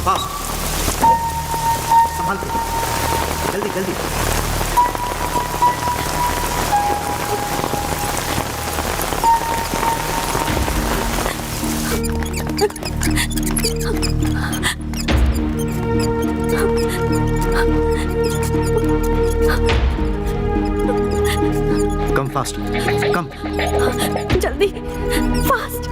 Fast, संभाल के, जल्दी जल्दी। कम फास्ट, कम जल्दी, फास्ट।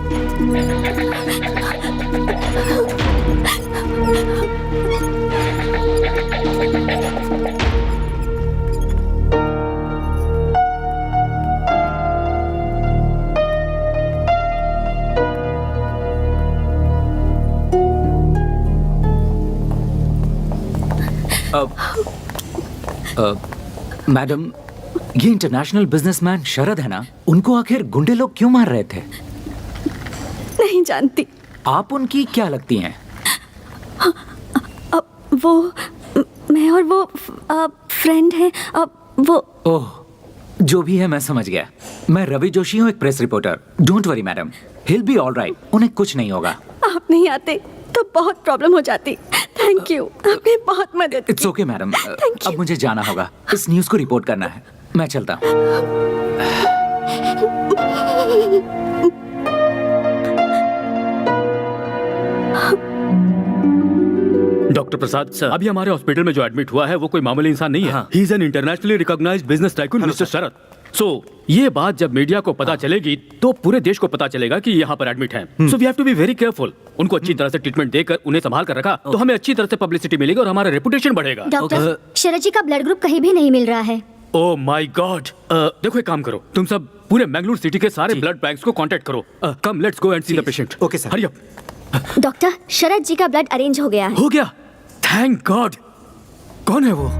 मैडम, ये इंटरनेशनल बिजनेसमैन शरद है ना, उनको आखिर गुंडे लोग क्यों मार रहे थे? नहीं जानती। आप उनकी क्या लगती हैं? वो मैं और वो फ्रेंड हैं। वो ओह, जो भी है मैं समझ गया। मैं रवि जोशी हूँ, एक press reporter. Don't worry madam, hill be all right. उन्हें कुछ नहीं होगा। आप नहीं आते तो बहुत प्रॉब्लम हो जाती। थैंक यू, आपने बहुत मदद की। It's okay madam, Thank you. अब मुझे जाना होगा। इस न्यूज़ को रिपोर्ट करना है। मैं चलता हूँ। डॉक्टर प्रसाद सर, अभी हमारे हॉस्पिटल में जो एडमिट हुआ है वो कोई मामूली इंसान नहीं है। He is an internationally recognised business tycoon mister Sharad. So ये बात जब मीडिया को पता चलेगी तो पूरे देश को पता चलेगा कि यहाँ पर एडमिट हैं। So we have to be very careful. उनको अच्छी तरह से ट्रीटमेंट देकर उन्हें संभाल कर रखा तो हमें अच्छी तरह से पब्लिसिटी मिलेगी और हमारा रेपुटेशन बढ़ेगा। डॉक्टर, शरद जी का ब्लड ग्रुप कहीं भी नहीं मिल रहा है। ओह माय गॉड। देखो एक काम करो, तुम सब पूरे मैंगलोर सिटी के सारे ब्लड बैंक्स को कांटेक्ट करो। Come let's go and see the patient. Okay sir. Hurry up. Doctor, Sharad ji का ब्लड अरेंज हो गया है। हो गया? Thank God. कौन है वो?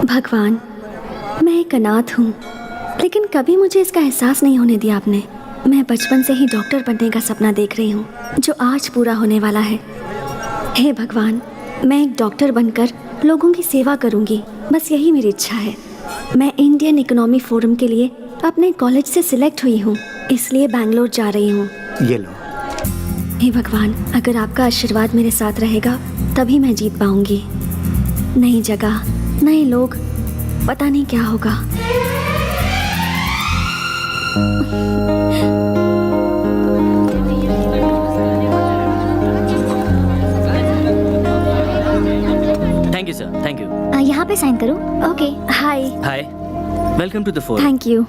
भगवान, मैं एक अनाथ हूँ, लेकिन कभी मुझे इसका एहसास नहीं होने दिया आपने। मैं बचपन से ही डॉक्टर बनने का सपना देख रही हूँ, जो आज पूरा होने वाला है। हे भगवान, मैं एक डॉक्टर बनकर लोगों की सेवा करूँगी, बस यही मेरी इच्छा है। मैं इंडियन इकोनॉमी फोरम के लिए अपने कॉलेज से सिलेक्ट हुई हूँ, इसलिए बैंगलोर जा रही हूँ। ये लो। हे भगवान, अगर आपका आशीर्वाद मेरे साथ रहेगा तभी मैं जीत पाऊंगी। नई जगह, नए लोग, पता नहीं क्या होगा। Thank you sir, thank you. यहाँ पे साइन करूँ? Okay, hi. Hi, welcome to the forum. Thank you.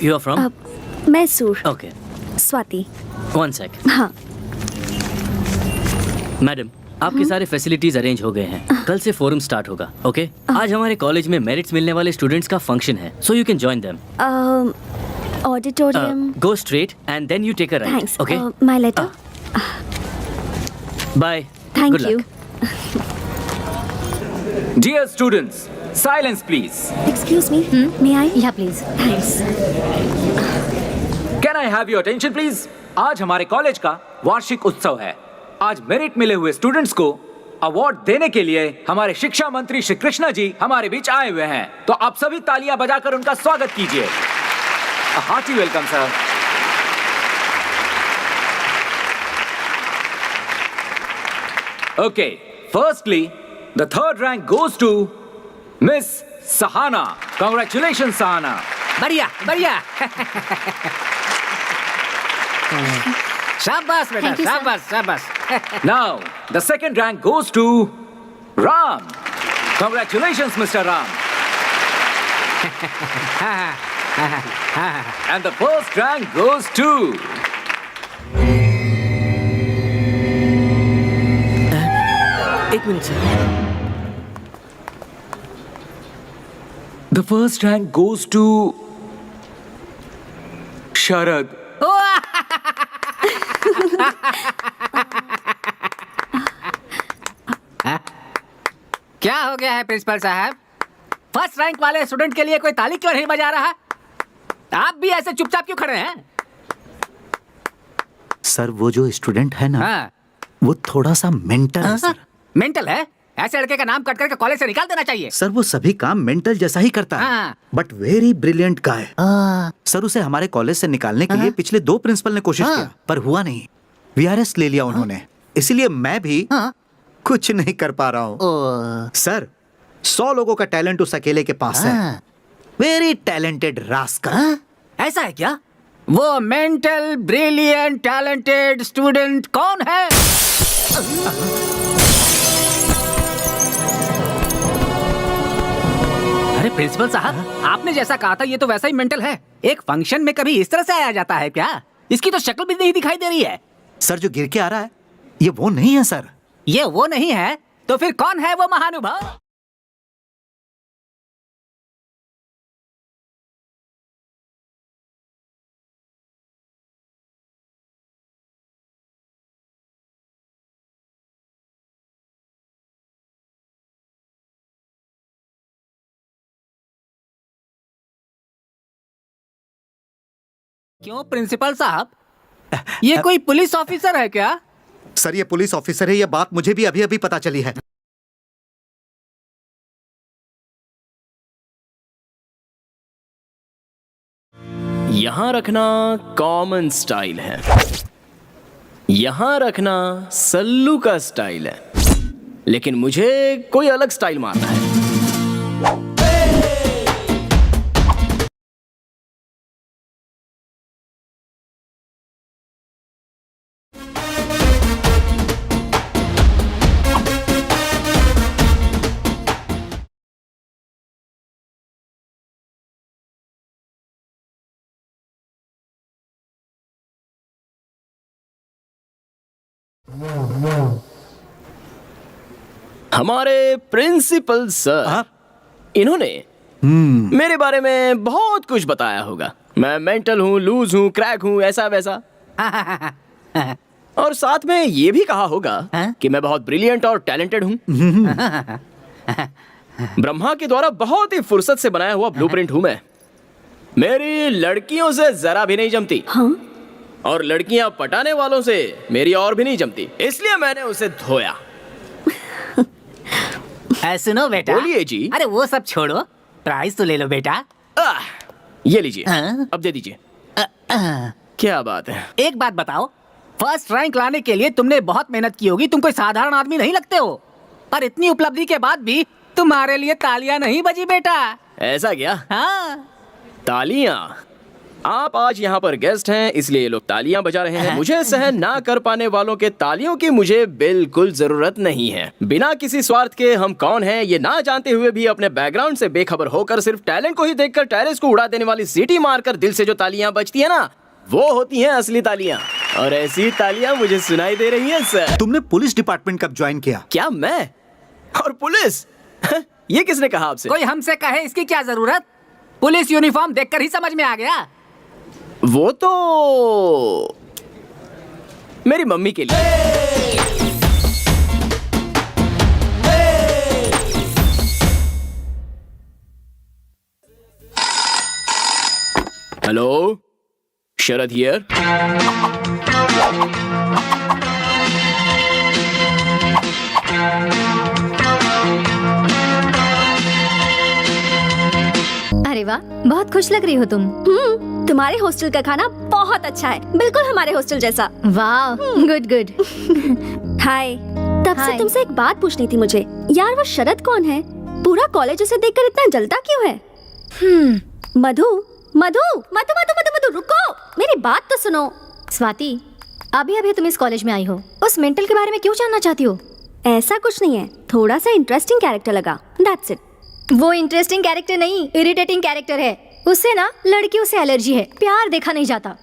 You are from? Mysore. Okay, Swati. One sec. हाँ। मैडम, आपके सारे फैसिलिटीज अरेंज हो गए हैं। कल से फोरम स्टार्ट होगा। ओके? आज हमारे कॉलेज में मेरिट्स मिलने वाले स्टूडेंट्स का फंक्शन है, so you can join them. Auditorium. Go straight and then you take a right. Thanks. Okay? My letter. Bye. Thank you. Dear students, silence please. Excuse me, may I? या please. Thanks. Can I have your attention please? आज हमारे college का वार्षिक उत्सव है। आज merit मिले हुए स्टूडेंट्स को अवार्ड देने के लिए हमारे शिक्षा मंत्री श्री कृष्णा जी हमारे बीच आए हुए हैं, तो आप सभी तालियां बजाकर उनका स्वागत कीजिए। Hearty welcome sir. Okay, firstly the third rank goes to miss Sahana. Congratulations Sahana. बढ़िया बढ़िया। शाबाश बेटा, Thank you, sir. शाबाश शाबाश। Now, the second rank goes to Ram. Congratulations, Mr. Ram. And the first rank goes to... एक minute sir. The first rank goes to... Sharad. हो गया है प्रिंसिपल साहब? फर्स्ट रैंक वाले स्टूडेंट के लिए कोई ताली क्यों नहीं बजा रहा? आप भी ऐसे चुपचाप क्यों खड़े हैं? सर वो जो स्टूडेंट है ना, हाँ। वो थोड़ा सा मेंटल है सर। मेंटल है? ऐसे लड़के का नाम कट करके कॉलेज से निकाल देना चाहिए। सर वो सभी काम मेंटल जैसा ही करता है, हाँ। But very brilliant guy. Sir उसे हमारे कॉलेज से निकालने के लिए पिछले 2 प्रिंसिपल ने कोशिश किया, पर हुआ नहीं। वीआरएस ले लिया उन्होंने, इसीलिए मैं भी कुछ नहीं कर पा रहा हूँ। सर 100 लोगों का टैलेंट उस अकेले के पास है। Very talented rascal. ऐसा है क्या? वो मेंटल ब्रिलियंट टैलेंटेड स्टूडेंट कौन है? अरे प्रिंसिपल साहब, आपने जैसा कहा था ये तो वैसा ही मेंटल है। एक फंक्शन में कभी इस तरह से आया जाता है क्या? इसकी तो शक्ल भी नहीं दिखाई दे रही है। सर जो गिर के आ रहा है ये वो नहीं है सर। ये वो नहीं है तो फिर कौन है वो महानुभाव? क्यों प्रिंसिपल साहब, ये कोई पुलिस ऑफिसर है क्या? सर ये पुलिस ऑफिसर है, ये बात मुझे भी अभी अभी पता चली है। यहां रखना कॉमन स्टाइल है, यहां रखना सल्लू का स्टाइल है, लेकिन मुझे कोई अलग स्टाइल मारना है। हमारे प्रिंसिपल सर, इन्होंने मेरे बारे में बहुत कुछ बताया होगा। मैं मेंटल हूँ, लूज हूँ, क्रैक हूँ, ऐसा वैसा। और साथ में ये भी कहा होगा कि मैं बहुत ब्रिलियंट और टैलेंटेड हूँ। ब्रह्मा के द्वारा बहुत ही फुर्सत से बनाया हुआ ब्लूप्रिंट हूँ मैं। मेरी लड़कियों से जरा भी नहीं जमती। और लड़कियां पटाने वालों से मेरी और भी नहीं जमती, इसलिए मैंने उसे धोया। सुनो बेटा। बोलिए जी। अरे वो सब छोड़ो, प्राइज तो ले लो बेटा। ये लीजिए, अब दे दीजिए। क्या बात है। एक बात बताओ, फर्स्ट रैंक लाने के लिए तुमने बहुत मेहनत की होगी, तुम कोई साधारण आदमी नहीं लगते हो। पर इतनी उपलब्धि के बाद भी तुम्हारे लिए तालियां नहीं बजी बेटा। ऐसा क्या? हाँ। तालियां? आप आज यहाँ पर गेस्ट हैं इसलिए ये लोग तालियां बजा रहे हैं। मुझे सहन ना कर पाने वालों के तालियों की मुझे बिल्कुल जरूरत नहीं है। बिना किसी स्वार्थ के हम कौन हैं ये ना जानते हुए भी अपने बैकग्राउंड से बेखबर होकर सिर्फ टैलेंट को ही देखकर टेरेस को उड़ा देने वाली सीटी मारकर दिल से जो तालियां बजती है ना, वो होती हैं असली तालियां। और ऐसी तालियां मुझे सुनाई दे रही हैं सर। तुमने पुलिस डिपार्टमेंट कब ज्वाइन किया? क्या मैं? और पुलिस? ये किसने कहा आपसे? कोई हमसे कहे इसकी क्या जरूरत? पुलिस यूनिफॉर्म देखकर ही समझ में आ गया। वो तो मेरी मम्मी के लिए। Hello, Sharad here. अरे वाह, बहुत खुश लग रही हो तुम। तुम्हारे हॉस्टल का खाना बहुत अच्छा है, बिल्कुल हमारे हॉस्टल जैसा। वाह, गुड गुड। हाय। तब से हाय। तुमसे एक बात पूछनी थी मुझे। यार वो शरद कौन है? पूरा कॉलेज उसे देखकर इतना जलता क्यों है? मधु मधु मधु मधु मधु मधु रुको, मेरी बात तो सुनो। स्वाति, अभी अभी तुम इस कॉलेज में आई हो, उस मेंटल के बारे में क्यों जानना चाहती हो? ऐसा कुछ नहीं है, थोड़ा सा इंटरेस्टिंग कैरेक्टर लगा, दैट्स इट। वो इंटरेस्टिंग कैरेक्टर नहीं, इरिटेटिंग कैरेक्टर है। उससे ना लड़कियों से एलर्जी है, प्यार देखा नहीं जाता।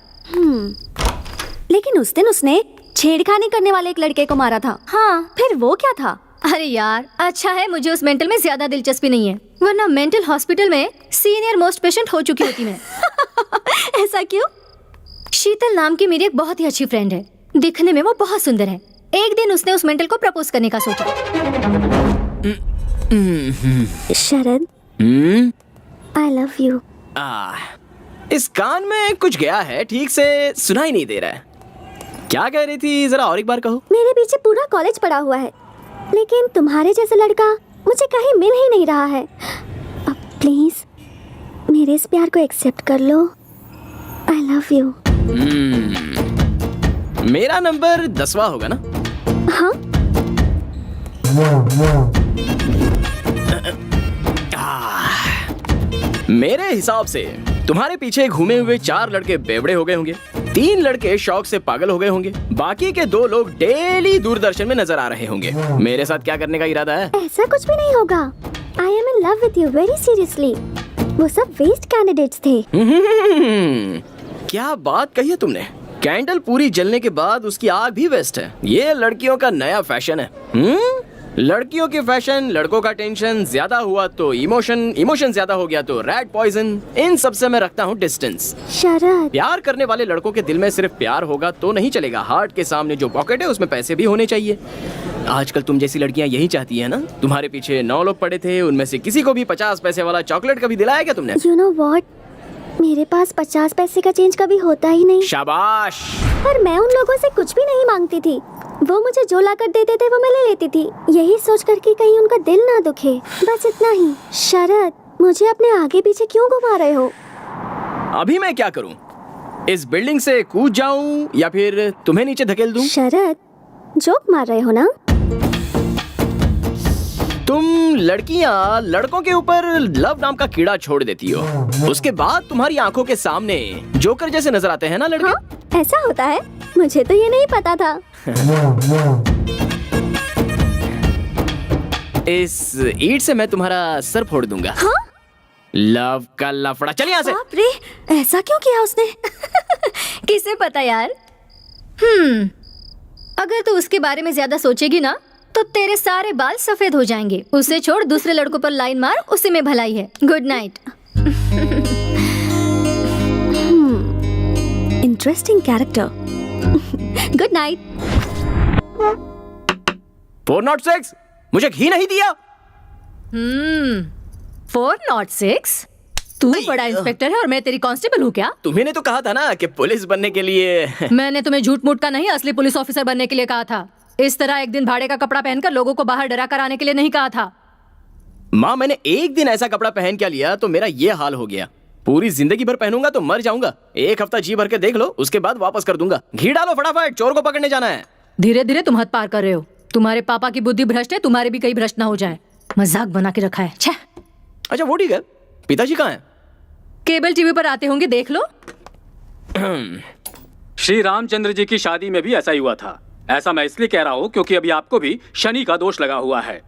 लेकिन उस दिन उसने छेड़खानी करने वाले एक लड़के को मारा था। हाँ, फिर वो क्या था? अरे यार, अच्छा है मुझे उस मेंटल में ज्यादा दिलचस्पी नहीं है, वरना मेंटल हॉस्पिटल में सीनियर मोस्ट पेशेंट हो चुकी होती मैं। ऐसा क्यों? शीतल नाम की मेरी एक बहुत ही अच्छी फ्रेंड है, दिखने में वो बहुत सुंदर है। एक दिन उसने उस मेंटल को प्रपोज करने का सोचा। शरद, आई लव यू। इस कान में कुछ गया है, ठीक से सुनाई नहीं दे रहा है। क्या कह रही थी, जरा और एक बार कहो। मेरे पीछे पूरा कॉलेज पड़ा हुआ है, लेकिन तुम्हारे जैसा लड़का मुझे कहीं मिल ही नहीं रहा है। अब प्लीज मेरे इस प्यार को एक्सेप्ट कर लो। I love you. मेरा नंबर 10वां होगा ना? हाँ। मेरे हिसाब से तुम्हारे पीछे घूमे हुए 4 लड़के बेवड़े हो गए होंगे, 3 लड़के शौक से पागल हो गए होंगे, बाकी के 2 लोग डेली दूरदर्शन में नजर आ रहे होंगे। मेरे साथ क्या करने का इरादा है? ऐसा कुछ भी नहीं होगा। I am in love with you very seriously. वो सब वेस्ट कैंडिडेट्स थे। क्या बात कही है तुमने। कैंडल पूरी जलने के बाद उसकी आग भी वेस्ट है। ये लड़कियों का नया फैशन है। लड़कियों की फैशन, लड़कों का टेंशन, ज्यादा हुआ तो इमोशन ज्यादा हो गया तो रेड पॉइजन। इन सब से मैं रखता हूँ डिस्टेंस। शरद, प्यार करने वाले लड़कों के दिल में सिर्फ प्यार होगा तो नहीं चलेगा, हार्ट के सामने जो पॉकेट है उसमें पैसे भी होने चाहिए। आजकल तुम जैसी लड़कियां यही चाहती है ना। तुम्हारे पीछे 9 लोग पड़े थे, उनमें से किसी को भी 50 पैसे वाला चॉकलेट कभी दिलाया क्या तुमने? यू नो व्हाट, मेरे पास 50 पैसे का चेंज कभी होता ही नहीं। शाबाश। पर मैं उन लोगों से कुछ भी नहीं मांगती थी। वो मुझे जो ला कर देते थे वो मैं ले लेती थी, यही सोच कर कि कहीं उनका दिल ना दुखे, बस इतना ही। शरद, मुझे अपने आगे पीछे क्यों घुमा रहे हो? अभी मैं क्या करूं? इस बिल्डिंग से कूद जाऊं या फिर तुम्हें नीचे धकेल दूं? शरद, जोक मार रहे हो ना? तुम लड़कियां लड़कों के ऊपर लव नाम का कीड़ा छोड़ देती हो, उसके बाद तुम्हारी आंखों के सामने जोकर जैसे नजर आते हैं ना लड़के। हाँ, ऐसा होता है? मुझे तो ये नहीं पता था। इस ईंट से मैं तुम्हारा सर फोड़ दूंगा। हाँ? लव का लफड़ा। चल यहाँ से। बाप रे, ऐसा क्यों किया उसने? किसे पता यार। अगर तू उसके बारे में ज्यादा सोचेगी ना तो तेरे सारे बाल सफेद हो जाएंगे। उसे छोड़, दूसरे लड़कों पर लाइन मार, उसी में भलाई है। Good night. Interesting character. Good night. 406, मुझे घी नहीं दिया। 406? तू बड़ा इंस्पेक्टर है और मैं तेरी कांस्टेबल हूँ क्या? तुम्ही तो कहा था ना कि पुलिस बनने के लिए। मैंने तुम्हें झूठ मूठ का नहीं, असली पुलिस ऑफिसर बनने के लिए कहा था। इस तरह एक दिन भाड़े का कपड़ा पहनकर लोगों को बाहर डरा कर आने के लिए नहीं कहा था। माँ, मैंने एक दिन ऐसा कपड़ा पहन क्या लिया तो मेरा ये हाल हो गया। पूरी जिंदगी भर पहनूंगा तो मर जाऊंगा। 1 हफ्ता जी भर के देख लो, उसके बाद वापस कर दूंगा। घी डालो फटाफट, चोर को पकड़ने जाना है। धीरे धीरे तुम हद पार कर रहे हो। तुम्हारे पापा की बुद्धि भ्रष्ट है, तुम्हारे भी कहीं भ्रष्ट ना हो जाए। मजाक बना के रखा है। छे। अच्छा वो ठीक है, पिताजी कहाँ हैं? केबल टीवी पर आते होंगे, देख लो। श्री रामचंद्र जी की शादी में भी ऐसा ही हुआ था। ऐसा मैं इसलिए कह रहा हूँ क्योंकि अभी आपको भी शनि का दोष लगा हुआ है,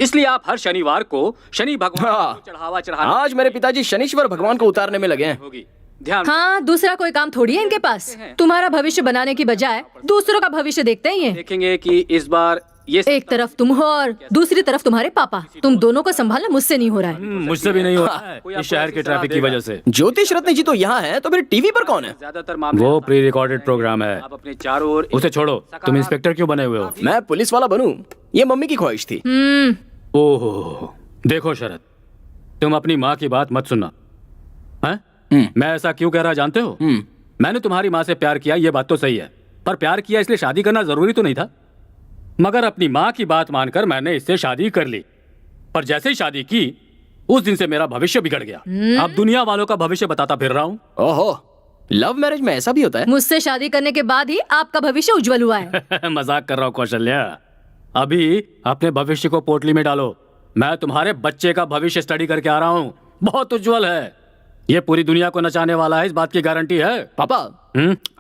इसलिए आप हर शनिवार को शनि भगवान को चढ़ावा चढ़ाना। आज मेरे पिताजी शनीश्वर भगवान को उतारने में लगे हैं। होगी ध्यान। हाँ, दूसरा कोई काम थोड़ी है इनके पास। तुम्हारा भविष्य बनाने की बजाय दूसरों का भविष्य देखते हैं ये। देखेंगे कि इस बार ये एक तरफ तुम हो और दूसरी तरफ तुम्हारे पापा। तुम दोनों को संभालना मुझसे नहीं हो रहा है। मुझसे भी नहीं हो रहा है इस शहर के ट्रैफिक की वजह से। ज्योतिष रत्न जी तो यहाँ है, तो फिर टीवी पर कौन है? ज्यादातर मामले वो प्री रिकॉर्डेड प्रोग्राम है। आप अपने चारों ओर उसे छोड़ो। तुम इंस्पेक्टर क्यों बने हुए हो? मैं पुलिस वाला बनूं, ये मम्मी की ख्वाहिश थी। ओहो, देखो शरद, तुम अपनी माँ की बात मत सुनना। हैं? मैं ऐसा क्यों कह रहा जानते हो? मैंने तुम्हारी माँ से प्यार किया, ये बात तो सही है, पर प्यार किया इसलिए शादी करना जरूरी तो नहीं था। मगर अपनी माँ की बात मानकर मैंने इससे शादी कर ली, पर जैसे ही शादी की उस दिन से मेरा भविष्य बिगड़ गया। अब दुनिया वालों का भविष्य बताता फिर रहा हूँ। ओहो, लव मैरिज में ऐसा भी होता है? मुझसे शादी करने के बाद ही आपका भविष्य उज्जवल हुआ है। मजाक कर रहा हूँ कौशल्या। अभी अपने भविष्य को पोटली में डालो। मैं तुम्हारे बच्चे का भविष्य स्टडी करके आ रहा हूँ, बहुत उज्जवल है। ये पूरी दुनिया को नचाने वाला है, इस बात की गारंटी है। पापा,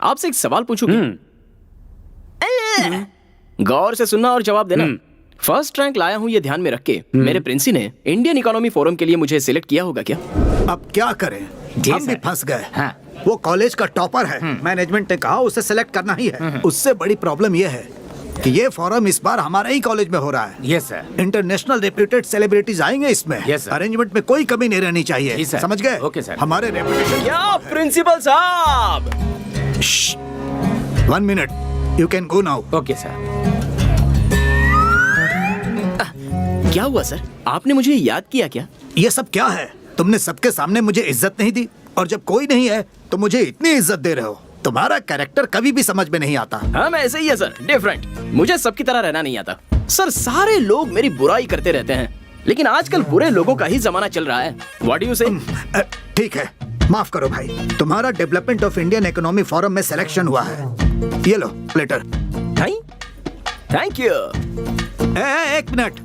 आपसे एक सवाल पूछूं क्या? गौर से सुनना और जवाब देना। फर्स्ट रैंक लाया हूँ ये ध्यान में रख के। मेरे प्रिंसी ने इंडियन इकोनॉमी फोरम के लिए मुझे सिलेक्ट किया होगा क्या? अब क्या करें, हम भी फंस गए। वो कॉलेज का टॉपर है, मैनेजमेंट ने कहा उसे सेलेक्ट करना ही है। उससे बड़ी प्रॉब्लम ये है कि ये फोरम इस बार हमारे ही कॉलेज में हो रहा है। Yes sir. International reputed celebrities आएंगे इसमें। Yes, sir. अरेंजमेंट में कोई कमी नहीं रहनी चाहिए, जी, sir. समझ गए? Okay, sir. हमारे रेपुटेशन। क्या प्रिंसिपल साहब? 1 minute, you can go now. Okay sir. क्या हुआ सर? आपने मुझे याद किया क्या? ये सब क्या है? तुमने सबके सामने मुझे इज्जत नहीं दी और जब कोई नहीं है तो मुझे इतनी इज्जत दे रहे हो। तुम्हारा कैरेक्टर कभी भी समझ में नहीं आता। हाँ, मैं ऐसे ही है सर, डिफरेंट। मुझे सबकी तरह रहना नहीं आता सर। सारे लोग मेरी बुराई करते रहते हैं, लेकिन आजकल बुरे लोगों का ही जमाना चल रहा है। व्हाट डू यू से? ठीक है, माफ करो भाई। तुम्हारा development of Indian economy forum में सिलेक्शन हुआ है। ये लो लेटर। Thank you. एक मिनट,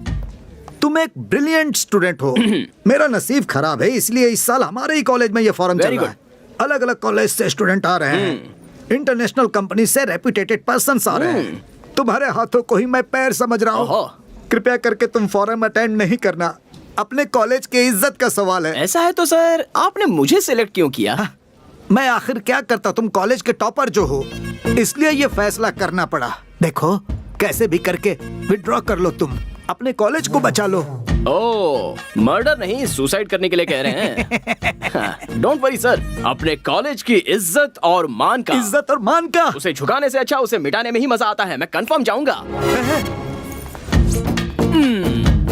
तुम एक ब्रिलियंट स्टूडेंट हो। मेरा नसीब खराब है, इसलिए इस साल हमारे ही कॉलेज में ये फॉरम चल रहा है। अलग अलग कॉलेज से स्टूडेंट आ रहे हैं, इंटरनेशनल कंपनी से रेप्यूटेड पर्सन्स आ रहे हैं। तुम्हारे हाथों को ही मैं पैर समझ रहा हूँ। कृपया करके तुम फॉरम अटेंड नहीं करना, अपने कॉलेज की इज्जत का सवाल है। ऐसा है तो सर आपने मुझे सिलेक्ट क्यों किया? मैं आखिर क्या करता, तुम कॉलेज के टॉपर जो हो, इसलिए ये फैसला करना पड़ा। देखो, कैसे भी करके विड्रॉ कर लो, तुम अपने कॉलेज को बचा लो। ओह, मर्डर नहीं, सुसाइड करने के लिए कह रहे हैं। डोंट वरी सर, अपने कॉलेज की इज्जत और मान का उसे झुकाने से अच्छा उसे मिटाने में ही मजा आता है। मैं कंफर्म जाऊंगा।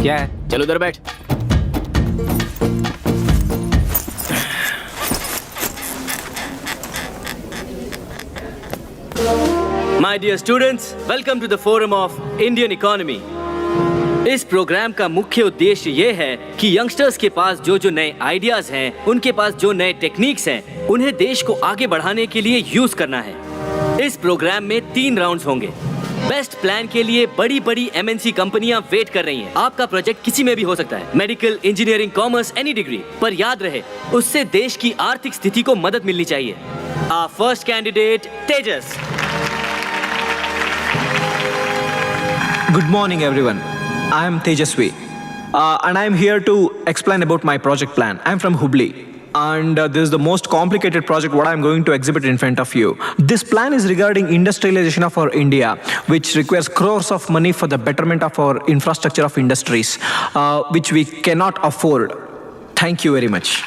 क्या है? चलो उधर बैठ। My dear students, welcome to the Forum of Indian Economy. इस प्रोग्राम का मुख्य उद्देश्य ये है कि यंगस्टर्स के पास जो जो नए आइडियाज हैं, उनके पास जो नए टेक्निक्स हैं, उन्हें देश को आगे बढ़ाने के लिए यूज करना है। इस प्रोग्राम में 3 राउंड्स होंगे। बेस्ट प्लान के लिए बड़ी बड़ी MNC कंपनियां वेट कर रही हैं। आपका प्रोजेक्ट किसी में भी हो सकता है, medical, engineering, commerce, any degree. पर याद रहे, उससे देश की आर्थिक स्थिति को मदद मिलनी चाहिए। Our first candidate, Tejas. Good morning, everyone. I am Tejaswi, and I am here to explain about my project plan. I am from Hubli, and this is the most complicated project what I am going to exhibit in front of you. This plan is regarding industrialization of our India, which requires crores of money for the betterment of our infrastructure of industries, which we cannot afford. Thank you very much.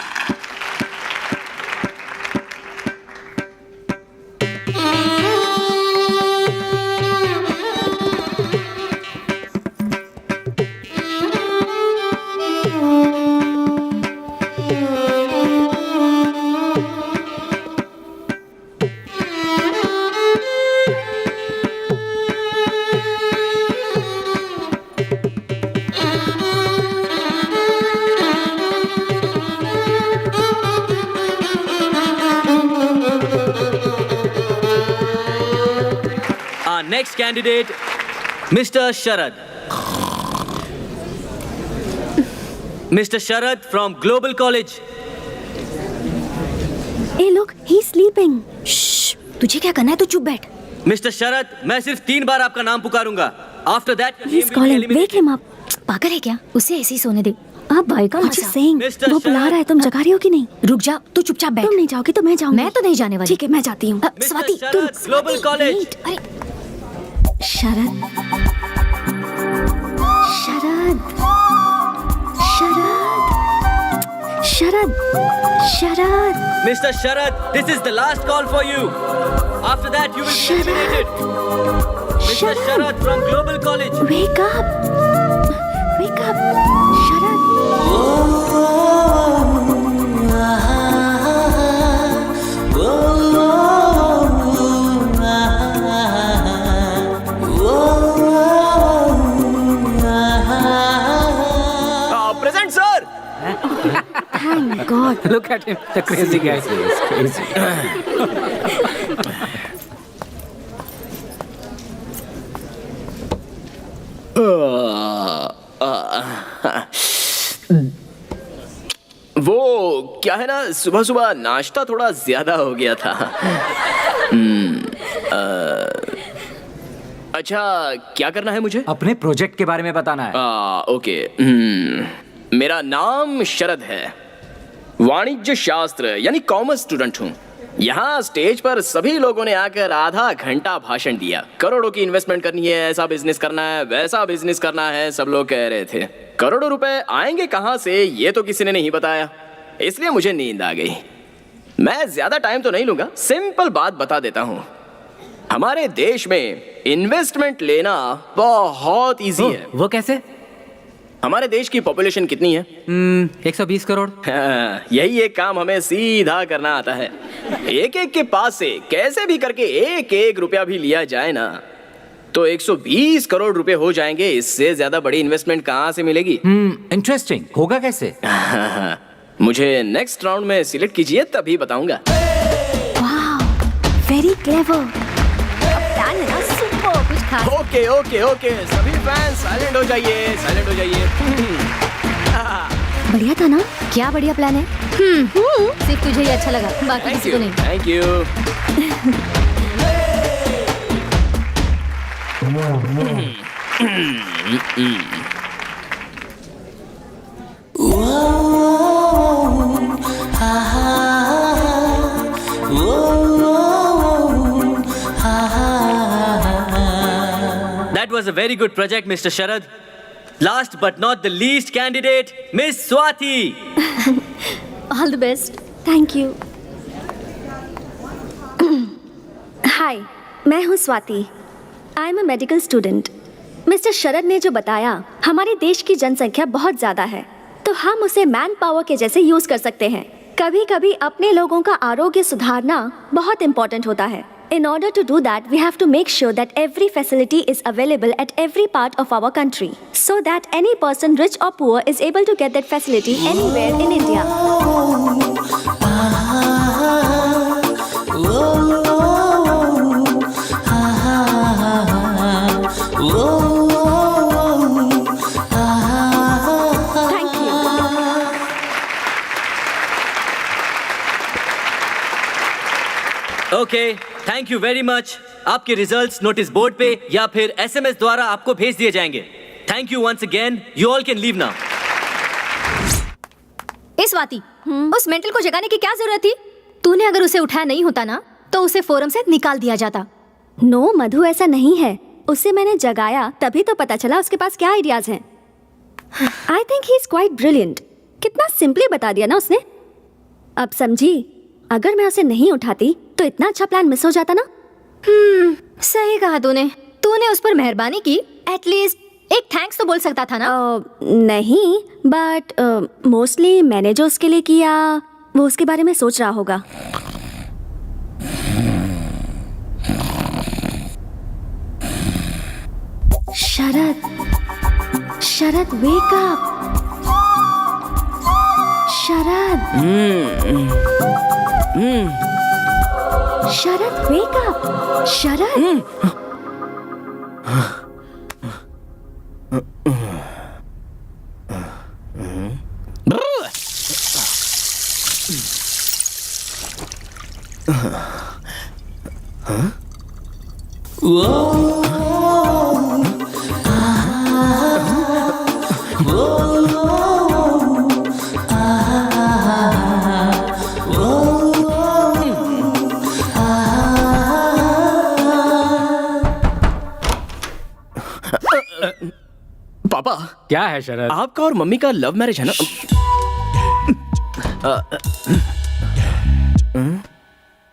Next candidate, Mr. Sharad. Mr. Sharad from Global College. ए लोग, ही sleeping. तुझे क्या करना है, तू चुप बैठ। Mr. Sharad, मैं सिर्फ 3 बार आपका नाम पुकारूंगा। After that, he is calling, wake him up. पागल है क्या? उसे ऐसे ही सोने दे। आप भाई का मजा सेइंग, वो बुला रहा है, तुम जगा रही हो कि नहीं? रुक जा, तू चुपचाप बैठ। तुम नहीं जाओगी तो मैं जाऊंगी। मैं तो नहीं जाने वाली। ठीक है, मैं जाती हूँ। स्वाति, तुम global college. Sharad, Sharad, Sharad, Sharad, Sharad. Mr. Sharad, this is the last call for you. After that, you will be eliminated. Mr. Sharad from Global College. Wake up, wake up, Sharad. Present, sir. Thank God. Look at him, the crazy guy. Crazy. वो क्या है ना, सुबह सुबह नाश्ता थोड़ा ज्यादा हो गया था। अच्छा, क्या करना है मुझे? अपने प्रोजेक्ट के बारे में बताना है। ओके। मेरा नाम शरद है, वाणिज्य शास्त्र यानी कॉमर्स स्टूडेंट हूँ। यहाँ स्टेज पर सभी लोगों ने आकर आधा घंटा भाषण दिया। करोड़ों की इन्वेस्टमेंट करनी है, ऐसा बिजनेस करना है, वैसा बिजनेस करना है, सब लोग कह रहे थे। करोड़ों रुपए आएंगे कहाँ से, ये तो किसी ने नहीं बताया, इसलिए मुझे नींद आ गई। मैं ज्यादा टाइम तो नहीं लूंगा, सिंपल बात बता देता हूँ। हमारे देश में इन्वेस्टमेंट लेना बहुत इजी है। वो कैसे? हमारे देश की पॉपुलेशन कितनी है? 120 करोड़। हाँ, यही एक काम हमें सीधा करना आता है। एक एक के पास से कैसे भी करके एक एक रुपया भी लिया जाए ना, तो 120 करोड़ रुपए हो जाएंगे। इससे ज्यादा बड़ी इन्वेस्टमेंट कहाँ से मिलेगी? इंटरेस्टिंग। होगा कैसे? मुझे नेक्स्ट राउंड में सिलेक्ट कीजिए, तभी बताऊंगा। Very clever. प्लान है ना सुपर। कुछ खास ओके ओके ओके, सभी फैंस साइलेंट हो जाइए, साइलेंट हो जाइए। बढ़िया था ना? क्या बढ़िया प्लान है। सिर्फ तुझे ही अच्छा लगा, बाकी थैंक किसी यू, को नहीं। Thank you. That was a very good project, Mr. Sharad. Last but not the least candidate, Miss Swati. All the best. Thank you. Hi, मैं हूँ Swati. I am a medical student. Mister Sharad ने जो बताया, हमारे देश की जनसंख्या बहुत ज़्यादा है, तो हम उसे मैन पावर के जैसे यूज़ कर सकते हैं। कभी कभी अपने लोगों का आरोग्य सुधारना बहुत इम्पोर्टेंट होता है। In order to do that, we have to make sure that every facility is available at every part of our country, so that any person, rich or poor, is able to get that facility anywhere in India. Thank you. Okay, thank you very much. आपके results notice board पे या फिर SMS द्वारा आपको भेज दिए जाएंगे। Thank you once again. You all can leave now. ए स्वाति, उस मेंटल को जगाने की क्या जरूरत थी? तूने अगर उसे उठाया नहीं होता ना, तो उसे फोरम से निकाल दिया जाता। नो मधु, ऐसा नहीं है। उसे मैंने जगाया तभी तो पता चला उसके पास क्या आइडियाज हैं। I think he is quite brilliant. कितना सिंपली बता दिया ना उसने। अब समझी, अगर मैं उसे नहीं उठाती तो इतना अच्छा प्लान मिस हो जाता ना। सही कहा तूने। तूने उस पर मेहरबानी की, एटलीस्ट एक थैंक्स तो बोल सकता था ना। नहीं, बट मोस्टली मैंने जो उसके लिए किया वो उसके बारे में सोच रहा होगा। शरद, शरद वेक अप। शरद, शरद वेक अप। शरद, पापा, क्या है शरद? आपका और मम्मी का लव मैरिज है ना?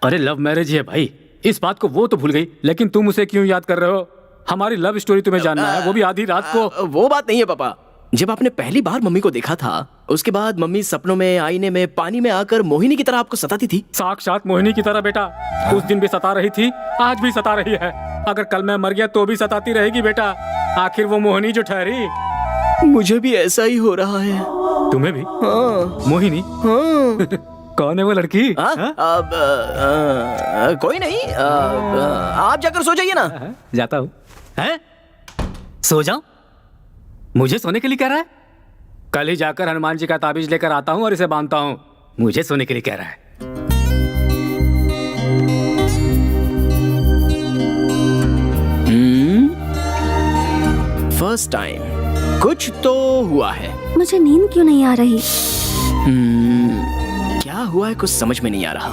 अरे लव मैरिज ही है भाई, इस बात को वो तो भूल गई, लेकिन तुम उसे क्यों याद कर रहे हो? हमारी लव स्टोरी तुम्हें जानना है, वो भी आधी रात को। वो बात नहीं है पापा। जब आपने पहली बार मम्मी को देखा था, उसके बाद मम्मी सपनों में, आईने में, पानी में आकर मोहिनी की तरह आपको सताती थी। साक्षात मोहिनी की तरह बेटा। उस दिन भी सता रही थी, आज भी सता रही है। अगर कल मैं मर गया तो भी सताती रहेगी बेटा। आखिर वो मोहिनी जो ठहरी। मुझे भी ऐसा ही हो रहा है। तुम्हें भी? हाँ। मोहिनी? हाँ। कौन है वो लड़की? कोई नहीं। आप जाकर सो जाइए ना। जाता हूँ। हैं? सो जाऊं? मुझे सोने के लिए कह रहा है? कल ही जाकर हनुमान जी का ताबीज लेकर आता हूँ और इसे बांधता हूँ। मुझे सोने के लिए कह रहा है। फर्स्ट टाइम कुछ तो हुआ है। मुझे नींद क्यों नहीं आ रही? क्या हुआ है कुछ समझ में नहीं आ रहा।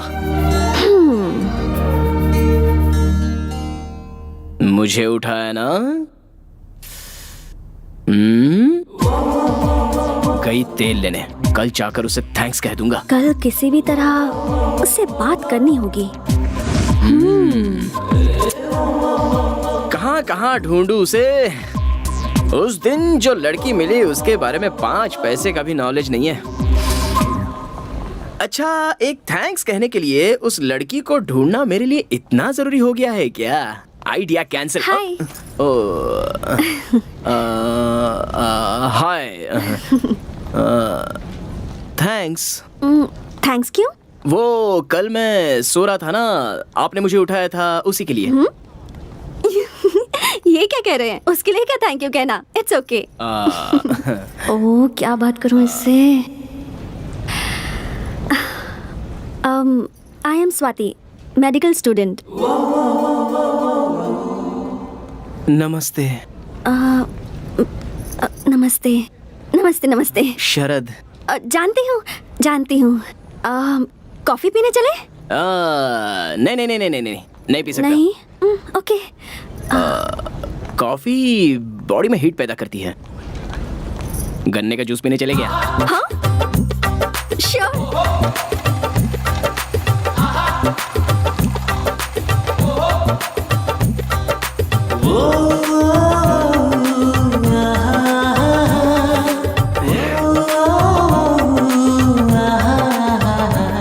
मुझे उठाया ना। गई तेल लेने। कल जाकर उसे थैंक्स कह दूंगा। कल किसी भी तरह उससे बात करनी होगी। कहाँ कहाँ ढूंढूं उसे? उस दिन जो लड़की मिली उसके बारे में 5 पैसे का भी नॉलेज नहीं है। अच्छा, एक थैंक्स कहने के लिए उस लड़की को ढूंढना मेरे लिए इतना जरूरी हो गया है क्या? Idea cancel. Hi. Hi. Thanks. Thanks क्यों? वो कल मैं सो रहा था ना, आपने मुझे उठाया था उसी के लिए। ये क्या कह रहे हैं? उसके लिए क्या थैंक यू कहना? It's okay. ओह, क्या बात करूं इससे? I am Swati, medical student. नमस्ते। नमस्ते नमस्ते नमस्ते। शरद। जानती हूँ। कॉफी पीने चले? नहीं पी सकता। नहीं? ओके। कॉफी बॉडी में हीट पैदा करती है। गन्ने का जूस पीने चले गया। हाँ? श्योर।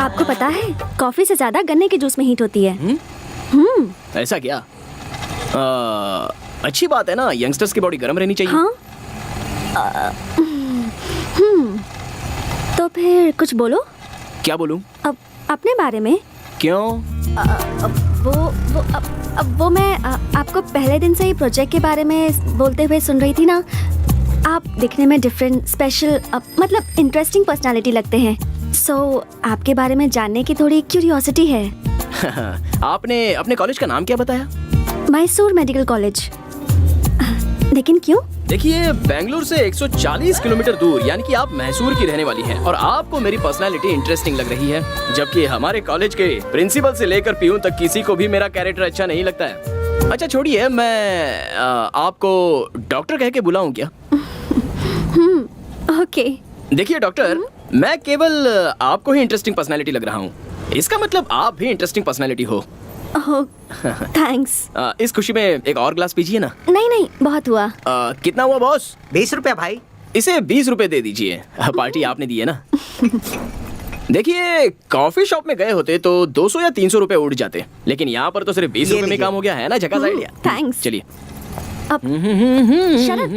आपको पता है, कॉफी से ज्यादा गन्ने के जूस में हीट होती है। ऐसा क्या? अच्छी बात है ना, यंगस्टर्स की बॉडी गर्म रहनी चाहिए। हाँ? तो फिर कुछ बोलो। क्या बोलूं? अब अपने बारे में। क्यों? वो मैं आपको पहले दिन से ही प्रोजेक्ट के बारे में बोलते हुए सुन रही थी ना। आप दिखने में डिफरेंट, स्पेशल, मतलब इंटरेस्टिंग पर्सनालिटी लगते हैं। सो आपके बारे में जानने की थोड़ी क्यूरियोसिटी है। आपने अपने कॉलेज का नाम क्या बताया? Mysore medical college. लेकिन क्यों? देखिए, बेंगलुरु से 140 किलोमीटर दूर, यानी कि आप मैसूर की रहने वाली हैं, और आपको मेरी पर्सनालिटी इंटरेस्टिंग लग रही है, जबकि हमारे कॉलेज के प्रिंसिपल से लेकर पीयून तक किसी को भी मेरा कैरेक्टर अच्छा नहीं लगता है। अच्छा छोड़िए, मैं आपको डॉक्टर कह के बुलाऊं क्या? ओके। देखिए डॉक्टर, मैं केवल आपको ही इंटरेस्टिंग पर्सनालिटी लग रहा हूँ, इसका मतलब आप भी इंटरेस्टिंग पर्सनालिटी हो। थैंक्स। इस खुशी में एक और ग्लास पीजिए ना। नहीं, बहुत हुआ। कितना हुआ बॉस? 20 रुपया भाई। इसे 20 रुपए दे दीजिए, पार्टी आपने दी है ना। देखिए, कॉफी शॉप में गए होते तो 200 या 300 रुपए उड़ जाते, लेकिन यहाँ पर तो सिर्फ 20 रुपए में काम हो गया है ना। झकास आइडिया। थैंक्स। चलिए। शरद,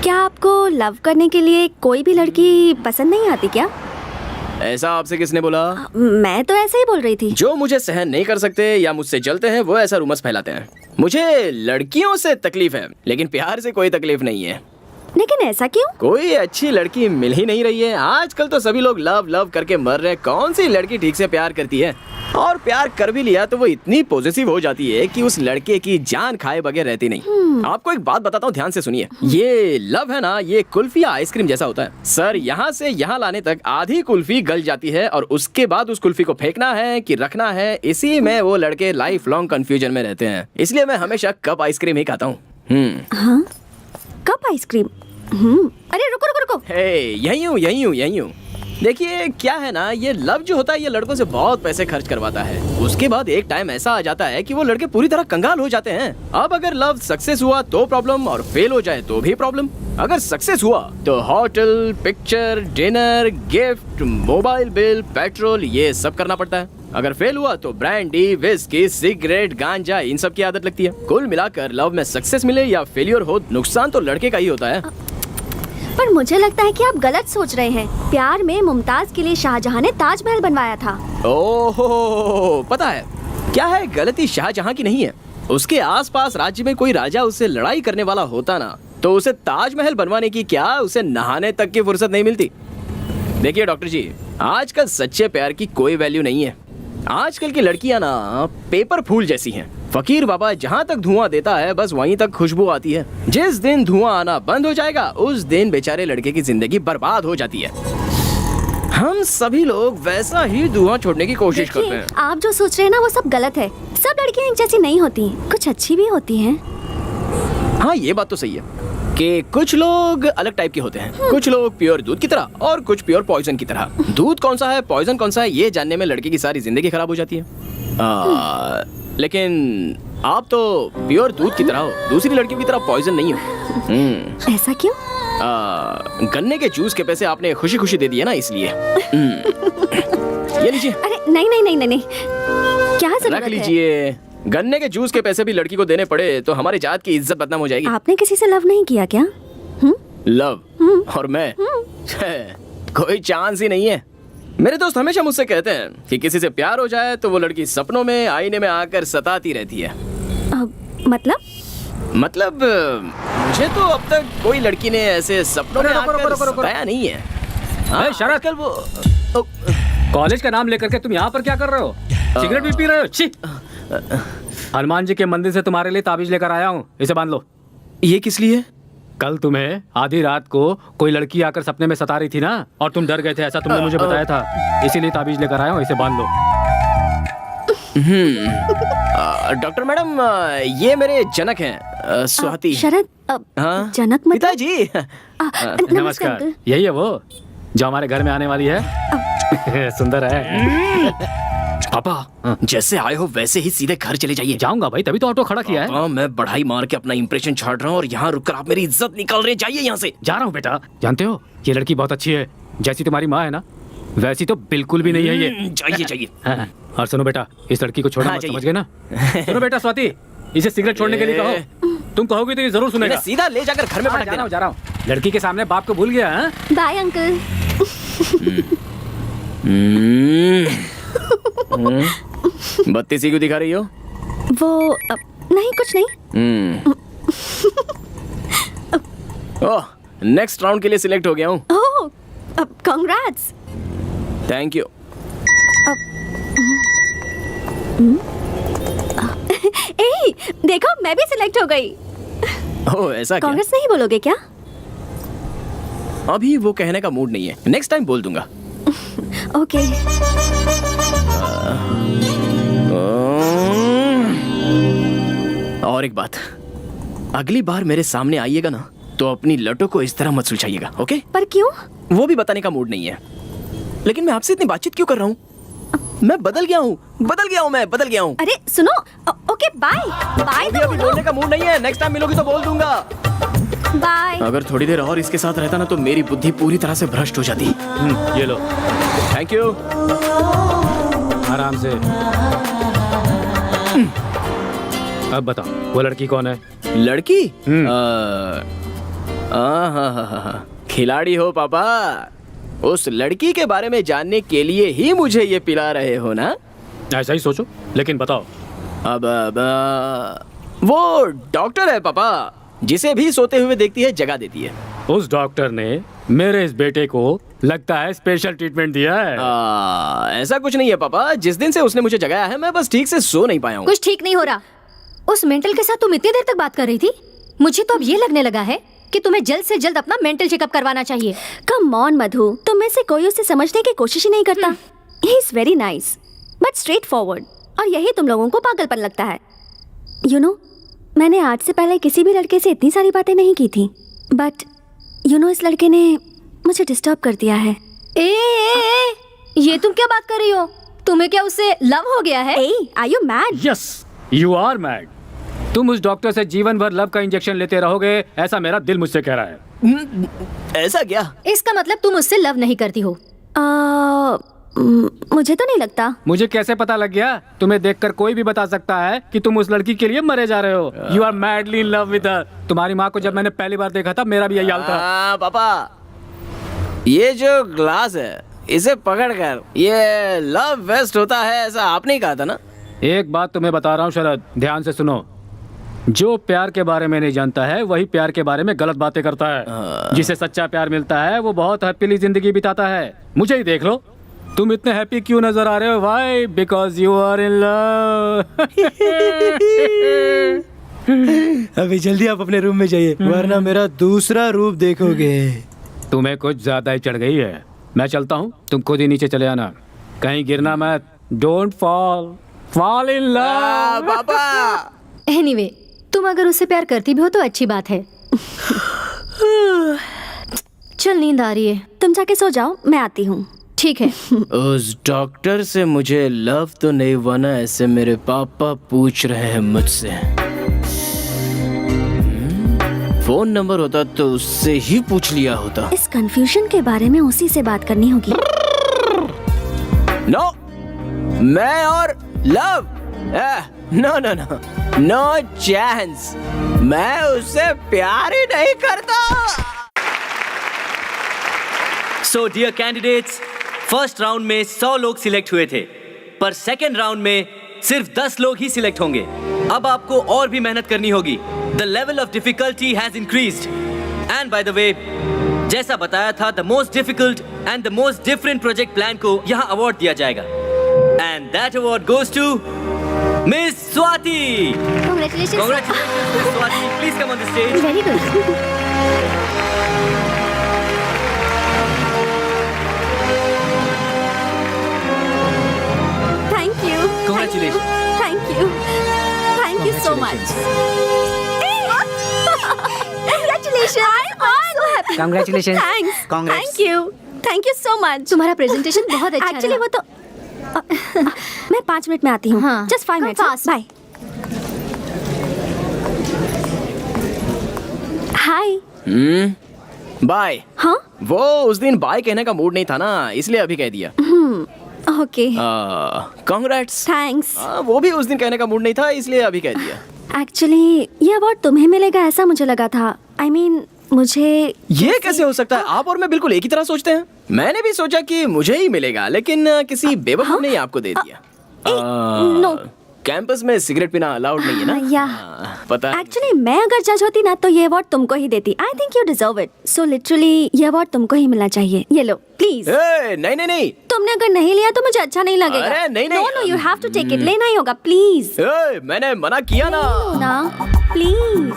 क्या आपको लव करने के लिए कोई भी लड़की पसंद नहीं आती क्या? ऐसा आपसे किसने बोला? मैं तो ऐसे ही बोल रही थी। जो मुझे सहन नहीं कर सकते या मुझसे जलते हैं वो ऐसा रूमर्स फैलाते हैं। मुझे लड़कियों से तकलीफ है, लेकिन प्यार से कोई तकलीफ नहीं है। लेकिन ऐसा क्यों? कोई अच्छी लड़की मिल ही नहीं रही है। आजकल तो सभी लोग लव करके मर रहे हैं। कौन सी लड़की ठीक से प्यार करती है? और प्यार कर भी लिया तो वो इतनी पॉजिटिव हो जाती है कि उस लड़के की जान खाए बगैर रहती नहीं। आपको एक बात बताता हूँ, ध्यान से सुनिए। ये लव है ना, ये कुल्फी या आइसक्रीम जैसा होता है। सर, यहाँ से यहाँ लाने तक आधी कुल्फी गल जाती है और उसके बाद उस कुल्फी को फेंकना है कि रखना है, इसी में वो लड़के लाइफ लॉन्ग कंफ्यूजन में रहते हैं। इसलिए मैं हमेशा कप आइसक्रीम ही खाता हूँ। हाँ? Cup ice cream? अरे रुको। यही हूँ। देखिए क्या है ना, ये लव जो होता है ये लड़कों से बहुत पैसे खर्च करवाता है। उसके बाद एक टाइम ऐसा आ जाता है कि वो लड़के पूरी तरह कंगाल हो जाते हैं। अब अगर लव सक्सेस हुआ तो प्रॉब्लम, और फेल हो जाए तो भी प्रॉब्लम। अगर सक्सेस हुआ तो hotel, picture, dinner, gift, mobile bill, petrol, ये सब करना पड़ता है। अगर फेल हुआ तो ब्रांडी, विस्की, सिगरेट, गांजा, इन सब की आदत लगती है। कुल मिलाकर लव में सक्सेस मिले या फेलियर हो, नुकसान तो लड़के का ही होता है। पर मुझे लगता है कि आप गलत सोच रहे हैं। प्यार में मुमताज के लिए शाहजहां ने ताजमहल बनवाया था। ओहो, पता है क्या है, गलती शाहजहां की नहीं है। उसके आसपास राज्य में कोई राजा उससे लड़ाई करने वाला होता ना, तो उसे ताजमहल बनवाने की क्या, उसे नहाने तक की फुर्सत नहीं मिलती। देखिए डॉक्टर जी, आजकल सच्चे प्यार की कोई वैल्यू नहीं है। आजकल की लड़कियां ना पेपर फूल जैसी हैं। फकीर बाबा जहाँ तक धुआं देता है बस वहीं तक खुशबू आती है। जिस दिन धुआं आना बंद हो जाएगा उस दिन बेचारे लड़के की जिंदगी बर्बाद हो जाती है। हम सभी लोग वैसा ही धुआं छोड़ने की कोशिश करते हैं। आप जो सोच रहे हैं ना वो सब गलत है। सब लड़कियां एक जैसी नहीं होती, कुछ अच्छी भी होती हैं। हाँ, ये बात तो सही है कि कुछ लोग अलग टाइप के होते हैं। कुछ लोग प्योर दूध की तरह और कुछ प्योर पॉइजन की तरह। दूध कौन सा है, पॉइजन कौन सा है, ये जानने में लड़के की सारी जिंदगी खराब हो जाती है। लेकिन आप तो प्योर दूध की तरह हो, दूसरी लड़कियों की तरह पॉइजन नहीं हो। ऐसा क्यों? गन्ने के जूस के पैसे आपने खुशी खुशी दे दिए ना, इसलिए। ये लीजिए। अरे नहीं नहीं नहीं नहीं नहीं, क्या जरूरत रख है? लीजिए। गन्ने के जूस के पैसे भी लड़की को देने पड़े तो हमारी जात की इज्जत बदनाम हो जाएगी। आपने किसी से लव नहीं किया क्या? लव और मैं कोई चांस ही नहीं है। मेरे दोस्त हमेशा मुझसे कहते हैं कि किसी से प्यार हो जाए तो वो लड़की सपनों में आईने में आकर सताती रहती है। मतलब मुझे तो अब तक कोई लड़की ने ऐसे सपनों में आकर सताया नहीं है। हाँ, शरद, कल वो कॉलेज का नाम लेकर के तुम यहाँ पर क्या कर रहे हो? सिगरेट भी पी रहे हो? छी! हनुमान जी के मंदिर से तुम्हारे लिए ताबीज लेकर आया हूँ, इसे बांध लो। ये किस लिए? कल तुम्हें आधी रात को कोई लड़की आकर सपने में सता रही थी ना, और तुम डर गए थे, ऐसा तुमने मुझे बताया था, इसीलिए ताबीज लेकर आया हूँ, इसे बांध लो। डॉक्टर मैडम, ये मेरे जनक हैं, स्वाति। शरद, हाँ? जनक मतलब? पिताजी। नमस्कार। यही है वो जो हमारे घर में आने वाली है। सुंदर है। पापा, जैसे आए हो वैसे ही सीधे घर चले जाइए। जाऊंगा भाई, तभी तो ऑटो खड़ा किया है। मैं बढ़ाई मार के अपना इंप्रेशन छाड़ रहा हूँ और यहाँ रुककर आप मेरी इज्जत निकाल रहे हैं। जाइए यहाँ से। जा रहा हूँ बेटा। जानते हो ये लड़की बहुत अच्छी है, जैसी तुम्हारी माँ है ना वैसी तो बिल्कुल भी नहीं है ये। जाइए जाइए। हाँ, और सुनो बेटा, इस लड़की को छोड़ना मत, समझ गए ना? सुनो बेटा स्वाति, इसे सिगरेट छोड़ने के लिए कहो। तुम कहोगे तो ये जरूर सुनेगा। सीधा ले जाकर घर में पटक देना। जा रहा हूँ। लड़की के सामने बाप को भूल गया। Bye uncle. बत्ती सी क्यों दिखा रही हो? वो नहीं, कुछ नहीं। ओह, नेक्स्ट राउंड के लिए सिलेक्ट हो गया हूँ। ओह, कांग्रेट्स। Thank you. ए, देखो मैं भी सिलेक्ट हो गई। ओह, ऐसा क्या? कांग्रेस नहीं बोलोगे क्या? अभी वो कहने का मूड नहीं है, नेक्स्ट टाइम बोल दूंगा। ओके। और एक बात, अगली बार मेरे सामने आइएगा ना तो अपनी लटों को इस तरह मत सुलझाइएगा, ओके? पर क्यों? वो भी बताने का मूड नहीं है, लेकिन मैं आपसे इतनी बातचीत क्यों कर रहा हूँ? मैं बदल गया हूँ, मैं बदल गया हूँ। अरे सुनो, ओके बाय बाय। अभी बोलने का मूड नहीं है, नेक्स्ट टाइम मिलोगी तो बोल दूंगा। बाय। अगर थोड़ी देर और इसके साथ रहता ना तो मेरी बुद्धि पूरी तरह से भ्रष्ट हो जाती। ये लो। Thank you. आराम से। अब बताओ वो लड़की कौन है? लड़की? खिलाड़ी हो पापा। उस लड़की के बारे में जानने के लिए ही मुझे ये पिला रहे हो ना? ऐसा ही सोचो, लेकिन बताओ। अब वो डॉक्टर है पापा, जिसे भी सोते हुए देखती है जगा देती है। उस डॉक्टर ने मेरे इस बेटे को लगता है स्पेशल ट्रीटमेंट दिया है। ऐसा कुछ नहीं है पापा, जिस दिन से उसने मुझे जगाया है मैं बस ठीक से सो नहीं पाया हूँ। कुछ ठीक नहीं हो रहा। उस मेंटल के साथ तुम इतनी देर तक बात कर रही थी, मुझे तो अब ये लगने लगा है कि तुम्हें जल्द से जल्द अपना मेंटल चेकअप करवाना चाहिए। कम ऑन मधु, तुम में से कोई उसे समझने की कोशिश ही नहीं करता। He is very nice but straight forward, और यही तुम लोगों को पागलपन लगता है। यू नो, मैंने आज से पहले किसी भी लड़के से इतनी सारी बातें नहीं की थी, बट यू नो इस लड़के ने मुझे डिस्टर्ब कर दिया है। ये तुम क्या बात कर रही हो? तुम्हें क्या उससे लव हो गया है? Are you mad? Yes, you are mad. तुम उस डॉक्टर से जीवन भर लव का इंजेक्शन लेते रहोगे, ऐसा मेरा दिल मुझसे कह रहा है। ऐसा क्या? इसका मतलब तुम उससे लव नहीं करती हो? मुझे तो नहीं लगता। मुझे कैसे पता लग गया? तुम्हें देखकर कोई भी बता सकता है कि तुम उस लड़की के लिए मरे जा रहे हो। You are madly in love with her. तुम्हारी माँ को जब मैंने पहली बार देखा था मेरा भी यही हाल था। पापा, ये जो ग्लास है इसे पकड़कर ये लव वेस्ट होता है, ऐसा आपने ही कहा था ना? एक बात तुम्हें बता रहा हूँ शरद, ध्यान से सुनो। जो प्यार के बारे में नहीं जानता है वही प्यार के बारे में गलत बातें करता है। जिसे सच्चा प्यार मिलता है वो बहुत हैप्पीली जिंदगी बिताता है। मुझे ही देख लो, तुम इतने हैप्पी क्यों नजर आ रहे हो? Why? Because you are in love. अभी जल्दी आप अपने रूम में जाइए, वरना मेरा दूसरा रूप देखोगे। तुम्हें कुछ ज्यादा ही चढ़ गई है। मैं चलता हूँ, तुम खुद ही नीचे चले आना, कहीं गिरना मत। Don't fall in love. पापा एनीवे, तुम अगर उससे प्यार करती भी हो तो अच्छी बात है। चल, नींद आ रही है, तुम जाके सो जाओ, मैं आती हूँ। ठीक है। उस डॉक्टर से मुझे लव तो नहीं हुआ ना, ऐसे मेरे पापा पूछ रहे हैं मुझसे। फोन नंबर होता तो उससे ही पूछ लिया होता। इस कंफ्यूजन के बारे में उसी से बात करनी होगी। नो, मैं और love, no no no, no chance. मैं उससे प्यार ही नहीं करता। So dear candidates, first round में 100 लोग सिलेक्ट हुए थे, पर सेकेंड राउंड में सिर्फ 10 लोग ही सिलेक्ट होंगे। अब आपको और भी मेहनत करनी होगी। The level of difficulty has increased. And by the way, जैसा बताया था, the most difficult and the most different project plan को यहाँ अवार्ड दिया जाएगा। And that award goes to miss Swati. Congratulations. Congratulations, Miss Swati. Please come on the stage. Very good. Thank you. Congratulations. Thank you. Thank you so much. Congratulations. I'm so happy. Congratulations. Thanks. Congrats. Thank you. Thank you so much. तुम्हारा presentation बहुत अच्छा actually रहा। वो तो मैं 5 minute में आती हूँ। हाँ। Just 5 minute. fast. बाय। हाय। बाय। हाँ। वो उस दिन बाय कहने का मूड नहीं था ना, इसलिए अभी कह दिया। ओके। कांग्रेट्स। थैंक्स। वो भी उस दिन कहने का मूड नहीं था, इसलिए अभी कह दिया। एक्चुअली ये अवार्ड तुम्हें मिलेगा ऐसा मुझे लगा था। I mean, मुझे ये कैसे हो सकता है? आप और मैं बिल्कुल एक ही तरह सोचते हैं। मैंने भी सोचा कि मुझे ही मिलेगा, लेकिन किसी बेवकूफ ने ही आपको दे दिया। नो। कैंपस में सिगरेट पीना अलाउड नहीं है ना? या पता है। एक्चुअली मैं अगर जज होती ना तो ये अवार्ड तुमको ही देती। I think you deserve it. So literally ये अवार्ड तुमको ही मिलना चाहिए। ये लो प्लीज। नहीं नहीं नहीं। तुमने अगर नहीं लिया तो मुझे अच्छा नहीं लगेगा। अरे नहीं नहीं। No no, you have to take it. लेना ही होगा प्लीज। मैंने मना किया ना। ना प्लीज।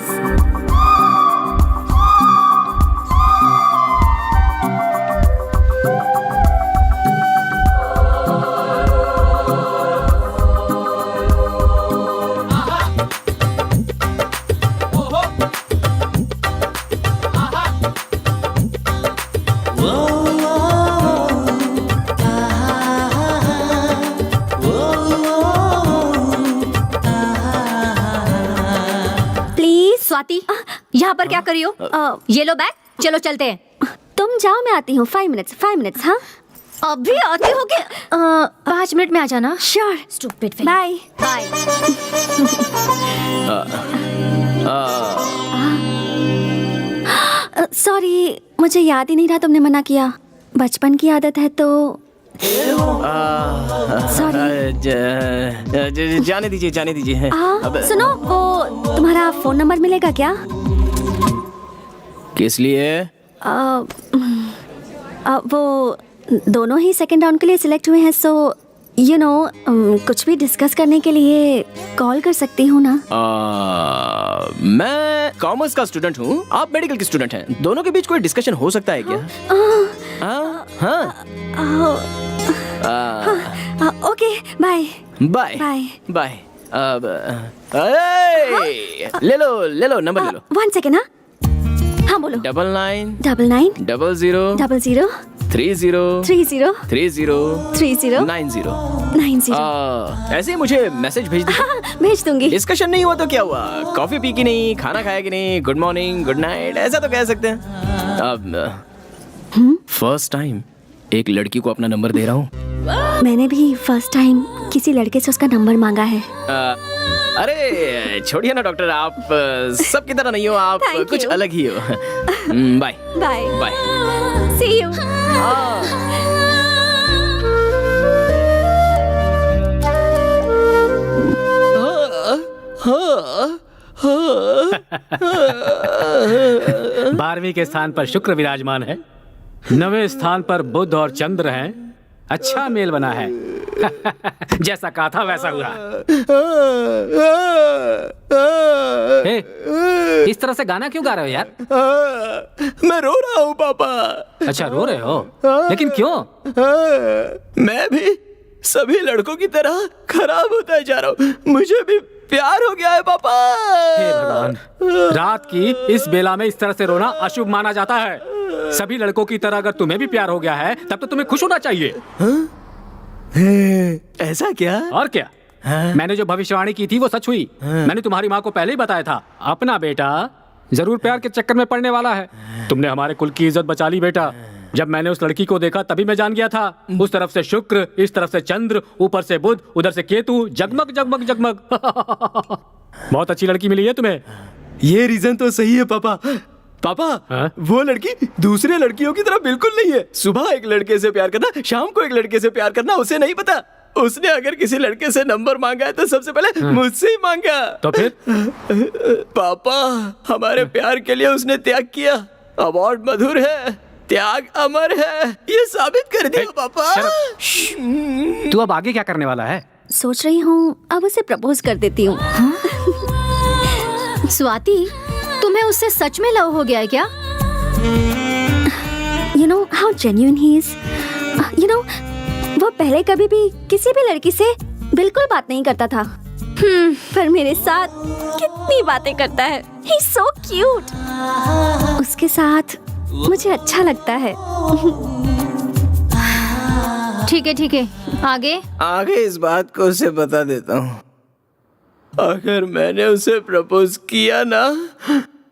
स्वाति, यहाँ पर क्या कर रही हो? ये लो बैग, चलो चलते हैं। तुम जाओ, मैं आती हूँ। 5 मिनट्स। हाँ अभी आती हो के 5 मिनट में आ जाना। Sure. Stupid. Bye bye. Sorry, मुझे याद ही नहीं रहा तुमने मना किया। बचपन की आदत है तो सॉरी। जाने दीजिए। सुनो, वो तुम्हारा फोन नंबर मिलेगा क्या? किस लिए? वो दोनों ही सेकंड राउंड के लिए सिलेक्ट हुए हैं, सो यू नो कुछ भी डिस्कस करने के लिए कॉल कर सकती हूँ ना? मैं कॉमर्स का स्टूडेंट हूँ, आप मेडिकल की स्टूडेंट हैं। दोनों के बीच कोई डिस्कशन हो सकता है क्या? Okay, bye bye bye. ले लो नंबर ले लो। 1 सेकेंड। हाँ बोलो। 99 99 00 00 30 30 30 30 90। 90। ऐसे ही मुझे मैसेज भेज दीजिए। हाँ, भेज दूंगी। डिस्कशन नहीं हुआ तो क्या हुआ? कॉफी पी की नहीं, खाना खाया कि नहीं, गुड मॉर्निंग गुड नाइट ऐसा तो कह सकते हैं। अब फर्स्ट टाइम एक लड़की को अपना नंबर दे रहा हूँ। मैंने भी फर्स्ट टाइम किसी लड़के से उसका नंबर मांगा है। अरे छोड़िए ना डॉक्टर, आप सबकी तरह नहीं हो, आप Thank कुछ you. अलग ही हो। Bye bye bye. See you. बारहवीं के स्थान पर शुक्र विराजमान है, 9वें स्थान पर बुध और चंद्र हैं। अच्छा मेल बना है। जैसा कहा था वैसा हुआ। इस तरह से गाना क्यों गा रहे हो यार? मैं रो रहा हूँ पापा। अच्छा रो रहे हो, लेकिन क्यों? मैं भी सभी लड़कों की तरह खराब होता जा रहा हूँ, मुझे भी प्यार हो गया है पापा। हे भगवान, रात की इस बेला में इस तरह से रोना अशुभ माना जाता है। सभी लड़कों की तरह अगर तुम्हें भी प्यार हो गया है तब तो तुम्हें खुश होना चाहिए। ऐसा क्या? और क्या? मैंने जो भविष्यवाणी की थी वो सच हुई। मैंने तुम्हारी माँ को पहले ही बताया था, अपना बेटा जरूर प्यार के चक्कर में पड़ने वाला है। तुमने हमारे कुल की इज्जत बचा ली बेटा। जब मैंने उस लड़की को देखा तभी मैं जान गया था। उस तरफ से शुक्र, इस तरफ से चंद्र, ऊपर से बुध, उधर से केतु, जगमग जगमग जगमग। बहुत अच्छी लड़की मिली है तुम्हें। ये रीजन तो सही है पापा। पापा, वो लड़की दूसरे लड़कियों की तरह बिल्कुल नहीं है। सुबह एक लड़के से प्यार करना, शाम को एक लड़के से प्यार करना उसे नहीं पता। उसने अगर किसी लड़के से नंबर मांगा है तो सबसे पहले मुझसे ही मांगा। तो फिर? पापा, हमारे प्यार के लिए उसने त्याग किया। अवार्ड मधुर है, त्याग अमर है, ये साबित कर दिया पापा। तू अब आगे क्या करने वाला है? सोच रही हूँ अब उसे प्रपोज कर देती हूँ। स्वाति, तुम्हें उससे सच में लव हो गया है क्या? You know how genuine he is. You know, वो पहले कभी भी किसी भी लड़की से बिल्कुल बात नहीं करता था। पर मेरे साथ कितनी बातें करता है। He's so cute. उसके साथ मुझे अच्छा लगता है। ठीक है, आगे? आगे इस बात को उसे बता देता हूँ। अगर मैंने उसे प्रपोज किया ना,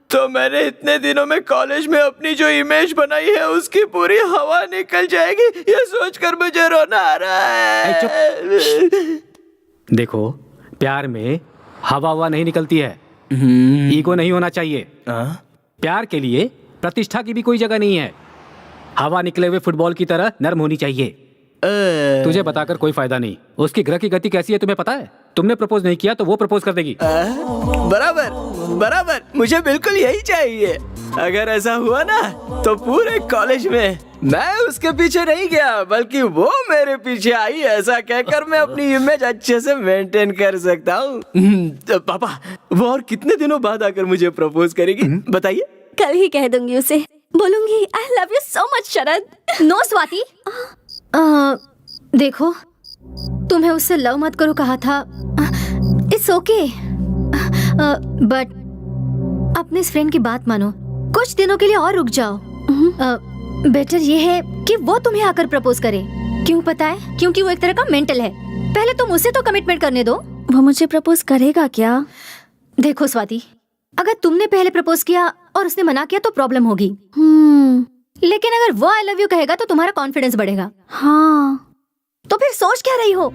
तो मैंने इतने दिनों में कॉलेज में अपनी जो इमेज बनाई है उसकी पूरी हवा निकल जाएगी। ये सोचकर मुझे रोना आ रहा है। देखो, प्यार में हवा नहीं निकलती है। ईगो नहीं होना चाहिए। प्यार के लिए प्रतिष्ठा की भी कोई जगह नहीं है। हवा निकले हुए फुटबॉल की तरह नर्म होनी चाहिए। तुझे बताकर कोई फायदा नहीं। उसकी ग्रह की गति कैसी है तुम्हें पता है? तुमने प्रपोज नहीं किया तो वो प्रपोज कर देगी। बराबर, मुझे बिल्कुल यही चाहिए। अगर ऐसा हुआ ना तो पूरे कॉलेज में मैं उसके पीछे नहीं गया बल्कि वो मेरे पीछे आई। ऐसा कहकर मैं अपनी इमेज अच्छे से मेंटेन कर सकता हूँ। पापा, वो और कितने दिनों बाद आकर मुझे प्रपोज करेगी बताइए? कल ही कह दूंगी उसे। बोलूंगी I love you so much Sharad. No Swati, देखो, तुम्हें उससे लव मत करो कहा था। इट्स ओके, बट अपने इस फ्रेंड की बात मानो। कुछ दिनों के लिए और रुक जाओ। बेटर ये है कि वो तुम्हें आकर प्रपोज करे। क्यों पता है? क्योंकि वो एक तरह का मेंटल है। पहले तुम उसे तो कमिटमेंट करने दो। वो मुझे प्रपोज करेगा क्या? देखो स्वाति, अगर तुमने पहले प्रपोज किया और उसने मना किया तो प्रॉब्लम होगी। लेकिन अगर वो आई लव यू कहेगा तो तुम्हारा कॉन्फिडेंस बढ़ेगा। हाँ, तो फिर सोच क्या रही हो?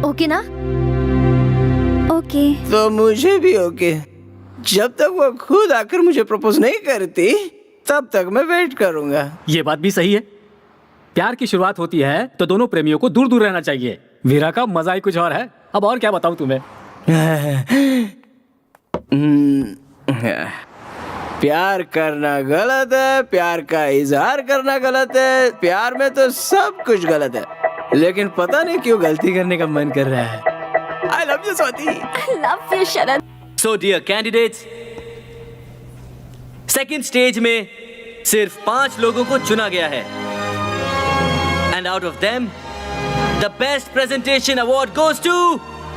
ओके ना? ओके। तो मुझे भी ओके। जब तक वो खुद आकर मुझे प्रपोज नहीं करती तब तक मैं वेट करूंगा। ये बात भी सही है। प्यार की शुरुआत होती है तो दोनों प्रेमियों को दूर दूर रहना चाहिए। वीरा का मजा ही कुछ और है। अब और क्या बताऊं तुम्हें? प्यार करना गलत है, प्यार का इजहार करना गलत है, प्यार में तो सब कुछ गलत है, लेकिन पता नहीं क्यों गलती करने का मन कर रहा है। I love you Swati. I love you Sharad. So dear candidates, second stage में सिर्फ 5 लोगों को चुना गया है। And out of them, the best presentation award goes to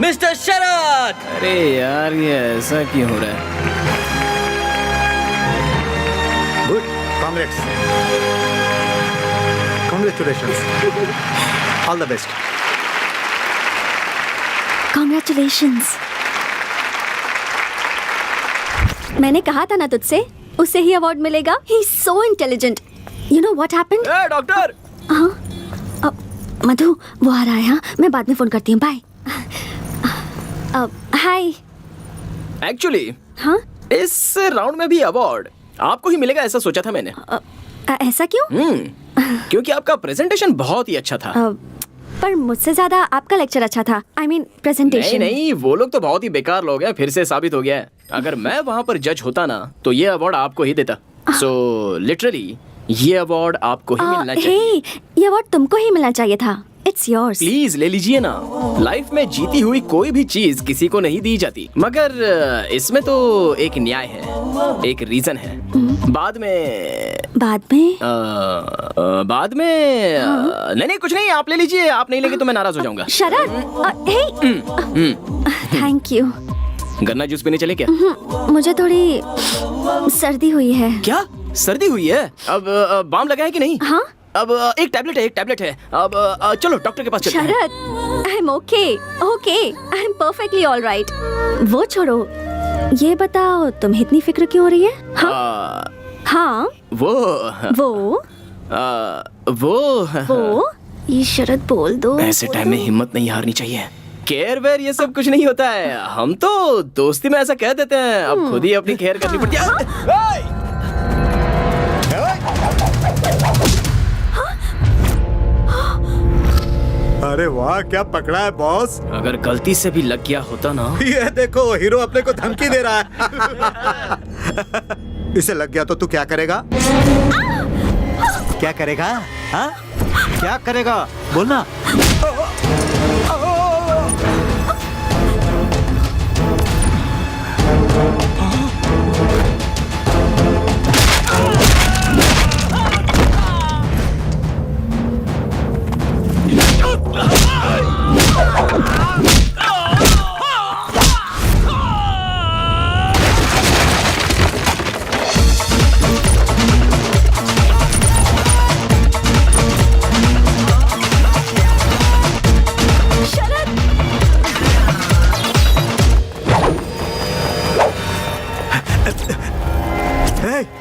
Mr. शरद। अरे यार, ये ऐसा क्यों हो रहा है? Good, congrats, congratulations, all the best. Congratulations। मैंने कहा था ना तुझसे, उसे ही अवार्ड मिलेगा। He's so intelligent। You know what happened? Doctor. हाँ, मधु वो आ रहा है। हाँ, मैं बाद में फोन करती हूँ। बाय। हाय। एक्चुअली हाँ, इस राउंड में भी अवार्ड आपको ही मिलेगा ऐसा सोचा था मैंने। ऐसा क्यों? क्योंकि आपका प्रेजेंटेशन बहुत ही अच्छा था। पर मुझसे ज्यादा आपका लेक्चर अच्छा था। I mean presentation. नहीं, वो लोग तो बहुत ही बेकार लोग हैं। फिर से साबित हो गया है। अगर मैं वहाँ पर जज होता ना तो ये अवार्ड आपको ही देता। सो लिटरली ये अवार्ड आपको ही मिलना चाहिए। ये अवार्ड तुमको ही मिलना चाहिए था। It's yours। प्लीज ले लीजिए ना। लाइफ में जीती हुई कोई भी चीज किसी को नहीं दी जाती, मगर इसमें तो एक न्याय है, एक रीजन है। बाद में नहीं कुछ नहीं, आप ले लीजिए। आप नहीं लेंगे तो मैं नाराज हो जाऊंगा। शरद, थैंक यू। गन्ना जूस पीने चले क्या? मुझे थोड़ी सर्दी हुई है। क्या? सर्दी हुई है। अब बाम लगा है कि नहीं? हाँ? अब एक टैबलेट है। अब चलो डॉक्टर के पास चलते हैं। Sharad, I am okay, I am perfectly all right. वो छोड़ो, ये बताओ तुम्हें इतनी फिक्र क्यों हो रही है? हाँ? वो ये शरद बोल दो। ऐसे टाइम में हिम्मत नहीं हारनी चाहिए। केयर वेयर ये सब कुछ नहीं होता है, हम तो दोस्ती में ऐसा कह देते हैं। अब खुद ही अपनी केयर करनी पड़ती है। अरे वाह, क्या पकड़ा है बॉस। अगर गलती से भी लग गया होता ना। ये देखो, हीरो अपने को धमकी दे रहा है। इसे लग गया तो तू क्या करेगा? क्या करेगा? हाँ? क्या करेगा? बोलना।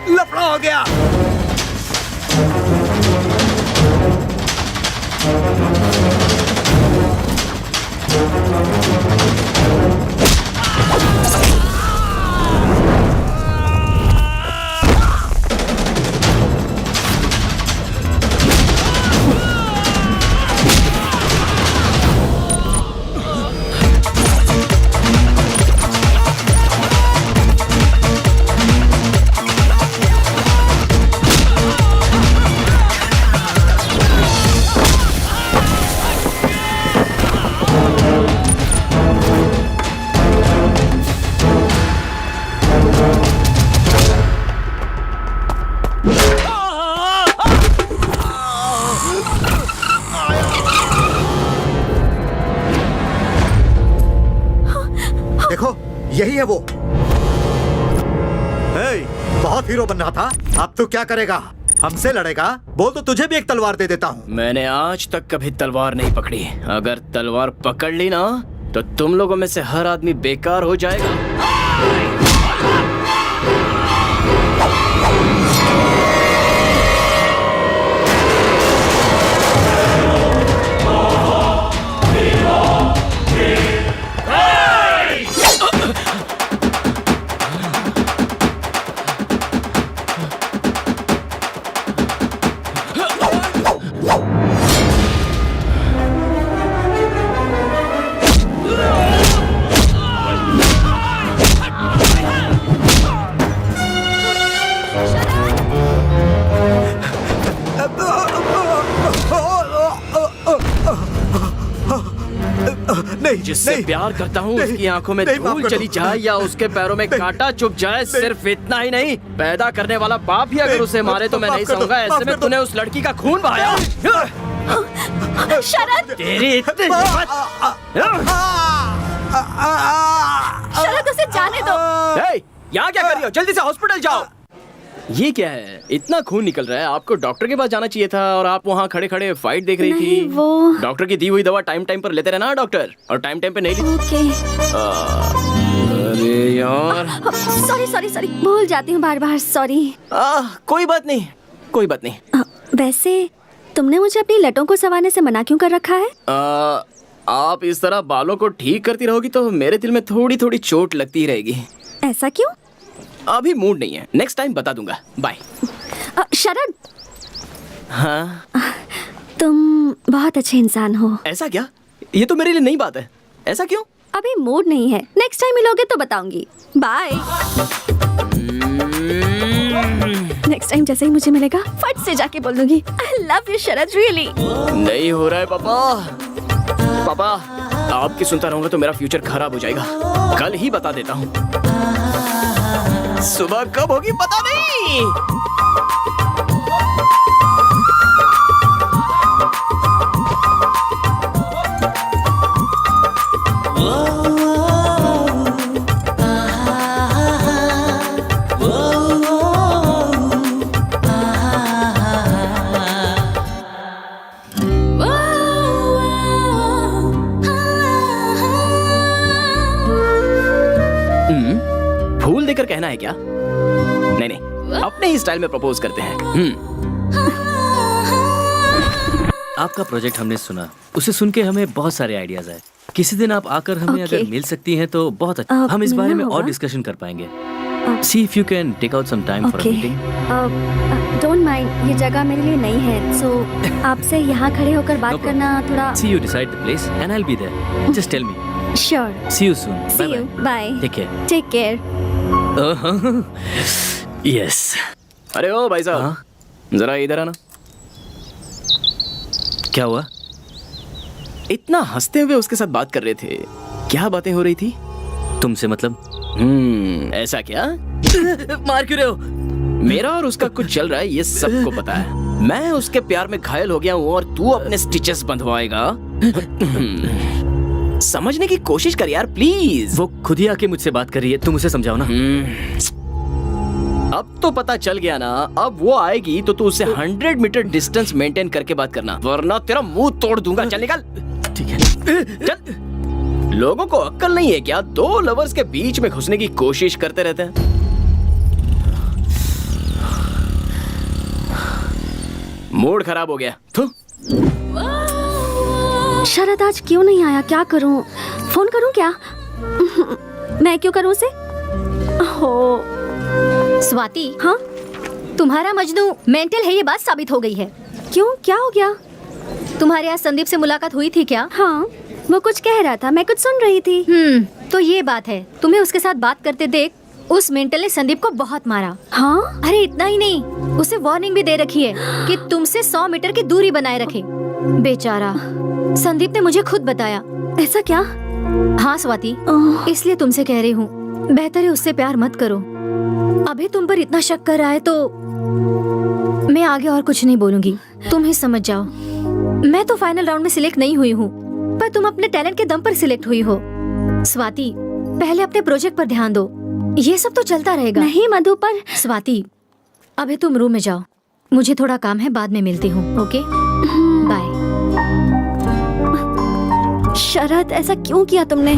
लफड़ा हो गया। देखो, यही है वो। बहुत हीरो बनना था, अब तू क्या करेगा? हमसे लड़ेगा? बोल तो तुझे भी एक तलवार दे देता हूँ। मैंने आज तक कभी तलवार नहीं पकड़ी। अगर तलवार पकड़ ली ना तो तुम लोगों में से हर आदमी बेकार हो जाएगा। जिससे प्यार करता हूँ उसकी आंखों में धूल चली जाए या उसके पैरों में कांटा चुभ जाए, सिर्फ इतना ही नहीं, पैदा करने वाला बाप ही अगर उसे मारे तो मैं नहीं सहूंगा। ऐसे में तूने उस लड़की का खून बहाया। शरद, तेरी इतनी शरद, उसे जाने दो। यहाँ क्या कर रही हो? जल्दी से हॉस्पिटल जाओ। ये क्या है? इतना खून निकल रहा है, आपको डॉक्टर के पास जाना चाहिए था और आप वहाँ खड़े खड़े फाइट देख रही थी। वो डॉक्टर की दी हुई दवा टाइम टाइम पर लेते रहना डॉक्टर, और टाइम टाइम पे नहीं ली। ओके। अरे यार, सॉरी, भूल जाती हूँ बार बार, सॉरी। कोई बात नहीं। वैसे तुमने मुझे अपनी लटों को संवारने से मना क्यों कर रखा है? आप इस तरह बालों को ठीक करती रहोगी तो मेरे दिल में थोड़ी थोड़ी चोट लगती रहेगी। ऐसा क्यों? अभी मूड नहीं है, नेक्स्ट टाइम बता दूंगा। बाय। शरद, हाँ? तुम बहुत अच्छे इंसान हो। ऐसा क्या? ये तो मेरे लिए नई बात है। ऐसा क्यों? अभी मूड नहीं है, नेक्स्ट टाइम मिलोगे तो बताऊंगी। बाय। नेक्स्ट टाइम जैसे ही मुझे मिलेगा फट से जाके बोल दूंगी आई लव यू शरद, रियली। नहीं हो रहा है पापा, आपकी सुनता रहूंगा तो मेरा फ्यूचर खराब हो जाएगा। कल ही बता देता हूँ। सुबह कब होगी पता नहीं। लेकर कहना है क्या? नहीं नहीं, अपने ही स्टाइल में प्रपोज करते हैं। आपका प्रोजेक्ट हमने सुना, उसे सुन के हमें बहुत सारे आइडियाज आए। किसी दिन आप आकर हमें Okay. अगर मिल सकती हैं तो बहुत अच्छा। हम इस मिलना बारे में होगा? और डिस्कशन कर पाएंगे। See if you can take out some time for a okay meeting. Don't mind, ये जगह मेरे लिए नई है, सो आपसे यहाँ खड़े होकर बात problem. करना थोड़ा। See you decide the place and I will be there. Just tell me. Sure, see you soon. See you, bye, take care. Take care. Yes. अरे ओ भाई साहब, हाँ? जरा इधर आना। क्या हुआ? इतना हंसते हुए उसके साथ बात कर रहे थे, क्या बातें हो रही थी? तुमसे मतलब? ऐसा क्या? मार क्यों रहे हो? मेरा और उसका कुछ चल रहा है, ये सबको पता है। मैं उसके प्यार में घायल हो गया हूँ और तू अपने स्टिचेस बंधवाएगा? समझने की कोशिश कर यार प्लीज। वो खुद ही आके मुझसे बात कर रही है, तुम उसे समझाओ ना। अब तो पता चल गया ना। अब वो आएगी तो तू उससे 100 मीटर डिस्टेंस मेंटेन करके बात करना, वरना तेरा मुंह तोड़ दूंगा। चल निकल। ठीक है। चल। लोगों को अक्ल नहीं है क्या? दो लवर्स के बीच में घुसने की कोशिश करते रहते हैं। मूड खराब हो गया। थू। शरद आज क्यों नहीं आया? क्या करूं? फोन करूं क्या? मैं क्यों करूं उसे? हो स्वाति, हाँ, तुम्हारा मजनू मेंटल है, ये बात साबित हो गई है। क्यों, क्या हो गया? तुम्हारे यहाँ संदीप से मुलाकात हुई थी क्या? हाँ, वो कुछ कह रहा था, मैं कुछ सुन रही थी। तो ये बात है, तुम्हें उसके साथ बात करते देख उस मेंटल ने संदीप को बहुत मारा। हाँ, अरे इतना ही नहीं, उसे वार्निंग भी दे रखी है कि तुमसे 100 मीटर की दूरी बनाए रखे। बेचारा संदीप ने मुझे खुद बताया। ऐसा क्या? हाँ स्वाति, ओह। इसलिए तुमसे कह रही हूँ, बेहतर है उससे प्यार मत करो। अभी तुम पर इतना शक कर रहा है तो मैं आगे और कुछ नहीं बोलूंगी, तुम ही समझ जाओ। मैं तो फाइनल राउंड में सिलेक्ट नहीं हुई हूँ, पर तुम अपने टैलेंट के दम पर सिलेक्ट हुई हो। स्वाति, पहले अपने प्रोजेक्ट पर ध्यान दो, ये सब तो चलता रहेगा। नहीं मधु, पर स्वाति, अभी तुम रूम में जाओ, मुझे थोड़ा काम है, बाद में मिलती हूँ। Okay, bye. शरद, ऐसा क्यों किया तुमने?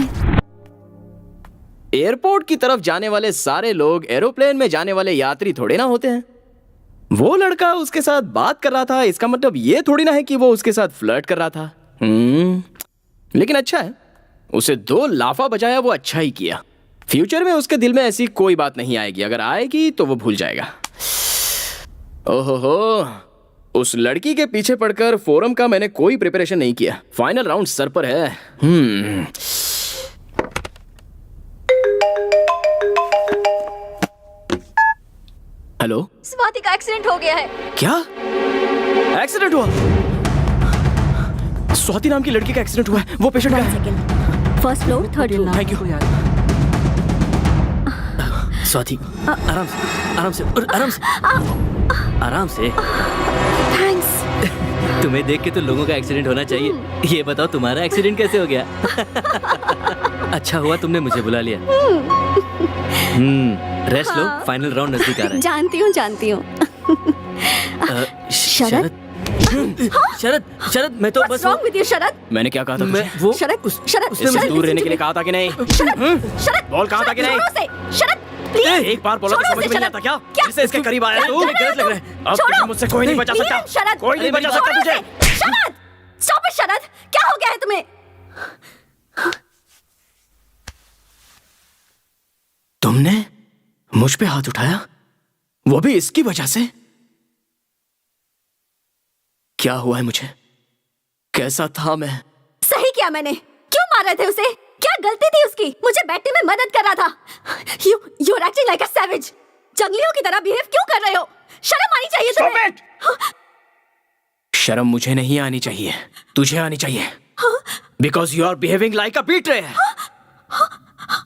एयरपोर्ट की तरफ जाने वाले सारे लोग एरोप्लेन में जाने वाले यात्री थोड़े ना होते हैं। वो लड़का उसके साथ बात कर रहा था, इसका मतलब ये थोड़ी ना है कि वो उसके साथ फ्लर्ट कर रहा था। लेकिन अच्छा है, उसे 2 लाफा बजाया, वो अच्छा ही किया। फ्यूचर में उसके दिल में ऐसी कोई बात नहीं आएगी, अगर आएगी तो वो भूल जाएगा। ओहो, उस लड़की के पीछे पड़कर फोरम का मैंने कोई प्रिपरेशन नहीं किया। फाइनल राउंड सर पर है। हेलो, स्वाति का एक्सीडेंट हो गया है। क्या एक्सीडेंट हुआ? स्वाति नाम की लड़की का एक्सीडेंट हुआ है। वो पेशेंट का है। First floor, third floor. Thank you. Swati, आराम से, आराम से, आराम से, आराम से। थैंक्स। तुम्हें देख के तो लोगों का एक्सीडेंट होना चाहिए। ये बताओ तुम्हारा एक्सीडेंट कैसे हो गया? अच्छा हुआ तुमने मुझे बुला लिया। रेस्ट लो, फाइनल राउंड नजदीक आ रहा है। जानती हूँ, जानती हूँ। शरद? शरद, शरद, मैं तो What's बस wrong with you, शरद? मैंने क्या कहा था मैं तुझे? वो शरद, शरद, इससे शरद, दूर रहने listen के लिए to कहा था कि नहीं? me. शरद, बोल, कहा था कि नहीं? जोरों से, शरद, please. एक बार बोला तो छोड़ो समझ उसे, में नहीं शरद। आता क्या? क्या? इससे इसके करीब आया तू? क्या गलत लग रहा है। अब छोड़ो। तुझे मुझसे कोई नहीं बचा सकता। नीरज, शरद, कोई नहीं बचा सकता छोड़ो तुझे। उसे। शरद, stop it, शरद, क्या हो गया है तुम्हें? तुमने मुझ पे हाथ उठाया, वो भी इसकी वजह से? क्या हुआ है मुझे? कैसा था मैं? सही किया मैंने। क्यों मार रहे थे उसे? क्या गलती थी उसकी? मुझे बैठने में मदद कर रहा था। You're acting like a savage. जंगलियों की तरह बिहेव क्यों कर रहे हो? शर्म आनी चाहिए तुम्हें। शर्म मुझे नहीं आनी चाहिए, तुझे आनी चाहिए। Because you are behaving like a betrayer.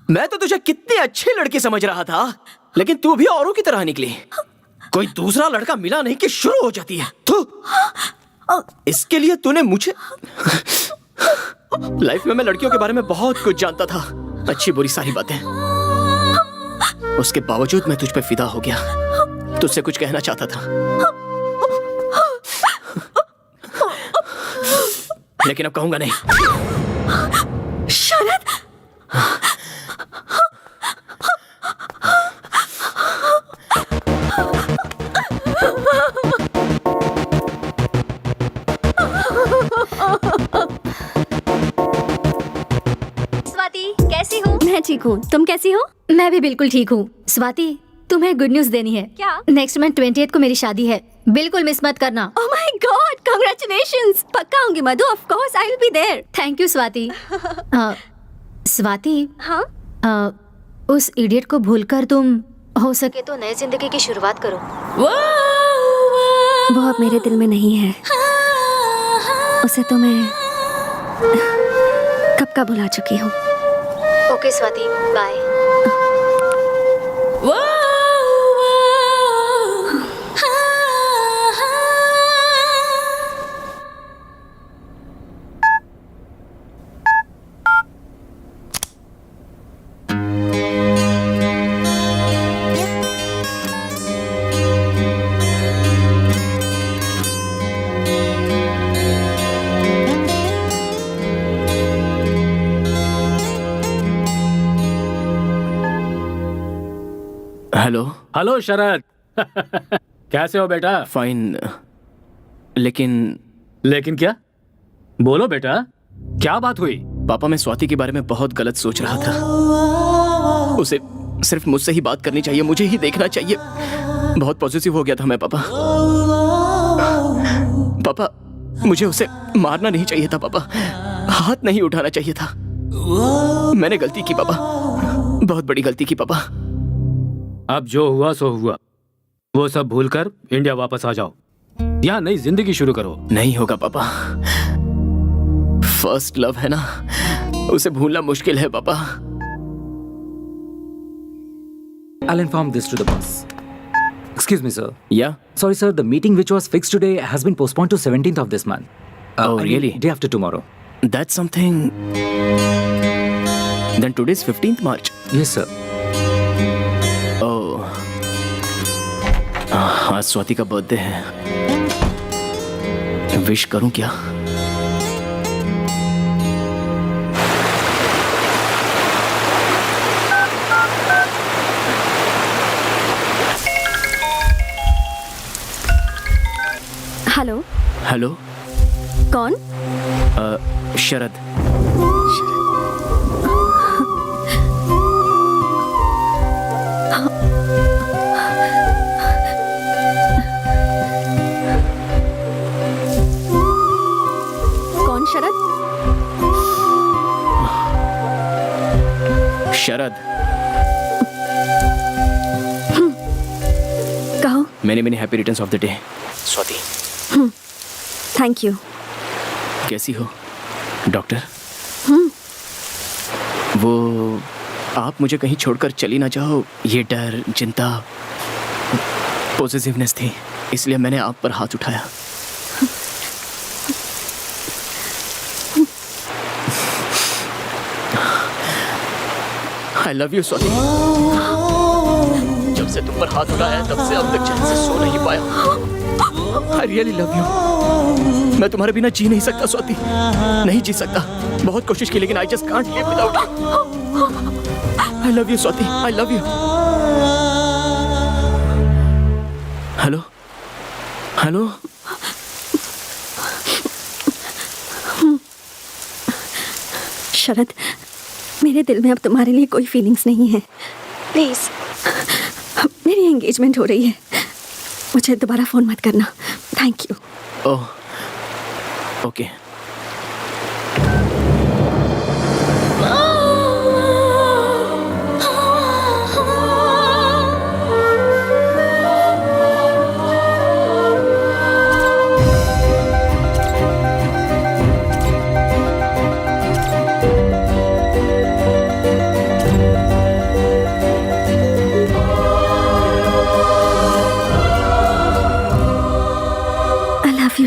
मैं तो तुझे कितनी अच्छी लड़की समझ रहा था, लेकिन तू भी औरों की तरह निकली। कोई दूसरा लड़का मिला नहीं कि शुरू हो जाती है। तू इसके लिए तूने मुझे लाइफ में मैं लड़कियों के बारे में बहुत कुछ जानता था, अच्छी बुरी सारी बातें। उसके बावजूद मैं तुझ पे फिदा हो गया, तुझसे कुछ कहना चाहता था, लेकिन अब कहूंगा नहीं। शरद, कैसी हो? मैं ठीक हूँ, तुम कैसी हो? मैं भी बिल्कुल ठीक हूँ। स्वाति, तुम्हें गुड न्यूज देनी है। क्या? नेक्स्ट मंथ 28 को मेरी शादी है, बिल्कुल मिस मत करना। Oh my God, congratulations. पक्का आऊंगी Madhu, of course I will be there. Thank you Swati. Swati, हाँ? उस इडियट को भूलकर तुम हो सके तो नई जिंदगी की शुरुआत करो। वो अब मेरे दिल में नहीं है, उसे तो मैं कब का भुला चुकी हूँ। Okay Swati, bye. Hello. Hello Sharad. कैसे हो बेटा? फाइन, लेकिन क्या? बोलो बेटा, क्या बात हुई? पापा, मैं स्वाति के बारे में बहुत गलत सोच रहा था। उसे सिर्फ मुझसे ही बात करनी चाहिए, मुझे ही देखना चाहिए। बहुत पॉजिटिव हो गया था मैं पापा। पापा, मुझे उसे मारना नहीं चाहिए था पापा, हाथ नहीं उठाना चाहिए था। मैंने गलती की पापा, बहुत बड़ी गलती की पापा। अब जो हुआ सो हुआ, वो सब भूलकर इंडिया वापस आ जाओ, यहाँ नई जिंदगी शुरू करो। नहीं होगा पापा, फर्स्ट लव है ना, उसे भूलना मुश्किल है पापा। I'll inform this to the boss. Excuse me, sir. Yeah? Sorry, sir. The meeting which was fixed today has been postponed to 17th of this month. Oh, I mean, really? Day after tomorrow. That's something. Then today's 15th March. Yes, sir. ओह, आज स्वाति का birthday है। Wish करूं क्या? Hello. Hello. कौन? शरद। कौन शरद? शरद। कहो। मैंने happy returns of the day. Swati. Thank you. कैसी हो डॉक्टर? वो आप मुझे कहीं छोड़कर चली ना जाओ, ये डर, चिंता, पॉजिटिवनेस थी, इसलिए मैंने आप पर हाथ उठाया। I love you, Swati. जब से तुम पर हाथ उठाया तब से अब तक चैन से सो नहीं पाया। I really love you। मैं तुम्हारे बिना जी नहीं सकता स्वाति, नहीं जी सकता। बहुत कोशिश की लेकिन I just can't live without you। I love you Swati, I love you। Hello, hello. Sharad, मेरे दिल में अब तुम्हारे लिए कोई फीलिंग्स नहीं है। प्लीज, मेरी एंगेजमेंट हो रही है, मुझे दोबारा फोन मत करना। Thank you. Oh, okay.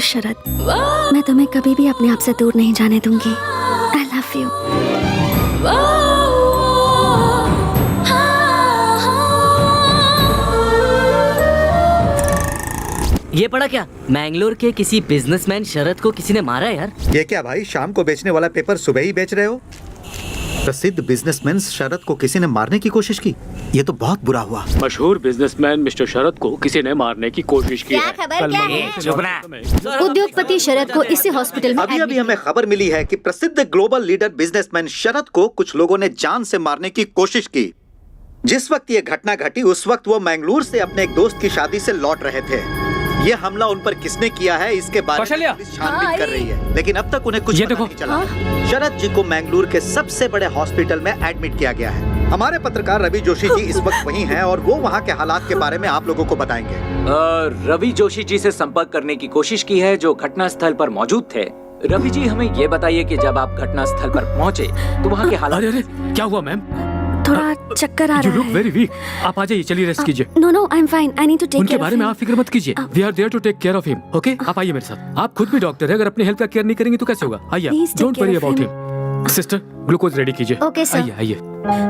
Sharad, मैं तुम्हें कभी भी अपने आप से दूर नहीं जाने दूंगी। आई लव यू। ये पढ़ा क्या? मैंगलोर के किसी बिजनेसमैन शरद को किसी ने मारा यार। ये क्या भाई, शाम को बेचने वाला पेपर सुबह ही बेच रहे हो? प्रसिद्ध बिजनेसमैन शरद को किसी ने मारने की कोशिश की। ये तो बहुत बुरा हुआ। मशहूर बिजनेसमैन मिस्टर शरद को किसी ने मारने की कोशिश की है। उद्योगपति शरद को इसी हॉस्पिटल में अभी अभी हमें खबर मिली है कि प्रसिद्ध ग्लोबल लीडर बिजनेसमैन शरद को कुछ लोगों ने जान से मारने की कोशिश की। जिस वक्त ये घटना घटी उस वक्त वो मैंगलोर से अपने एक दोस्त की शादी से लौट रहे थे। ये हमला उन पर किसने किया है इसके बारे में पुलिस छानबीन कर रही है, लेकिन अब तक उन्हें कुछ पता नहीं चला। शरद जी को मैंगलोर के सबसे बड़े हॉस्पिटल में एडमिट किया गया है। हमारे पत्रकार रवि जोशी जी इस वक्त वहीं हैं और वो वहाँ के हालात के बारे में आप लोगों को बताएंगे। रवि जोशी जी से संपर्क करने की कोशिश की है जो घटना स्थल पर मौजूद थे। रवि जी हमें ये बताइए कि जब आप घटना स्थल पर पहुँचे तो वहाँ के हालात। अरे क्या हुआ मैम? थोड़ा चक्कर आ You रहा look है। very weak. आप आ जाइए, चलिए रेस्ट कीजिए। No no I am fine, I need to take उनके केयर बारे में आप फिक्र मत कीजिए। We are there to take care of him. Okay? आप आइए मेरे साथ। आप खुद भी डॉक्टर है, अगर अपनी हेल्थ का केयर नहीं करेंगे तो कैसे होगा? आइए, Please take don't care worry of about him. Him. Sister, glucose ready कीजिए। Okay, sir. आइए आइए।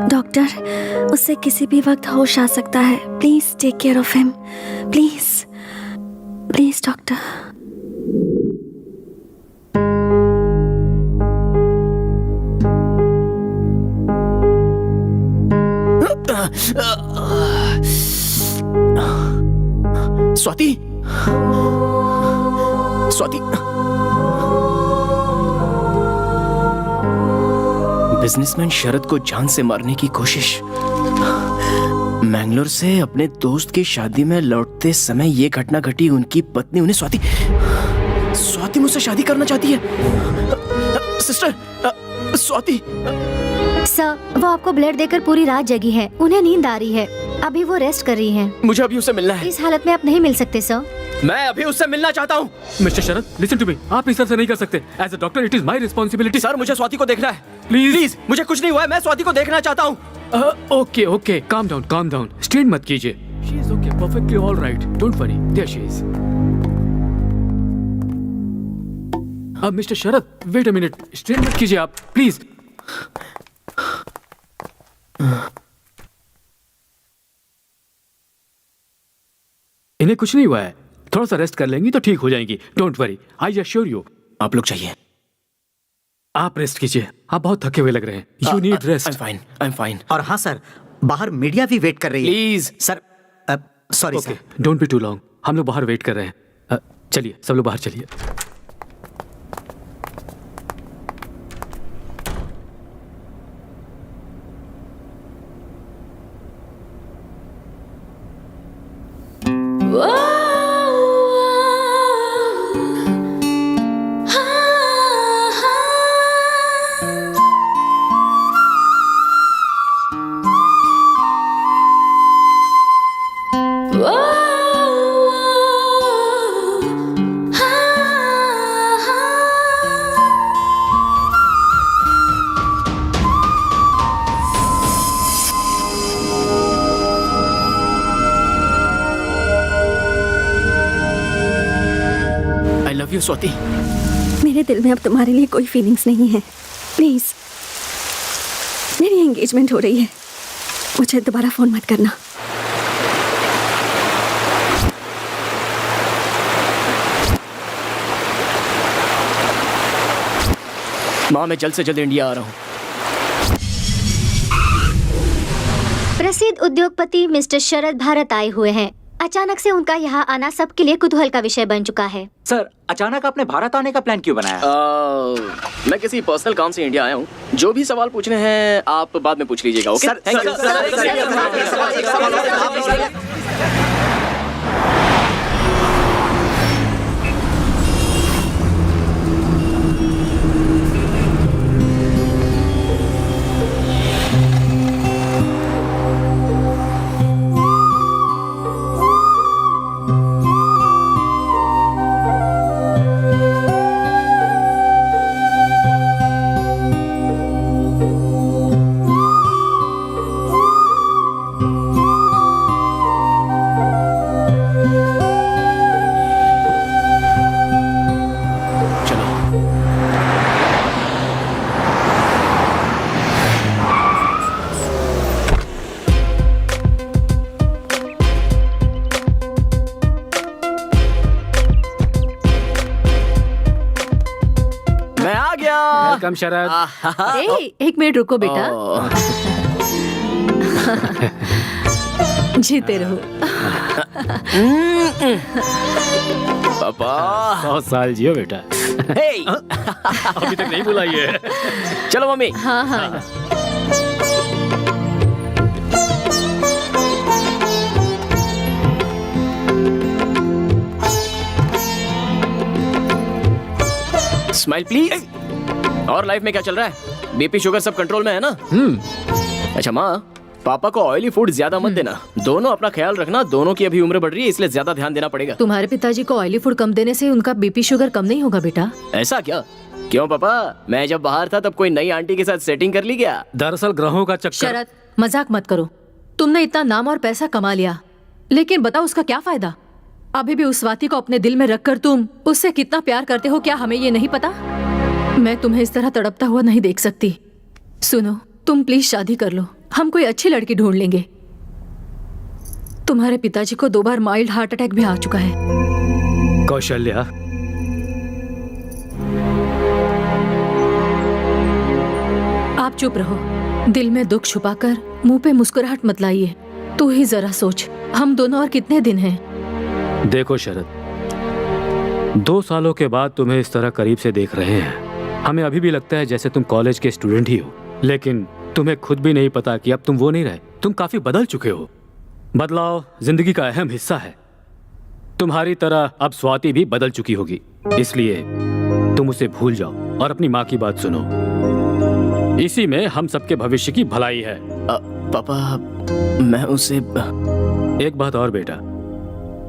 डॉक्टर, उससे किसी भी वक्त होश आ सकता है। Please take care of him, please please doctor. Swati, Swati, businessman Sharad को जान से मारने की कोशिश। मैंगलोर से अपने दोस्त की शादी में लौटते समय ये घटना घटी। उनकी पत्नी उन्हें स्वाति मुझसे शादी करना चाहती है। सिस्टर, स्वाति। सर, वो आपको ब्लड देकर पूरी रात जगी है। उन्हें नींद आ रही है। अभी वो रेस्ट कर रही हैं। मुझे अभी उससे मिलना है। इस हालत में आप नहीं मिल सकते सर। मैं अभी उससे मिलना चाहता हूँ। Mister Sharad, listen to me. आप इस तरह से नहीं कर सकते। As a doctor it is my responsibility. Sir, मुझे स्वाति को देखना है। प्लीज मुझे कुछ नहीं हुआ है। मैं स्वाति को देखना चाहता हूँ। Okay okay, calm down, strain मत कीजिए। She is okay, perfectly all right, don't worry, there she is. अब mister Sharad, wait a minute, strain मत कीजिए आप, प्लीज। इन्हें कुछ नहीं हुआ है, थोड़ा सा रेस्ट कर लेंगी तो ठीक हो जाएंगी। Don't worry, I assure you. आप लोग चाहिए। आप रेस्ट कीजिए, आप बहुत थके हुए लग रहे हैं। You need rest. I am fine. और हाँ सर, बाहर मीडिया भी वेट कर रही है। Please sir, sorry sir. Don't be too long, हम लोग बाहर वेट कर रहे हैं। चलिए, सब लोग बाहर चलिए। स्वाति, मेरे दिल में अब तुम्हारे लिए कोई फीलिंग्स नहीं है। प्लीज, मेरी एंगेजमेंट हो रही है, मुझे दोबारा फोन मत करना। माँ, मैं जल्द से जल्द इंडिया आ रहा हूँ। प्रसिद्ध उद्योगपति मिस्टर शरद भारत आए हुए हैं। अचानक से उनका यहाँ आना सबके लिए कुतूहल का विषय बन चुका है। सर, अचानक आपने भारत आने का प्लान क्यों बनाया? मैं किसी पर्सनल काम से इंडिया आया हूँ। जो भी सवाल पूछने हैं आप बाद में पूछ लीजिएगा। ओके? Thank you. वेलकम शरद। एक मिनट रुको बेटा। जीते रहो। पापा 100 साल जियो बेटा। हे अभी तक नहीं बुलाई है। चलो मम्मी। हाँ हाँ। Smile please. और लाइफ में क्या चल रहा है? बीपी शुगर सब कंट्रोल में है ना? अच्छा माँ, पापा को ऑयली फूड ज्यादा मत देना। दोनों अपना ख्याल रखना। दोनों की अभी उम्र बढ़ रही है, इसलिए ज्यादा ध्यान देना पड़ेगा। तुम्हारे पिताजी को ऑयली फूड कम देने से उनका बीपी शुगर कम नहीं होगा बेटा। ऐसा क्या? क्यों पापा, मैं जब बाहर था तब कोई नई आंटी के साथ सेटिंग कर ली क्या? दरअसल ग्रहों का चक्कर। शरद, मजाक मत करो। तुमने इतना नाम और पैसा कमा लिया, लेकिन बताओ उसका क्या फायदा? अभी भी उस स्वाति को अपने दिल में रखकर तुम उससे कितना प्यार करते हो, क्या हमें ये नहीं पता? मैं तुम्हें इस तरह तड़पता हुआ नहीं देख सकती। सुनो, तुम प्लीज शादी कर लो। हम कोई अच्छी लड़की ढूंढ लेंगे। तुम्हारे पिताजी को 2 बार माइल्ड हार्ट अटैक भी आ चुका है। कौशल्या, आप चुप रहो। दिल में दुख छुपाकर मुंह पे मुस्कुराहट मत लाइए। तू ही जरा सोच, हम दोनों और कितने दिन हैं? देखो शरद, 2 सालों के बाद तुम्हें इस तरह करीब से देख रहे हैं। हमें अभी भी लगता है जैसे तुम कॉलेज के स्टूडेंट ही हो, लेकिन तुम्हें खुद भी नहीं पता कि अब तुम वो नहीं रहे। तुम काफी बदल चुके हो। बदलाव जिंदगी का अहम हिस्सा है। तुम्हारी तरह अब स्वाति भी बदल चुकी होगी, इसलिए तुम उसे भूल जाओ और अपनी माँ की बात सुनो। इसी में हम सबके भविष्य की भलाई है। पापा, मैं उसे एक बात और बेटा,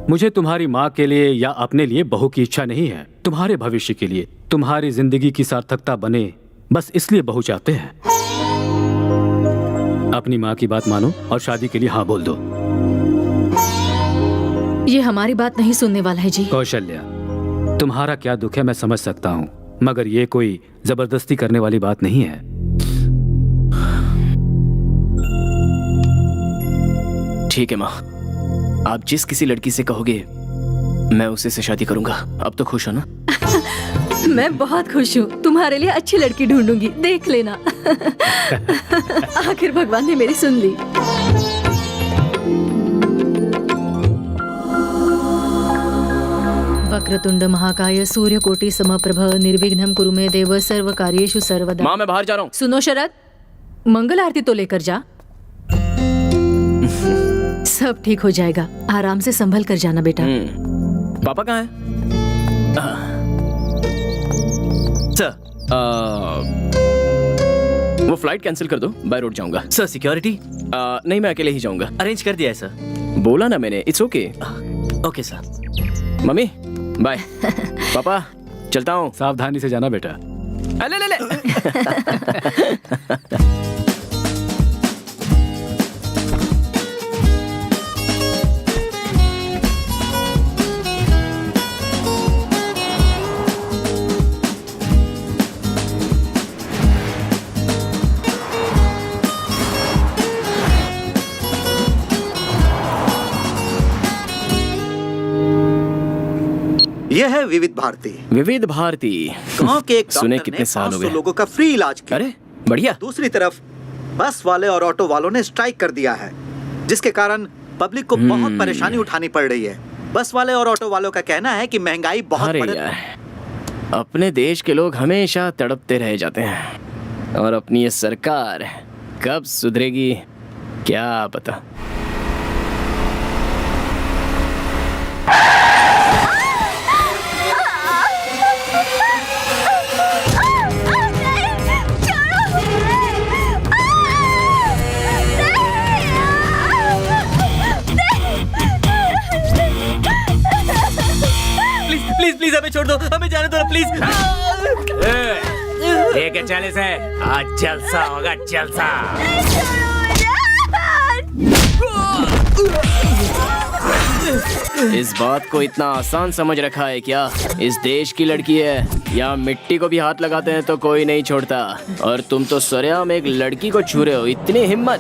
मुझे तुम्हारी माँ के लिए या अपने लिए बहू की इच्छा नहीं है। तुम्हारे भविष्य के लिए, तुम्हारी जिंदगी की सार्थकता बने, बस इसलिए बहू चाहते हैं। अपनी माँ की बात मानो और शादी के लिए हाँ बोल दो। ये हमारी बात नहीं सुनने वाला है जी। कौशल्या, तुम्हारा क्या दुख है मैं समझ सकता हूँ, मगर ये कोई जबरदस्ती करने वाली बात नहीं है। ठीक है माँ, आप जिस किसी लड़की से कहोगे मैं उसी से शादी करूंगा। अब तो खुश हो ना? मैं बहुत खुश हूँ। तुम्हारे लिए अच्छी लड़की ढूंढूंगी, देख लेना। आखिर भगवान ने मेरी सुन ली। वक्रतुंड महाकाय सूर्यकोटि समप्रभ निर्विघ्नं कुरु मे देव सर्व कार्येषु सर्वदा। माँ, मैं बाहर जा रहा हूँ। सुनो शरद, मंगल आरती तो लेकर जा। सब ठीक हो जाएगा, आराम से संभल कर जाना बेटा। पापा कहाँ हैं? सर, वो फ्लाइट कैंसिल कर दो, बाय रोड जाऊंगा। सर सिक्योरिटी नहीं, मैं अकेले ही जाऊंगा। अरेंज कर दिया है सर। बोला ना मैंने, it's okay. Okay sir. Mummy bye. Papa चलता हूँ। सावधानी से जाना बेटा। ले ले ले। यह है विविध भारती। विविध भारती। गांव के एक सुने डॉक्टर कितने ने साल हो 500 गए। लोगों का फ्री इलाज किया। अरे बढ़िया। दूसरी तरफ बस वाले और ऑटो वालों ने स्ट्राइक कर दिया है, जिसके कारण पब्लिक को बहुत परेशानी उठानी पड़ रही है। बस वाले और ऑटो वालों का कहना है कि महंगाई बहुत अरे बढ़ यार, अपने देश के लोग हमेशा तड़पते रह जाते हैं और अपनी ये सरकार कब सुधरेगी क्या पता। प्लीज प्लीज हमें छोड़ दो, हमें जाने दो प्लीज। लेके चले से, आज जलसा होगा जलसा। इस बात को इतना आसान समझ रखा है क्या? इस देश की लड़की है, या मिट्टी को भी हाथ लगाते हैं तो कोई नहीं छोड़ता, और तुम तो सरेआम एक लड़की को छू रहे हो। इतनी हिम्मत!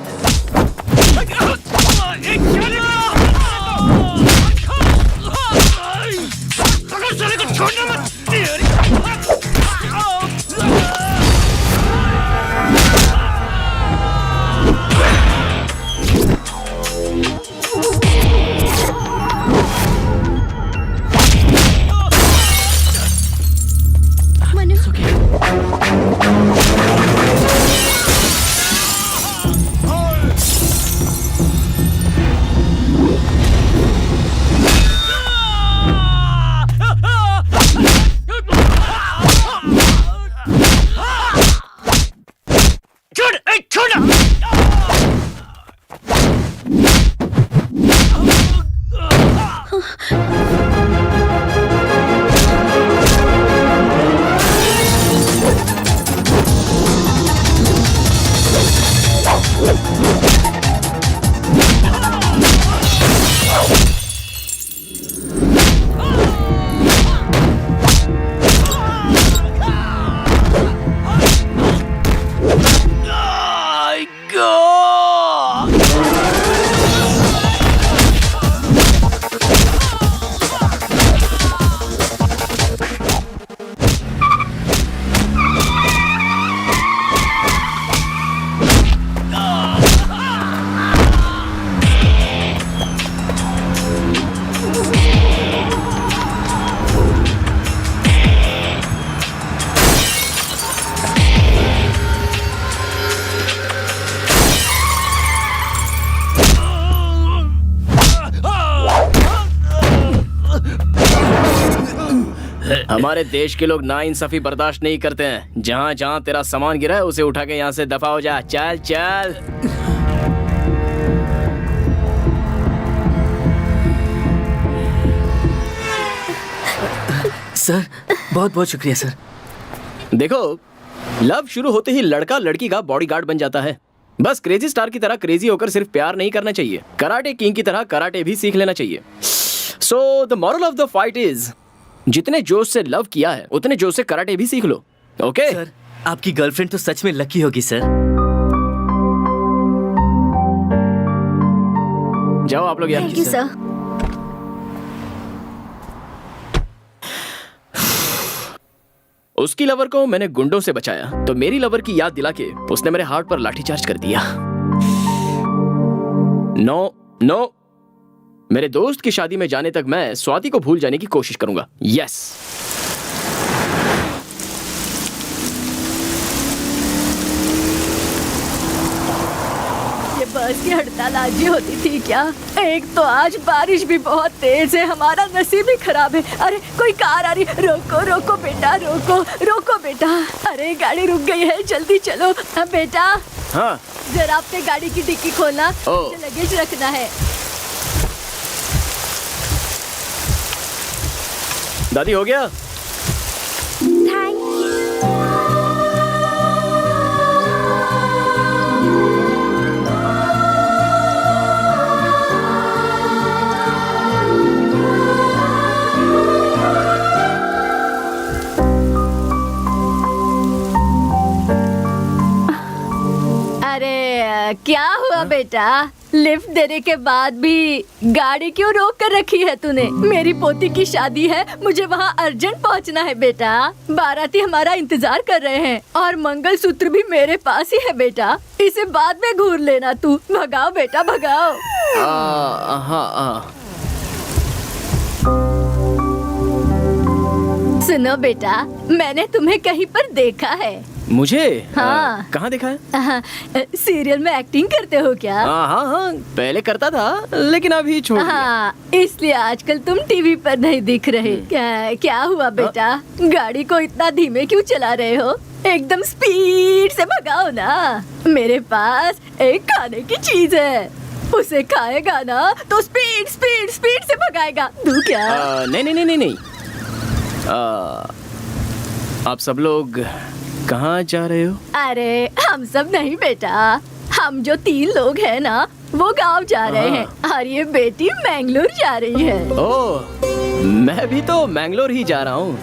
हमारे देश के लोग नाइंसाफी बर्दाश्त नहीं करते हैं। जहाँ जहाँ तेरा सामान गिरा है उसे उठा के यहाँ से दफा हो जा। चल चल। सर बहुत बहुत शुक्रिया सर। देखो, लव शुरू होते ही लड़का लड़की का बॉडीगार्ड बन जाता है। बस क्रेजी स्टार की तरह क्रेजी होकर सिर्फ प्यार नहीं करना चाहिए, कराटे किंग की तरह कराटे भी सीख लेना चाहिए। So the moral of the fight is, जितने जोश से लव किया है उतने जोश से कराटे भी सीख लो। ओके सर, आपकी गर्लफ्रेंड तो सच में लकी होगी सर। जाओ आप लोग यार। Thank you sir. उसकी लवर को मैंने गुंडों से बचाया तो मेरी लवर की याद दिला के उसने मेरे हार्ट पर लाठीचार्ज कर दिया। नो नो, मेरे दोस्त की शादी में जाने तक मैं स्वाति को भूल जाने की कोशिश करूंगा। यस। ये बस की हड़ताल आज ही होती थी क्या? एक तो आज बारिश भी बहुत तेज है, हमारा नसीब भी खराब है। अरे कोई कार आ रही, रोको रोको बेटा, रोको रोको बेटा। अरे गाड़ी रुक गई है, जल्दी चलो। बेटा हाँ जरा अपने गाड़ी की डिक्की खोलना, ओ। मुझे लगेज रखना है। दादी हो गया? अरे क्या हुआ बेटा? लिफ्ट देने के बाद भी गाड़ी क्यों रोक कर रखी है तूने? मेरी पोती की शादी है, मुझे वहाँ अर्जेंट पहुँचना है बेटा। बाराती हमारा इंतजार कर रहे हैं और मंगलसूत्र भी मेरे पास ही है बेटा। इसे बाद में घूर लेना तू। भगाओ बेटा भगाओ। सुनो बेटा, मैंने तुम्हें कहीं पर देखा है। मुझे? हाँ। कहाँ देखा है? सीरियल में एक्टिंग करते हो क्या? हाँ, पहले करता था लेकिन अभी छोड़ दिया। हाँ, इसलिए आजकल तुम टीवी पर नहीं दिख रहे। क्या हुआ बेटा? गाड़ी को इतना धीमे क्यों चला रहे हो? एकदम स्पीड से भगाओ ना। मेरे पास एक खाने की चीज है, उसे खाएगा ना तो स्पीड स्पीड स्पीड से भगाएगा। दूं क्या? नहीं। आप सब लोग कहाँ जा रहे हो? अरे हम सब नहीं बेटा, हम जो 3 लोग हैं ना वो गांव जा रहे हैं और ये बेटी मैंगलोर जा रही है। ओह, मैं भी तो मैंगलोर ही जा रहा हूँ।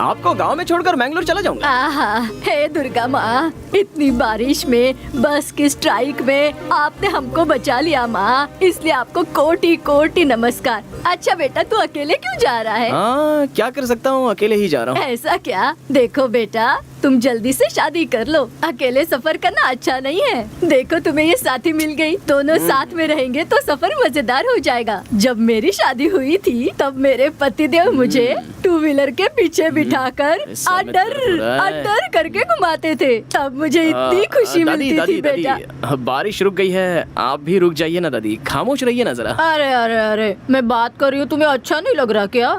आपको गांव में छोड़कर मैंगलोर चला जाऊंगा। आहा, हे दुर्गा माँ, इतनी बारिश में बस की स्ट्राइक में आपने हमको बचा लिया माँ, इसलिए आपको कोटि कोटि नमस्कार। अच्छा बेटा, तू अकेले क्यों जा रहा है? हाँ, क्या कर सकता हूँ, अकेले ही जा रहा हूँ। ऐसा क्या? देखो बेटा, तुम जल्दी से शादी कर लो, अकेले सफर करना अच्छा नहीं है। देखो तुम्हें ये साथी मिल गई, दोनों साथ में रहेंगे तो सफर मजेदार हो जाएगा। जब मेरी शादी हुई थी तब मेरे पतिदेव मुझे 2 व्हीलर के पीछे बिठाकर अडर करके घुमाते थे, तब मुझे इतनी खुशी मिलती थी बेटा। बारिश रुक गई है, आप भी रुक जाइए ना दादी, खामोश रहिए ना जरा। अरे अरे अरे, मैं बात कर रही हूँ, तुम्हें अच्छा नहीं लग रहा क्या?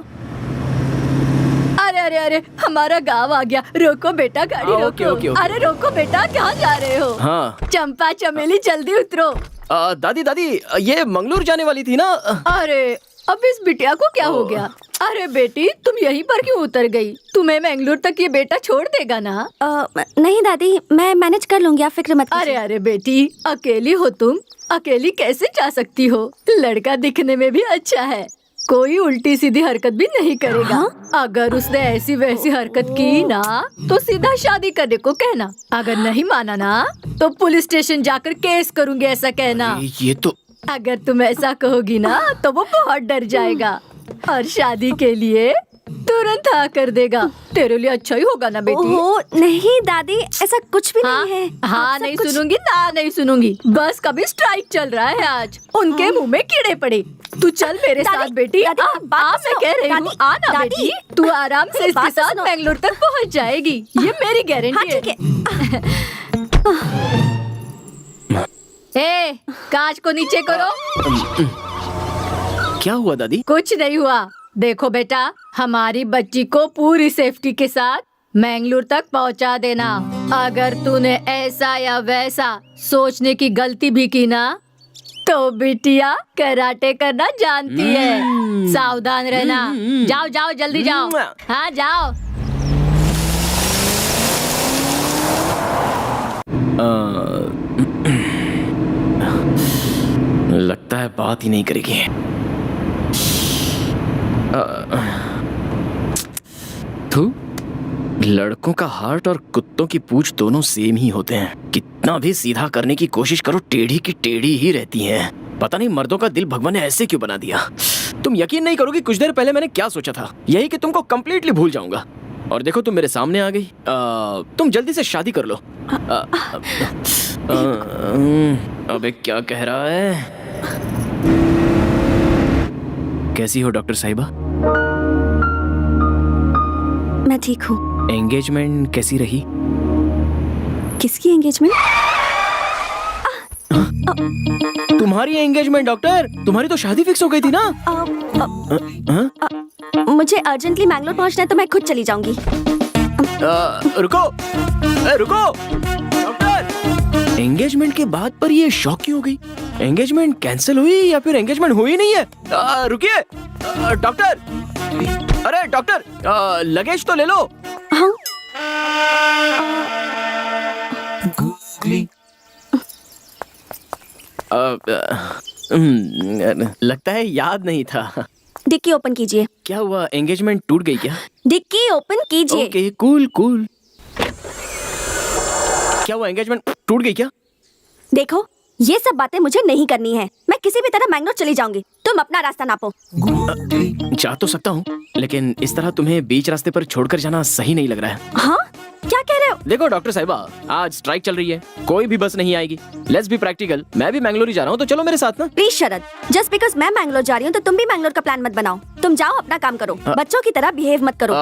अरे अरे, हमारा गांव आ गया। रोको बेटा, गाड़ी रोको। ओके। अरे रोको बेटा, कहाँ जा रहे हो? हाँ। चंपा चमेली जल्दी उतरो। दादी, ये मंगलोर जाने वाली थी ना? अरे अब इस बिटिया को क्या हो गया? अरे बेटी, तुम यहीं पर क्यों उतर गई? तुम्हें मैंगलोर तक ये बेटा छोड़ देगा ना? नहीं दादी, मैं मैनेज कर लूंगी, आप फिक्र मत कीजिए। अरे बेटी, अकेली हो तुम, अकेली कैसे जा सकती हो? लड़का दिखने में भी अच्छा है, कोई उल्टी सीधी हरकत भी नहीं करेगा। अगर उसने ऐसी वैसी हरकत की ना तो सीधा शादी करने को कहना। अगर नहीं माना ना तो पुलिस स्टेशन जाकर केस करूंगी ऐसा कहना। ये तो अगर तुम ऐसा कहोगी ना तो वो बहुत डर जाएगा और शादी के लिए तुरंत हाँ कर देगा। तेरे लिए अच्छा ही होगा ना बेटी? ओह नहीं दादी, ऐसा कुछ भी हाँ, नहीं है। हाँ आप सब नहीं कुछ- सुनूंगी ना, नहीं सुनूंगी। बस कभी स्ट्राइक चल रहा है आज, उनके मुंह में कीड़े पड़े। तू चल मेरे दादी, साथ बेटी। दादी, आ, बात आ, मैं सुनो। कह रही हूँ, दादी, आ ना दादी, बेटी, तू आराम से मेरी इसके बात तो साथ सुनो। बेंगलोर तक पहुँच जाएगी, ये मेरी हाँ गारंटी ठीक है। ए, कांच को नीचे करो। क्या हुआ दादी? कुछ नहीं हुआ। देखो बेटा, हमारी बच्ची को पूरी सेफ्टी के साथ मैंगलोर तक पहुंचा देना। अगर तूने ऐसा या वैसा सोचने की गलती भी की ना तो बिटिया कराटे करना जानती है। सावधान रहना। जाओ जाओ जल्दी जाओ। हाँ जाओ। लगता है बात ही नहीं करेगी। तू लड़कों का हार्ट और कुत्तों की पूंछ दोनों सेम ही होते हैं। कितना भी सीधा करने की कोशिश करो, टेढ़ी की टेढ़ी ही रहती हैं। पता नहीं मर्दों का दिल भगवान ने ऐसे क्यों बना दिया। तुम यकीन नहीं करोगी, कुछ देर पहले मैंने क्या सोचा था, यही कि तुमको कंप्लीटली भूल जाऊंगा। और देखो तुम मेरे सामने आ गई। तुम जल्दी से शादी कर लो। अबे क्या कह रहा है? कैसी हो डॉक्टर साहिबा? मैं ठीक हूँ। एंगेजमेंट कैसी रही? किसकी एंगेजमेंट? तुम्हारी एंगेजमेंट डॉक्टर, तुम्हारी तो शादी फिक्स हो गई थी ना? मुझे अर्जेंटली मैंगलोर पहुंचना है तो मैं खुद चली जाऊंगी। रुको, रुको डॉक्टर। एंगेजमेंट के बाद पर ये शॉक क्यों हो गई? एंगेजमेंट कैंसिल हुई या फिर एंगेजमेंट हुई नहीं है? रुकिए डॉक्टर, अरे डॉक्टर, लगेज तो ले लो। हाँ लगता है याद नहीं था। डिक्की ओपन कीजिए। क्या हुआ, एंगेजमेंट टूट गई क्या? डिक्की ओपन कीजिए। Okay cool cool. क्या हुआ, एंगेजमेंट टूट गई क्या? देखो, ये सब बातें मुझे नहीं करनी है। मैं किसी भी तरह मैंगलोर चली जाऊंगी। तुम अपना रास्ता नापो। जा तो सकता हूँ, लेकिन इस तरह तुम्हें बीच रास्ते पर छोड़कर जाना सही नहीं लग रहा है। हाँ, क्या कह रहे हो? देखो डॉक्टर साहिबा, आज स्ट्राइक चल रही है, कोई भी बस नहीं आएगी। लेट्स बी प्रैक्टिकल, मैं भी मैंगलोर ही जा रहा हूँ, तो चलो मेरे साथ ना। प्लीज शरद, जस्ट बिकॉज मैं मैंगलोर जा रही हूँ तो तुम भी मैंगलोर का प्लान मत बनाओ। तुम जाओ अपना काम करो, बच्चों की तरह बिहेव मत करो।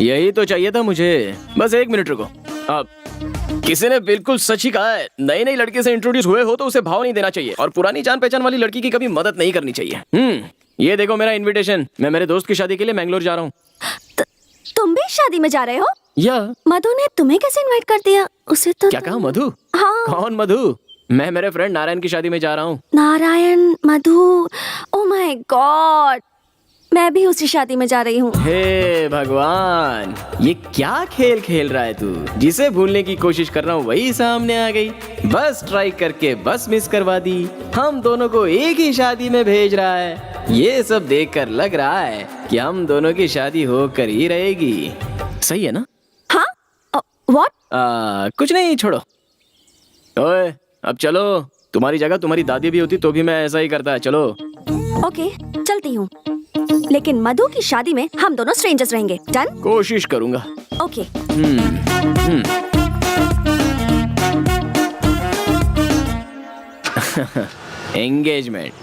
यही तो चाहिए था मुझे। बस एक मिनट रुको। किसी ने बिल्कुल सच ही कहा है, नई नई लड़की से इंट्रोड्यूस हुए हो तो उसे भाव नहीं देना चाहिए और पुरानी जान पहचान वाली लड़की की कभी मदद नहीं करनी चाहिए। ये देखो मेरा इनविटेशन, मैं मेरे दोस्त की शादी के लिए मैंगलोर जा रहा हूँ। तुम भी शादी में जा रहे हो? या मधु ने तुम्हें कैसे इनवाइट कर दिया? उसे तो क्या कहा मधु? हाँ। कौन मधु? मैं मेरे फ्रेंड नारायण की शादी में जा रहा हूँ। नारायण, मधु, ओह माय गॉड, मैं भी उसी शादी में जा रही हूँ। हे भगवान, ये क्या खेल खेल रहा है तू? जिसे भूलने की कोशिश कर रहा हूँ वही सामने आ गई। बस ट्राई करके बस मिस करवा दी। हम दोनों को एक ही शादी में भेज रहा है। ये सब देखकर लग रहा है कि हम दोनों की शादी होकर ही रहेगी। सही है ना? हाँ? व्हाट? कुछ नहीं, छोड़ो। ओए, अब चलो। तुम्हारी जगह तुम्हारी दादी भी होती तो भी मैं ऐसा ही करता है। चलो। ओके, चलती हूँ, लेकिन मधु की शादी में हम दोनों स्ट्रेंजर्स रहेंगे। डन? कोशिश करूंगा। ओके। एंगेजमेंट।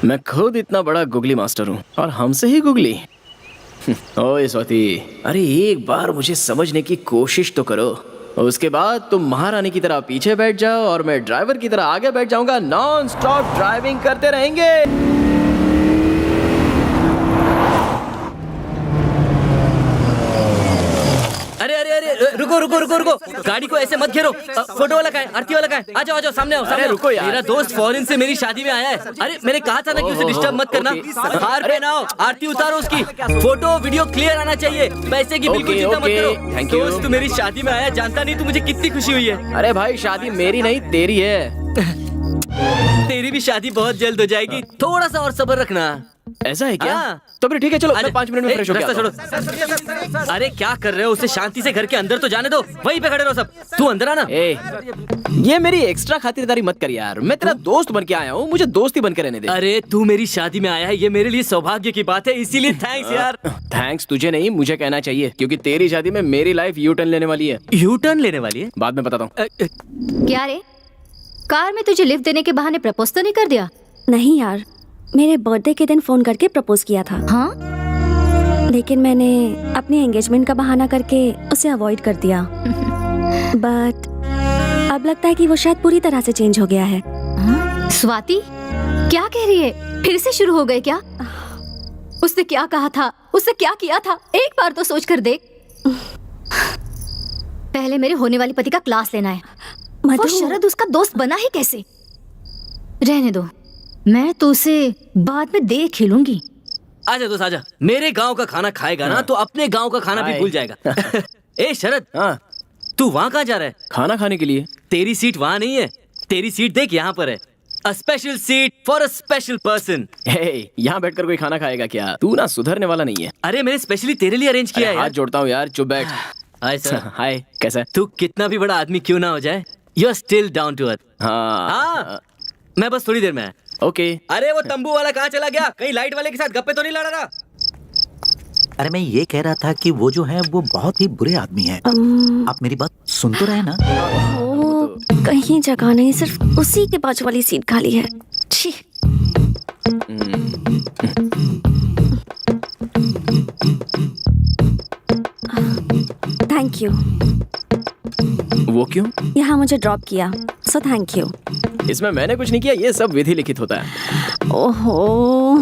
मैं खुद इतना बड़ा गुगली मास्टर हूँ और हमसे ही गुगली। ओए स्वाति, अरे एक बार मुझे समझने की कोशिश तो करो। उसके बाद तुम महारानी की तरह पीछे बैठ जाओ और मैं ड्राइवर की तरह आगे बैठ जाऊंगा। नॉन स्टॉप ड्राइविंग करते रहेंगे। अरे अरे अरे रुको रुको रुको रुको रुको, गाड़ी को ऐसे मत घेरो। फोटो वाला कहाँ है? आरती वाला कहाँ है? आ जाओ आ जाओ, सामने आओ, सामने रुको यार। मेरा दोस्त फॉरेन से मेरी शादी में आया है। अरे मैंने कहा था ना कि उसे डिस्टर्ब मत करना। हार पहनाओ, आरती उतारो उसकी, फोटो वीडियो क्लियर आना चाहिए, पैसे की बिल्कुल चिंता मत करो। Thank you. दोस्त तू मेरी शादी में आया, जानता नहीं तू मुझे कितनी खुशी हुई है। अरे भाई शादी मेरी नहीं तेरी है। तेरी भी शादी बहुत जल्द हो जाएगी, थोड़ा सा और सब्र रखना। ऐसा है क्या? हाँ। तो फिर ठीक है, चलो मैं 5 मिनट में फ्रेश हो रास्ता गया। छोड़ो। अरे क्या कर रहे हो? उसे शांति से घर के अंदर तो जाने दो, वहीं पे खड़े रहो सब। तू अंदर आना। ये मेरी एक्स्ट्रा खातिरदारी मत कर यार, मैं तेरा दोस्त बन के आया हूँ, मुझे दोस्ती बन के रहने दे। अरे तू मेरी शादी में आया है, ये मेरे लिए सौभाग्य की बात है, इसीलिए थैंक्स यार। थैंक्स तुझे नहीं, मुझे कहना चाहिए, क्योंकि तेरी शादी में मेरी लाइफ यू टर्न लेने वाली है। यू टर्न लेने वाली है? बाद में बताता हूँ। क्या रे, कार में तुझे लिफ्ट देने के बहाने प्रपोज तो नहीं कर दिया? नहीं यार, मेरे बर्थडे के दिन फोन करके प्रपोज किया था, हाँ, लेकिन मैंने अपनी एंगेजमेंट का बहाना करके उसे अवॉइड कर दिया। बट अब लगता है कि वो शायद पूरी तरह से चेंज हो गया है। स्वाति क्या कह रही है? फिर से शुरू हो गए क्या? उसने क्या कहा था, उसने क्या किया था, एक बार तो सोच कर देख। पहले मेरे होने वाली पति का क्लास लेना है। वो शरद उसका दोस्त बना ही कैसे? रहने दो, मैं तो उसे बाद में देख ही लूंगी। आजा दोस्त आजा, मेरे गांव का खाना खाएगा ना तो अपने गांव का खाना भी भूल जाएगा। ए शरद, हाँ तू वहाँ कहाँ जा रहा है? खाना खाने के लिए। तेरी सीट वहाँ नहीं है, तेरी सीट देख यहाँ पर है। A special seat for a special person. यहाँ बैठकर कोई खाना खाएगा क्या? तू ना सुधरने वाला नहीं है। अरे मैंने स्पेशली तेरे लिए अरेंज किया है हाथ यार। जोड़ता हूँ यार, चुप बैठ। Hi sir. हाय, कैसा है? तू कितना भी बड़ा आदमी क्यों ना हो जाए, you are still down to earth. हाँ हाँ, मैं बस थोड़ी देर में आया। ओके। अरे वो तंबू वाला कहाँ चला गया? कहीं लाइट वाले के साथ गप्पे तो नहीं लड़ा रहा? अरे मैं ये कह रहा था कि वो जो है वो बहुत ही बुरे आदमी है। आप मेरी बात सुन तो रहे ना? वो कहीं जगह नहीं, सिर्फ उसी के बाजू वाली सीट खाली है। छी। Thank you. वो क्यों? यहाँ मुझे ड्रॉप किया, सो थैंक यू। इसमें मैंने कुछ नहीं किया, ये सब विधि लिखित होता है। ओहो,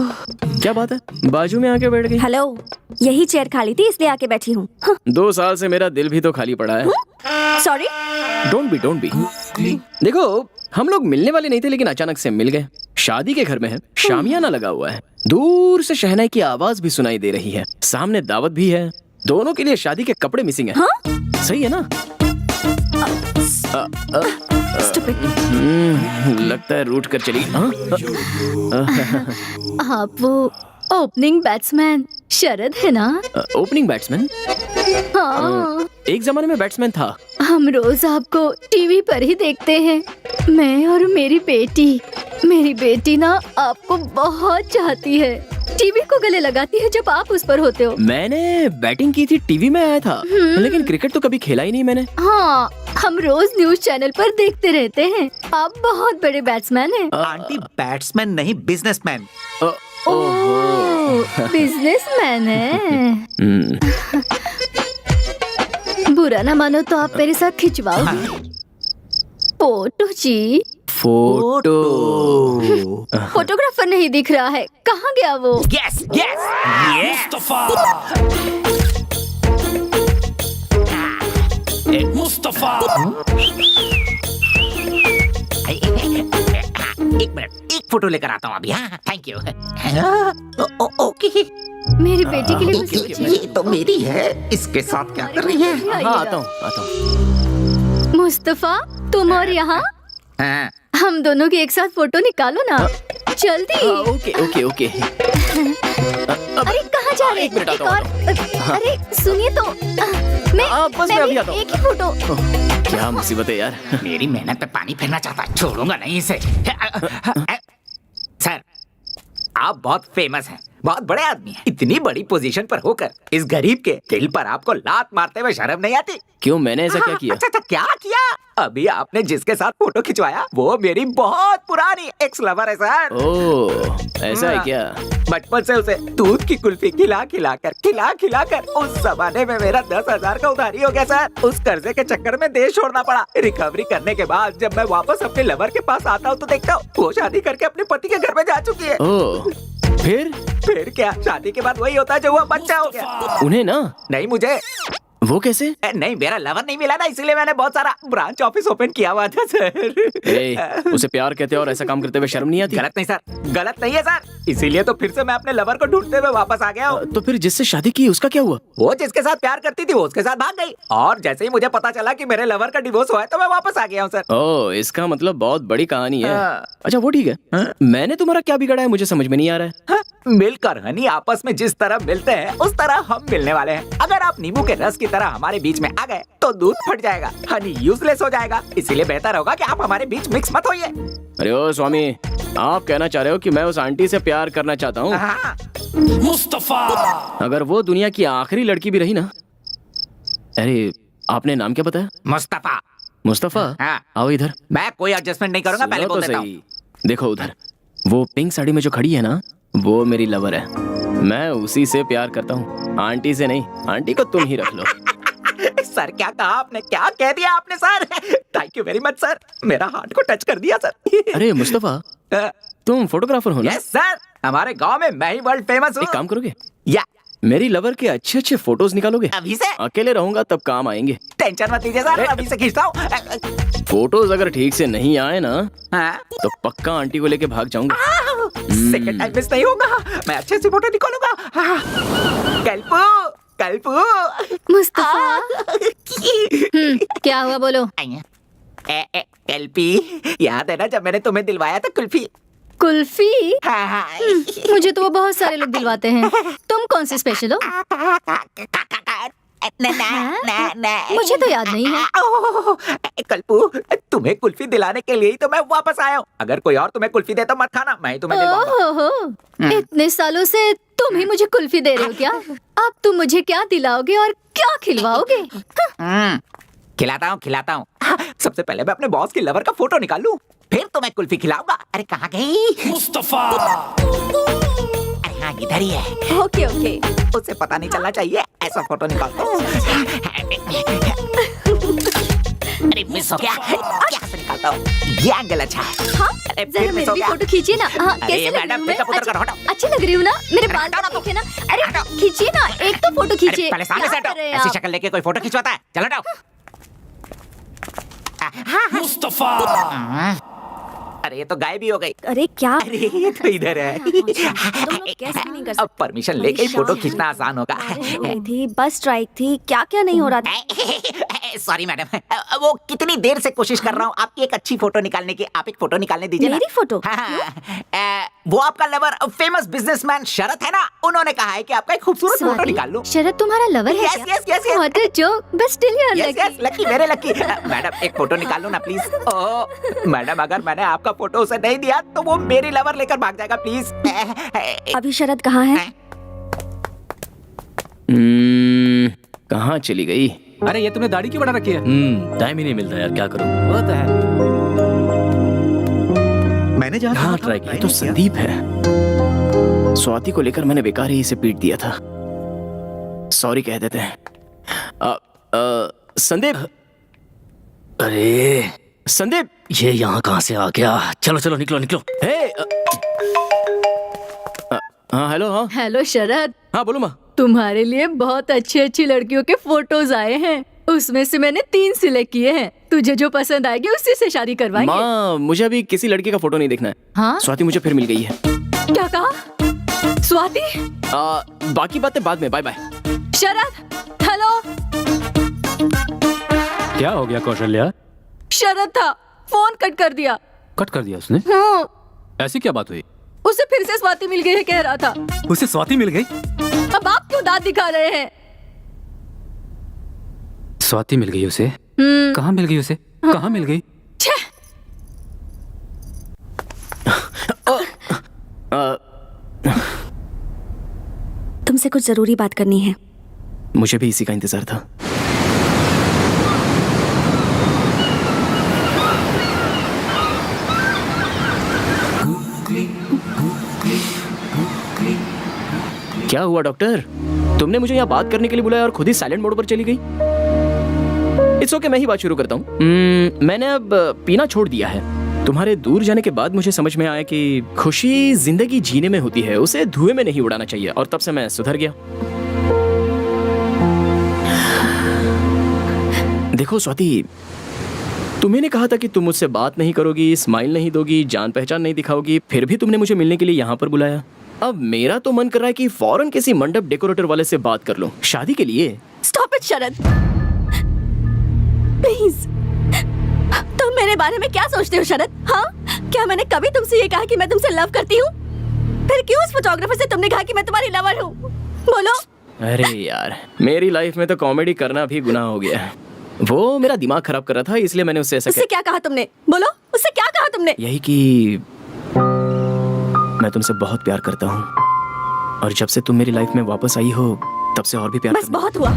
क्या बात है, बाजू में आके बैठ गई? हेलो, यही चेयर खाली थी इसलिए आके बैठी हूँ। 2 साल से मेरा दिल भी तो खाली पड़ा है। सॉरी। Don't be. देखो हम लोग मिलने वाले नहीं थे, लेकिन अचानक से मिल गए। शादी के घर में है, शामियाना लगा हुआ है, दूर से शहनाई की आवाज भी सुनाई दे रही है, सामने दावत भी है, दोनों के लिए शादी के कपड़े मिसिंग है। सही है ना? लगता है रूठ कर चली। आप वो ओपनिंग बैट्समैन शरद है ना? Opening batsman? हाँ, एक जमाने में बैट्समैन था। हम रोज आपको टीवी पर ही देखते हैं, मैं और मेरी बेटी। मेरी बेटी ना आपको बहुत चाहती है, टीवी को गले लगाती है जब आप उस पर होते हो। मैंने बैटिंग की थी, टीवी में आया था, लेकिन क्रिकेट तो कभी खेला ही नहीं मैंने। हाँ, हम रोज न्यूज चैनल पर देखते रहते हैं। आप बहुत बड़े बैट्समैन हैं। आंटी बैट्समैन नहीं, बिजनेसमैन। ओह, बिजनेसमैन है। बुरा ना मानो तो आप मेरे साथ खिंचवाओगे फोटो जी? फोटो। फोटोग्राफर नहीं दिख रहा है, कहाँ गया वो? Yes yes Mustafa. मुस्तफा, एक मिनट, एक फोटो लेकर आता हूँ अभी। हाँ थैंक यू। ओके, मेरी बेटी के लिए कुछ ये तो मेरी है, इसके साथ क्या कर रही है? हाँ आता हूँ। मुस्तफा, तुम और यहाँ? हाँ, हम दोनों की एक साथ फोटो निकालो ना, जल्दी। ओके। अरे कहाँ जा रहे? एक मिनट आता हूँ। अरे सुनिए तो, बस मैं अभी आता हूँ। एक ही फोटो। क्या मुसीबत है यार। मेरी मेहनत पे पानी फेरना चाहता, छोड़ूंगा नहीं इसे। सर, आप बहुत फेमस हैं, बहुत बड़े आदमी हैं। इतनी बड़ी पोजीशन पर होकर इस गरीब के दिल पर आपको लात मारते हुए शर्म नहीं आती? क्यों, मैंने ऐसा क्या किया? अच्छा, क्या किया? अभी आपने जिसके साथ फोटो खिंचवाया वो मेरी बहुत पुरानी एक्स लवर है सर। ओह, ऐसा है क्या? बचपन से उसे दूध की कुल्फी खिला कर उस जमाने में मेरा 10,000 का उधारी हो गया सर। उस कर्जे के चक्कर में देश छोड़ना पड़ा। रिकवरी करने के बाद जब मैं वापस अपने लवर के पास आता हूँ तो देखता हूँ वो शादी करके अपने पति के घर में जा चुकी है। ओह, फिर क्या, शादी के बाद वही होता है जो हुआ, बच्चा हो गया। उन्हें ना? नहीं, मुझे। वो कैसे? नहीं, मेरा लवर नहीं मिला ना, इसीलिए मैंने बहुत सारा ब्रांच ऑफिस ओपन किया हुआ था सर। उसे प्यार कहते हैं और ऐसा काम करते हुए शर्म नहीं आती? गलत नहीं सर, गलत नहीं है सर, इसीलिए तो फिर से मैं अपने लवर को ढूंढते हुए वापस आ गया हूँ। तो फिर जिससे शादी की उसका क्या हुआ? वो जिसके साथ प्यार करती थी वो उसके साथ भाग गई, और जैसे ही मुझे पता चला कि मेरे लवर का डिवोर्स हुआ है तो मैं वापस आ गया हूँ सर। ओह, इसका मतलब बहुत बड़ी कहानी है। हाँ। अच्छा वो ठीक है, मैंने तुम्हारा क्या बिगाड़ा है मुझे समझ में नहीं आ रहा है। हाँ, मिलकर हनी आपस में जिस तरह मिलते हैं उस तरह हम मिलने वाले हैं। अगर आप नींबू के रस की तरह हमारे बीच में आ गए तो दूध फट जाएगा, हनी यूजलेस हो जाएगा, इसीलिए बेहतर होगा कि आप हमारे बीच मिक्स मत होइए। अरे ओ स्वामी, आप कहना चाह रहे हो कि मैं उस आंटी से प्यार करना चाहता हूँ? हाँ। मुस्तफा, अगर वो दुनिया की आखिरी लड़की भी रही ना। अरे आपने नाम क्या बताया? मुस्तफा। मुस्तफा? हाँ। आओ इधर। मैं कोई एडजस्टमेंट नहीं करूंगा, पहले सुनो बोल तो देता हूँ। सही। देखो उधर, वो पिंक साड़ी में जो खड़ी है ना, वो मेरी लवर है। मैं उसी से प्यार करता हूँ, आंटी से नहीं। आंटी को तुम ही रख लो। सर क्या कहा आपने, क्या कह दिया आपने sir? Thank you very much sir, मेरा हार्ट को टच कर दिया सर। अरे मुस्तफा, तुम फोटोग्राफर हो ना? यस सर, हमारे गांव में मैं ही वर्ल्ड फेमस हूँ। एक काम करोगे? या मेरी लवर के अच्छे अच्छे फोटोज निकालोगे? अभी से? अकेले रहूंगा तब काम आएंगे। टेंशन मत लीजिए सर, अभी से खींचता हूँ। फोटोज अगर ठीक से नहीं आए ना हाँ? तो पक्का आंटी को लेके भाग जाऊंगा। सेकंड टाइम मिस नहीं होगा, मैं अच्छे से फोटो निकालूंगा। हाँ। कल्पू, कल्पू। मुस्तफा, क्या हुआ बोलो? एलपी, याद है ना जब मैंने तुम्हें दिलवाया था कुल्फी? कुल्फी? हाँ हाँ। मुझे तो वो बहुत सारे लोग दिलवाते हैं, तुम कौन से स्पेशल हो? मुझे तो याद नहीं है। कल्पू, तुम्हें कुल्फी दिलाने के लिए ही तो मैं वापस आया हूँ। अगर कोई और तुम्हें कुल्फी दे तो मत खाना, मैं ही तुम्हें दिलवाऊंगा। ओहो, इतने सालों से तुम ही मुझे कुल्फी दे रहे हो क्या? अब तुम मुझे क्या दिलाओगे और क्या खिलवाओगे? खिलाता हूँ। सबसे पहले मैं अपने बॉस की लवर का फोटो निकाल लूं, फिर तो मैं कुल्फी खिलाऊंगा। अरे कहाँ गई? मुस्तफा। अरे हाँ, इधर ही है। Okay okay. उसे पता नहीं चलना चाहिए, ऐसा फोटो निकालता हूँ। अरे मिस हो गया, क्या से निकालता हूँ? ये एंगल अच्छा है। हाँ, अरे जरा फिर मिस मेरी हो भी गया। फोटो खींचिए ना। हाँ, अरे कैसे लग रही मैडम, हूँ मैं? मेकअप उतर कर हटाओ। अच्छी लग रही हूँ ना? मेरे बाल हटाओ। देखे ना? अरे खींचिए ना, एक तो फोटो अरे खींचिए। पहले सामने से क्या हटो, कर रहे हैं ऐसी आप? शक्ल लेके कोई फोटो खिंचवाता है? चलो हटाओ। मुस्तफा। अरे ये तो गायब ही हो गई। अरे क्या? अरे ये तो इधर है। अब परमिशन लेके ही फोटो खींचना आसान होगा। थी, बस स्ट्राइक थी, क्या क्या नहीं हो रहा था? सॉरी मैडम, वो कितनी देर से कोशिश कर रहा हूँ आपकी एक अच्छी फोटो निकालने की। आप एक फोटो निकालने दीजिए ना। मेरी फोटो? वो आपका लवर फेमस बिजनेसमैन शरद है ना, उन्होंने कहा है कि आपका एक खूबसूरत फोटो निकाल लूं। शरद तुम्हारा लवर है? Yes, yes, yes, yes. What a joke, but still you are yes lucky. Yes, lucky, very lucky. Madam एक फोटो निकाल लो ना प्लीज। ओह मैडम, अगर मैंने आपका फोटो उसे नहीं दिया तो वो मेरी लवर लेकर भाग जाएगा, प्लीज। अभी शरद कहाँ है? कहाँ चली गई? अरे ये तुमने दाढ़ी क्यों बढ़ा रखी है? टाइम ही नहीं मिलता यार, क्या करूं? वो तो है। मैंने जहाँ हाँ ट्राई किया। तो संदीप है। स्वाति को लेकर मैंने बेकार ही इसे पीट दिया था। सॉरी कह देते हैं। संदीप। अरे संदीप, ये यहाँ कहाँ से आ गया? चलो चलो निकलो निकलो। हाँ हेलो। हाँ हेलो शरद, हाँ बोलो माँ। तुम्हारे लिए बहुत अच्छी अच्छी लड़कियों के फोटोज आए हैं, उसमें से मैंने 3 सिलेक्ट किए हैं। तुझे जो पसंद आएगी उसी से शादी करवाएंगे। माँ मुझे अभी किसी लड़की का फोटो नहीं देखना है। हाँ? स्वाति मुझे फिर मिल गई है। क्या कहा? स्वाति? बाकी बातें बाद में। Bye bye. शरद, हेलो। क्या हो गया कौशल्या? शरद था, फोन कट कर दिया। कट कर दिया उसने? हाँ, ऐसी क्या बात हुई? उसे फिर से स्वाति मिल गई है कह रहा था। उसे स्वाति मिल गई? अब आप क्यों दांत दिखा रहे हैं? स्वाति मिल गई उसे? कहाँ मिल गई उसे? कहाँ मिल गई? तुमसे कुछ जरूरी बात करनी है। मुझे भी इसी का इंतजार था। क्या हुआ डॉक्टर? तुमने मुझे यहाँ बात करने के लिए बुलाया और खुद ही साइलेंट मोड पर चली गई। इट्स ओके, मैं ही बात शुरू करता हूँ। मैंने अब पीना छोड़ दिया है। तुम्हारे दूर जाने के बाद मुझे समझ में आया कि खुशी जिंदगी जीने में होती है, उसे धुएं में नहीं उड़ाना चाहिए, और तब से मैं सुधर गया। देखो स्वाति, तुम्हें कहा था कि तुम मुझसे बात नहीं करोगी, स्माइल नहीं दोगी, जान पहचान नहीं दिखाओगी, फिर भी तुमने मुझे मिलने के लिए यहाँ पर बुलाया। अब मेरा तो मन कर रहा है कि फौरन किसी मंडप डेकोरेटर वाले से बात कर लूं शादी के लिए। Stop it Sharad, please. तुम मेरे बारे में क्या सोचते हो शरद? हाँ, क्या मैंने कभी तुमसे ये कहा कि मैं तुमसे लव करती हूँ? फिर क्यों उस फोटोग्राफर से तुमने कहा कि मैं तुम्हारी लवर हूँ? बोलो। अरे यार, मेरी लाइफ में तो कॉमेडी करना भी गुनाह हो गया है। वो मेरा दिमाग खराब कर रहा था, इसलिए मैंने उससे ऐसा उससे क्या कहा तुमने? बोलो, उससे क्या कहा तुमने? यही कि मैं तुमसे बहुत प्यार करता हूँ, और जब से तुम मेरी लाइफ में वापस आई हो तब से और भी प्यार बस बहुत हुआ।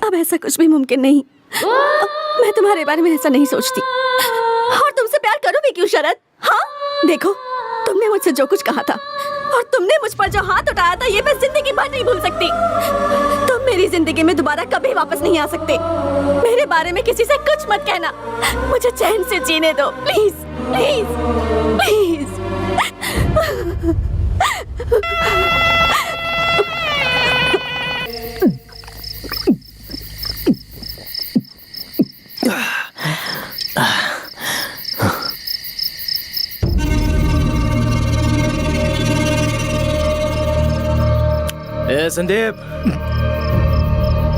अब ऐसा कुछ भी मुमकिन नहीं। मैं तुम्हारे बारे में ऐसा नहीं सोचती, और तुमसे प्यार करूं भी क्यों शरद? हाँ, देखो, तुमने मुझसे जो कुछ कहा था और तुमने मुझ पर जो हाथ उठाया था, ये मैं जिंदगी भर नहीं भूल सकती। तुम मेरी जिंदगी में दोबारा कभी वापस नहीं आ सकते। मेरे बारे में किसी से कुछ मत कहना। मुझे चैन से जीने दो, प्लीज प्लीज प्लीज। संदीप,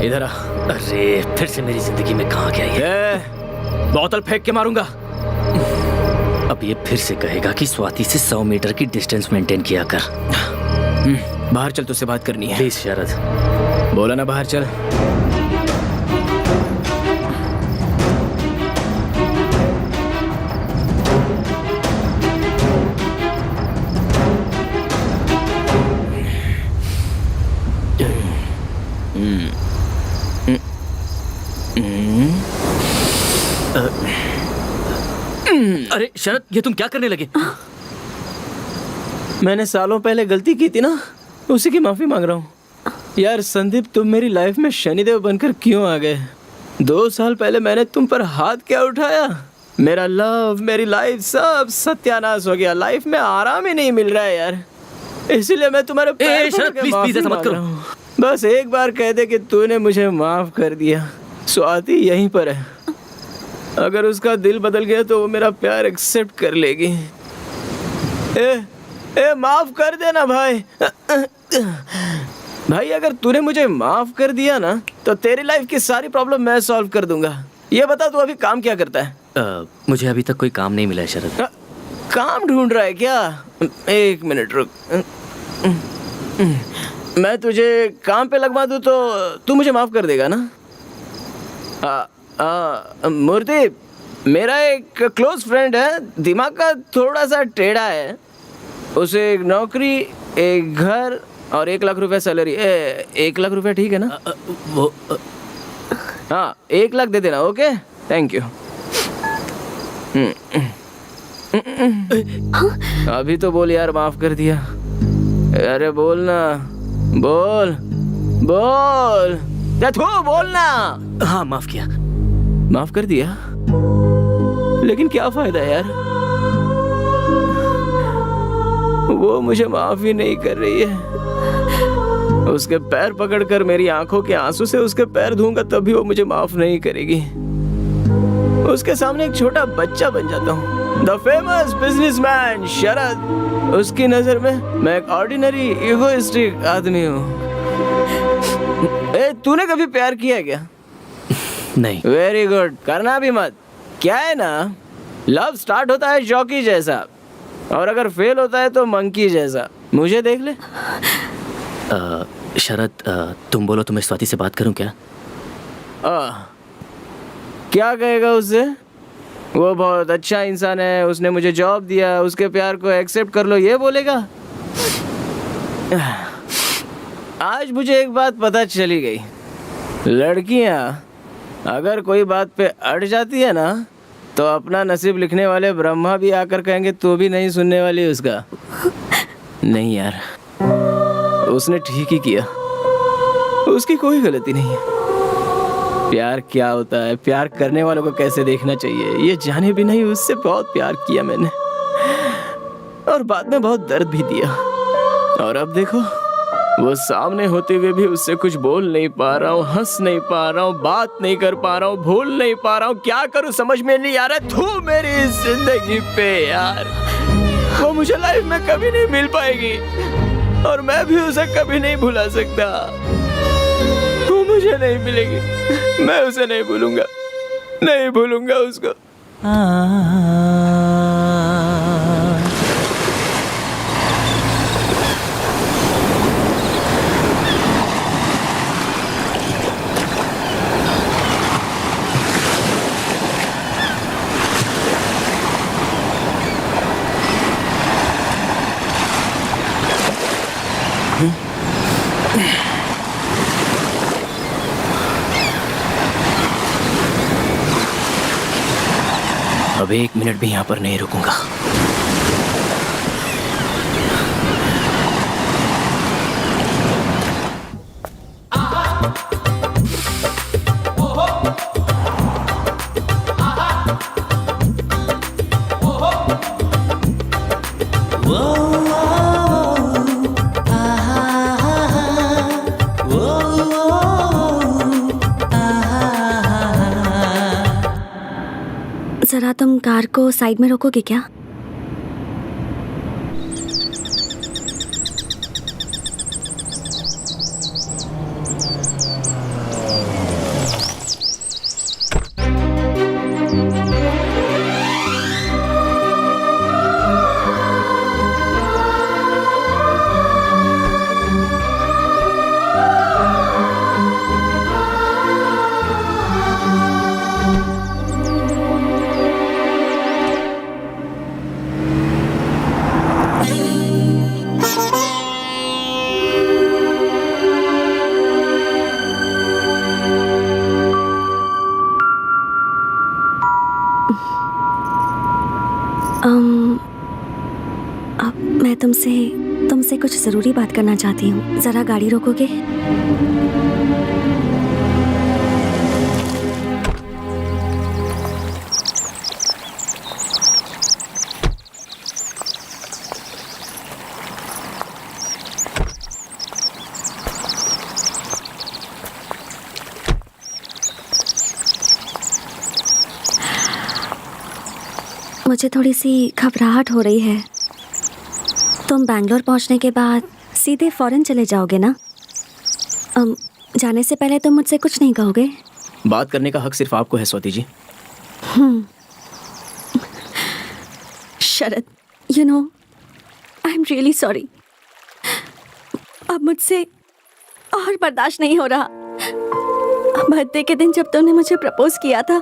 इधर आ। अरे फिर से मेरी जिंदगी में कहाँ क्या ये? बोतल फेंक के मारूंगा। अब ये फिर से कहेगा कि स्वाति से 100 मीटर की डिस्टेंस मेंटेन किया कर। बाहर चल, तुझसे बात करनी है। प्लीज शरद। बोला ना, बाहर चल। अरे शरद, ये तुम क्या करने लगे? मैंने सालों पहले गलती की थी ना, उसी की माफी मांग रहा हूँ। यार संदीप, तुम मेरी लाइफ में शनिदेव बनकर क्यों आ गए? 2 साल पहले मैंने तुम पर हाथ क्या उठाया? मेरा लव, मेरी लाइफ सब सत्यानाश हो गया। लाइफ में आराम ही नहीं मिल रहा है यार, इसलिए मैं तुम्हारे पैर पकड़ के प्लीज ऐसा मत करो। बस एक बार कह दे कि तूने मुझे माफ कर दिया। स्वाति यहीं पर है, अगर उसका दिल बदल गया तो वो मेरा प्यार एक्सेप्ट कर लेगी। माफ कर देना भाई। भाई, अगर तूने मुझे माफ कर दिया ना तो तेरी लाइफ की सारी प्रॉब्लम मैं सॉल्व कर दूंगा। ये बता, तू अभी काम क्या करता है? मुझे अभी तक कोई काम नहीं मिला है शरद। काम ढूंढ रहा है क्या? 1 मिनट रुक, मैं तुझे काम पे लगवा दूं तो तू मुझे माफ कर देगा ना? मूर्ति, मेरा एक क्लोज फ्रेंड है, दिमाग का थोड़ा सा टेढ़ा है। उसे एक नौकरी, एक घर और 1 लाख रुपए सैलरी। 1 लाख रुपए ठीक है ना? हाँ, 1 लाख दे देना। Okay, thank you. अभी तो बोल यार, माफ कर दिया। अरे बोल ना, बोल बोल, बोल ना। हाँ, माफ किया। माफ कर दिया, लेकिन क्या फायदा यार? वो मुझे माफ ही नहीं कर रही है। उसके पैर पकड़कर मेरी आंखों के आंसू से उसके पैर धोऊंगा तब भी वो मुझे माफ नहीं करेगी। उसके सामने एक छोटा बच्चा बन जाता हूँ, द फेमस बिजनेसमैन शरद। उसकी नजर में मैं एक ऑर्डिनरी इगोइस्टिक आदमी हूँ। तूने कभी प्यार किया क्या? नहीं। वेरी गुड, करना भी मत। क्या है ना, लव स्टार्ट होता है जॉकी जैसा, और अगर फेल होता है तो मंकी जैसा। मुझे देख ले। शरद, तुम बोलो तो मैं स्वाति से बात करूं क्या? क्या कहेगा उससे? वो बहुत अच्छा इंसान है, उसने मुझे जॉब दिया, उसके प्यार को एक्सेप्ट कर लो, ये बोलेगा? आज मुझे एक बात पता चली गई, लड़कियां अगर कोई बात पे अड़ जाती है ना तो अपना नसीब लिखने वाले ब्रह्मा भी आकर कहेंगे तू भी नहीं सुनने वाली उसका। नहीं यार, उसने ठीक ही किया, उसकी कोई गलती नहीं है। प्यार क्या होता है, प्यार करने वालों को कैसे देखना चाहिए, ये जाने भी नहीं उससे बहुत प्यार किया मैंने, और बाद में बहुत दर्द भी दिया। और अब देखो, वो सामने होते हुए भी उससे कुछ बोल नहीं पा रहा हूँ, हंस नहीं पा रहा हूँ, बात नहीं कर पा रहा हूँ, भूल नहीं पा रहा हूँ, क्या करूँ समझ में नहीं आ रहा। तू मेरी जिंदगी पे यार, वो मुझे लाइफ में कभी नहीं मिल पाएगी और मैं भी उसे कभी नहीं भुला सकता। वो मुझे नहीं मिलेगी, मैं उसे नहीं भूलूंगा, नहीं भूलूंगा उसको। अब 1 मिनट भी यहाँ पर नहीं रुकूंगा। जरा तुम कार को साइड में रोकोगे क्या? अब मैं तुमसे कुछ ज़रूरी बात करना चाहती हूँ। ज़रा गाड़ी रोकोगे? मुझे थोड़ी सी घबराहट हो रही है। तुम बैंगलोर पहुंचने के बाद सीधे फॉरेन चले जाओगे ना? जाने से पहले तुम मुझसे कुछ नहीं कहोगे? बात करने का हक सिर्फ आपको है Swati ji. Sharad, you know, I am really sorry. अब मुझसे और बर्दाश्त नहीं हो रहा। बर्थडे के दिन जब तुमने मुझे प्रपोज किया था,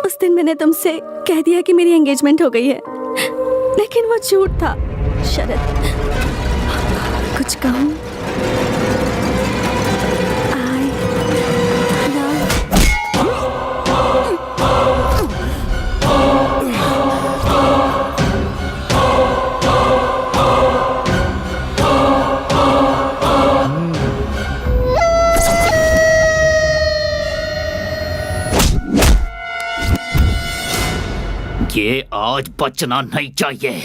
उस दिन मैंने तुमसे कह दिया कि मेरी एंगेजमेंट हो गई है, लेकिन वो झूठ था। शरद, कुछ कहूँ? ये आज बचना नहीं चाहिए।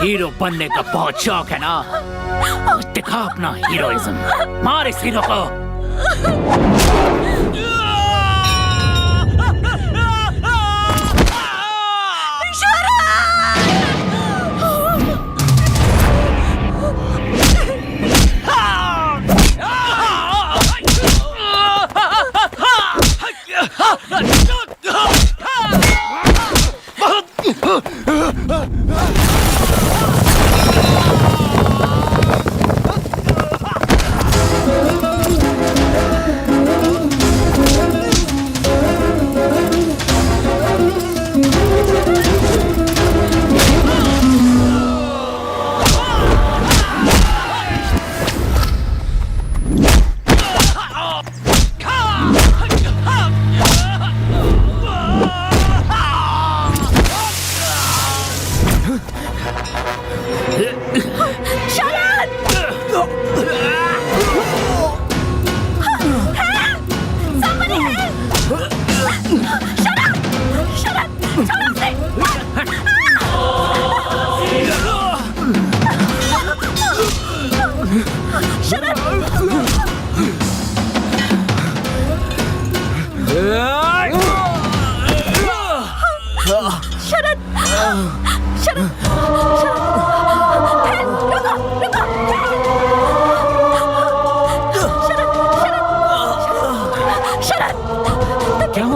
हीरो बनने का बहुत शौक है ना? दिखा अपना हीरोइज्म, मार इस हीरो को।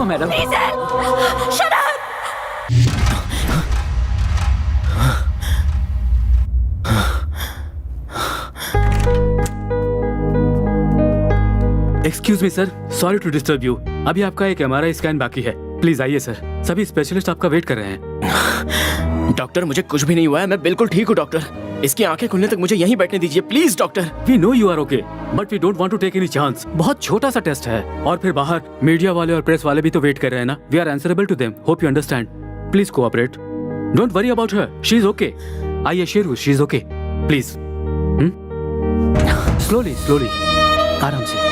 Madam. Excuse me sir, sorry to disturb you. अभी आपका एक MRI स्कैन बाकी है, प्लीज आइए सर। सभी स्पेशलिस्ट आपका वेट कर रहे हैं। डॉक्टर मुझे कुछ भी नहीं हुआ है, मैं बिल्कुल ठीक हूँ डॉक्टर। इसकी आंखें खुलने तक मुझे यहीं बैठने दीजिए please doctor. We know you are okay, but we don't want to take any chance. बहुत छोटा सा टेस्ट है, और फिर बाहर मीडिया वाले और प्रेस वाले भी तो वेट कर रहे हैं ना। We are answerable to them, hope you understand. Please cooperate, don't worry about her, she is okay. I assure you she is okay. Please slowly slowly, आराम से।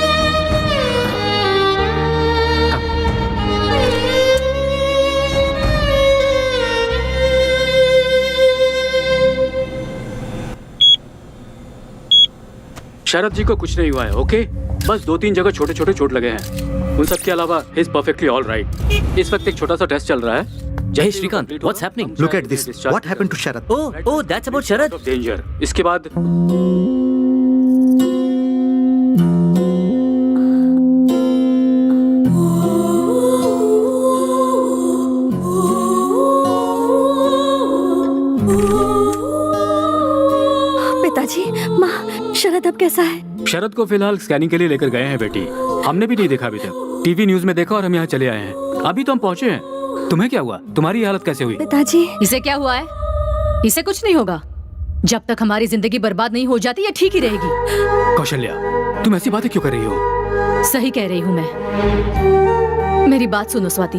शरद जी को कुछ नहीं हुआ है, ओके? बस 2-3 जगह छोटे छोटे चोट लगे हैं। उन सब के अलावा he is perfectly all right. इस वक्त एक छोटा सा टेस्ट चल रहा है। Jai Shrikant, what's happening? Look at this. What happened to Sharad? Oh, that's about Sharad. Danger. इसके बाद पिताजी, माँ, शरद अब कैसा है? शरद को फिलहाल स्कैनिंग के लिए लेकर गए हैं बेटी। हमने भी नहीं देखा अभी तक, टीवी न्यूज में देखा और हम यहाँ चले आए हैं। अभी तो हम पहुँचे हैं। तुम्हें क्या हुआ? तुम्हारी हालत कैसे हुई? पिताजी, इसे क्या हुआ है? इसे कुछ नहीं होगा। जब तक हमारी जिंदगी बर्बाद नहीं हो जाती, ये ठीक ही रहेगी। कौशल्या, तुम ऐसी बातें क्यों कर रही हो? सही कह रही हूँ मैं। मेरी बात सुनो स्वाति,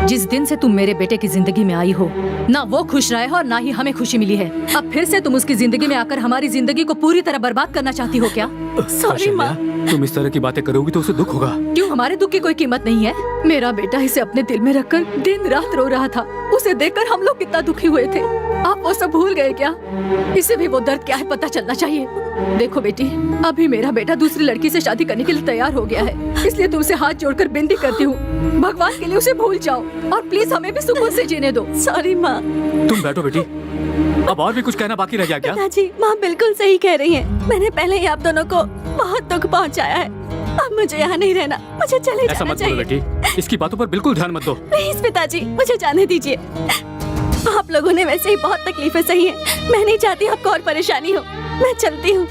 जिस दिन से तुम मेरे बेटे की जिंदगी में आई हो, ना वो खुश रहा है और ना ही हमें खुशी मिली है। अब फिर से तुम उसकी जिंदगी में आकर हमारी जिंदगी को पूरी तरह बर्बाद करना चाहती हो क्या? सॉरी माँ। तुम इस तरह की बातें करोगी तो उसे दुख होगा। क्यों, हमारे दुख की कोई कीमत नहीं है? मेरा बेटा इसे अपने दिल में रखकर दिन रात रो रहा था। उसे देखकर हम लोग कितना दुखी हुए थे। आप वो सब भूल गए क्या? इसे भी वो दर्द क्या है पता चलना चाहिए। देखो बेटी, अभी मेरा बेटा दूसरी लड़की से शादी करने के लिए तैयार हो गया है, इसलिए तुमसे हाथ जोड़कर विनती करती हूँ, भगवान के लिए उसे भूल जाओ और प्लीज हमें भी सुकून से जीने दो। सॉरी माँ। तुम बैठो बेटी, अब और भी कुछ कहना बाकी रह गया क्या? पिताजी, माँ बिल्कुल सही कह रही हैं। मैंने पहले ही आप दोनों को बहुत दुख पहुँचाया है। अब मुझे यहाँ नहीं रहना, मुझे चले ऐसा जाना मत बोलो चाहिए। बेटी, इसकी बातों पर बिल्कुल ध्यान मत दो। प्लीज पिताजी, मुझे जाने दीजिए। आप लोगों ने वैसे ही बहुत तकलीफें सही हैं। मैं नहीं चाहती आपको और परेशानी हो। मैं चलती हूँ।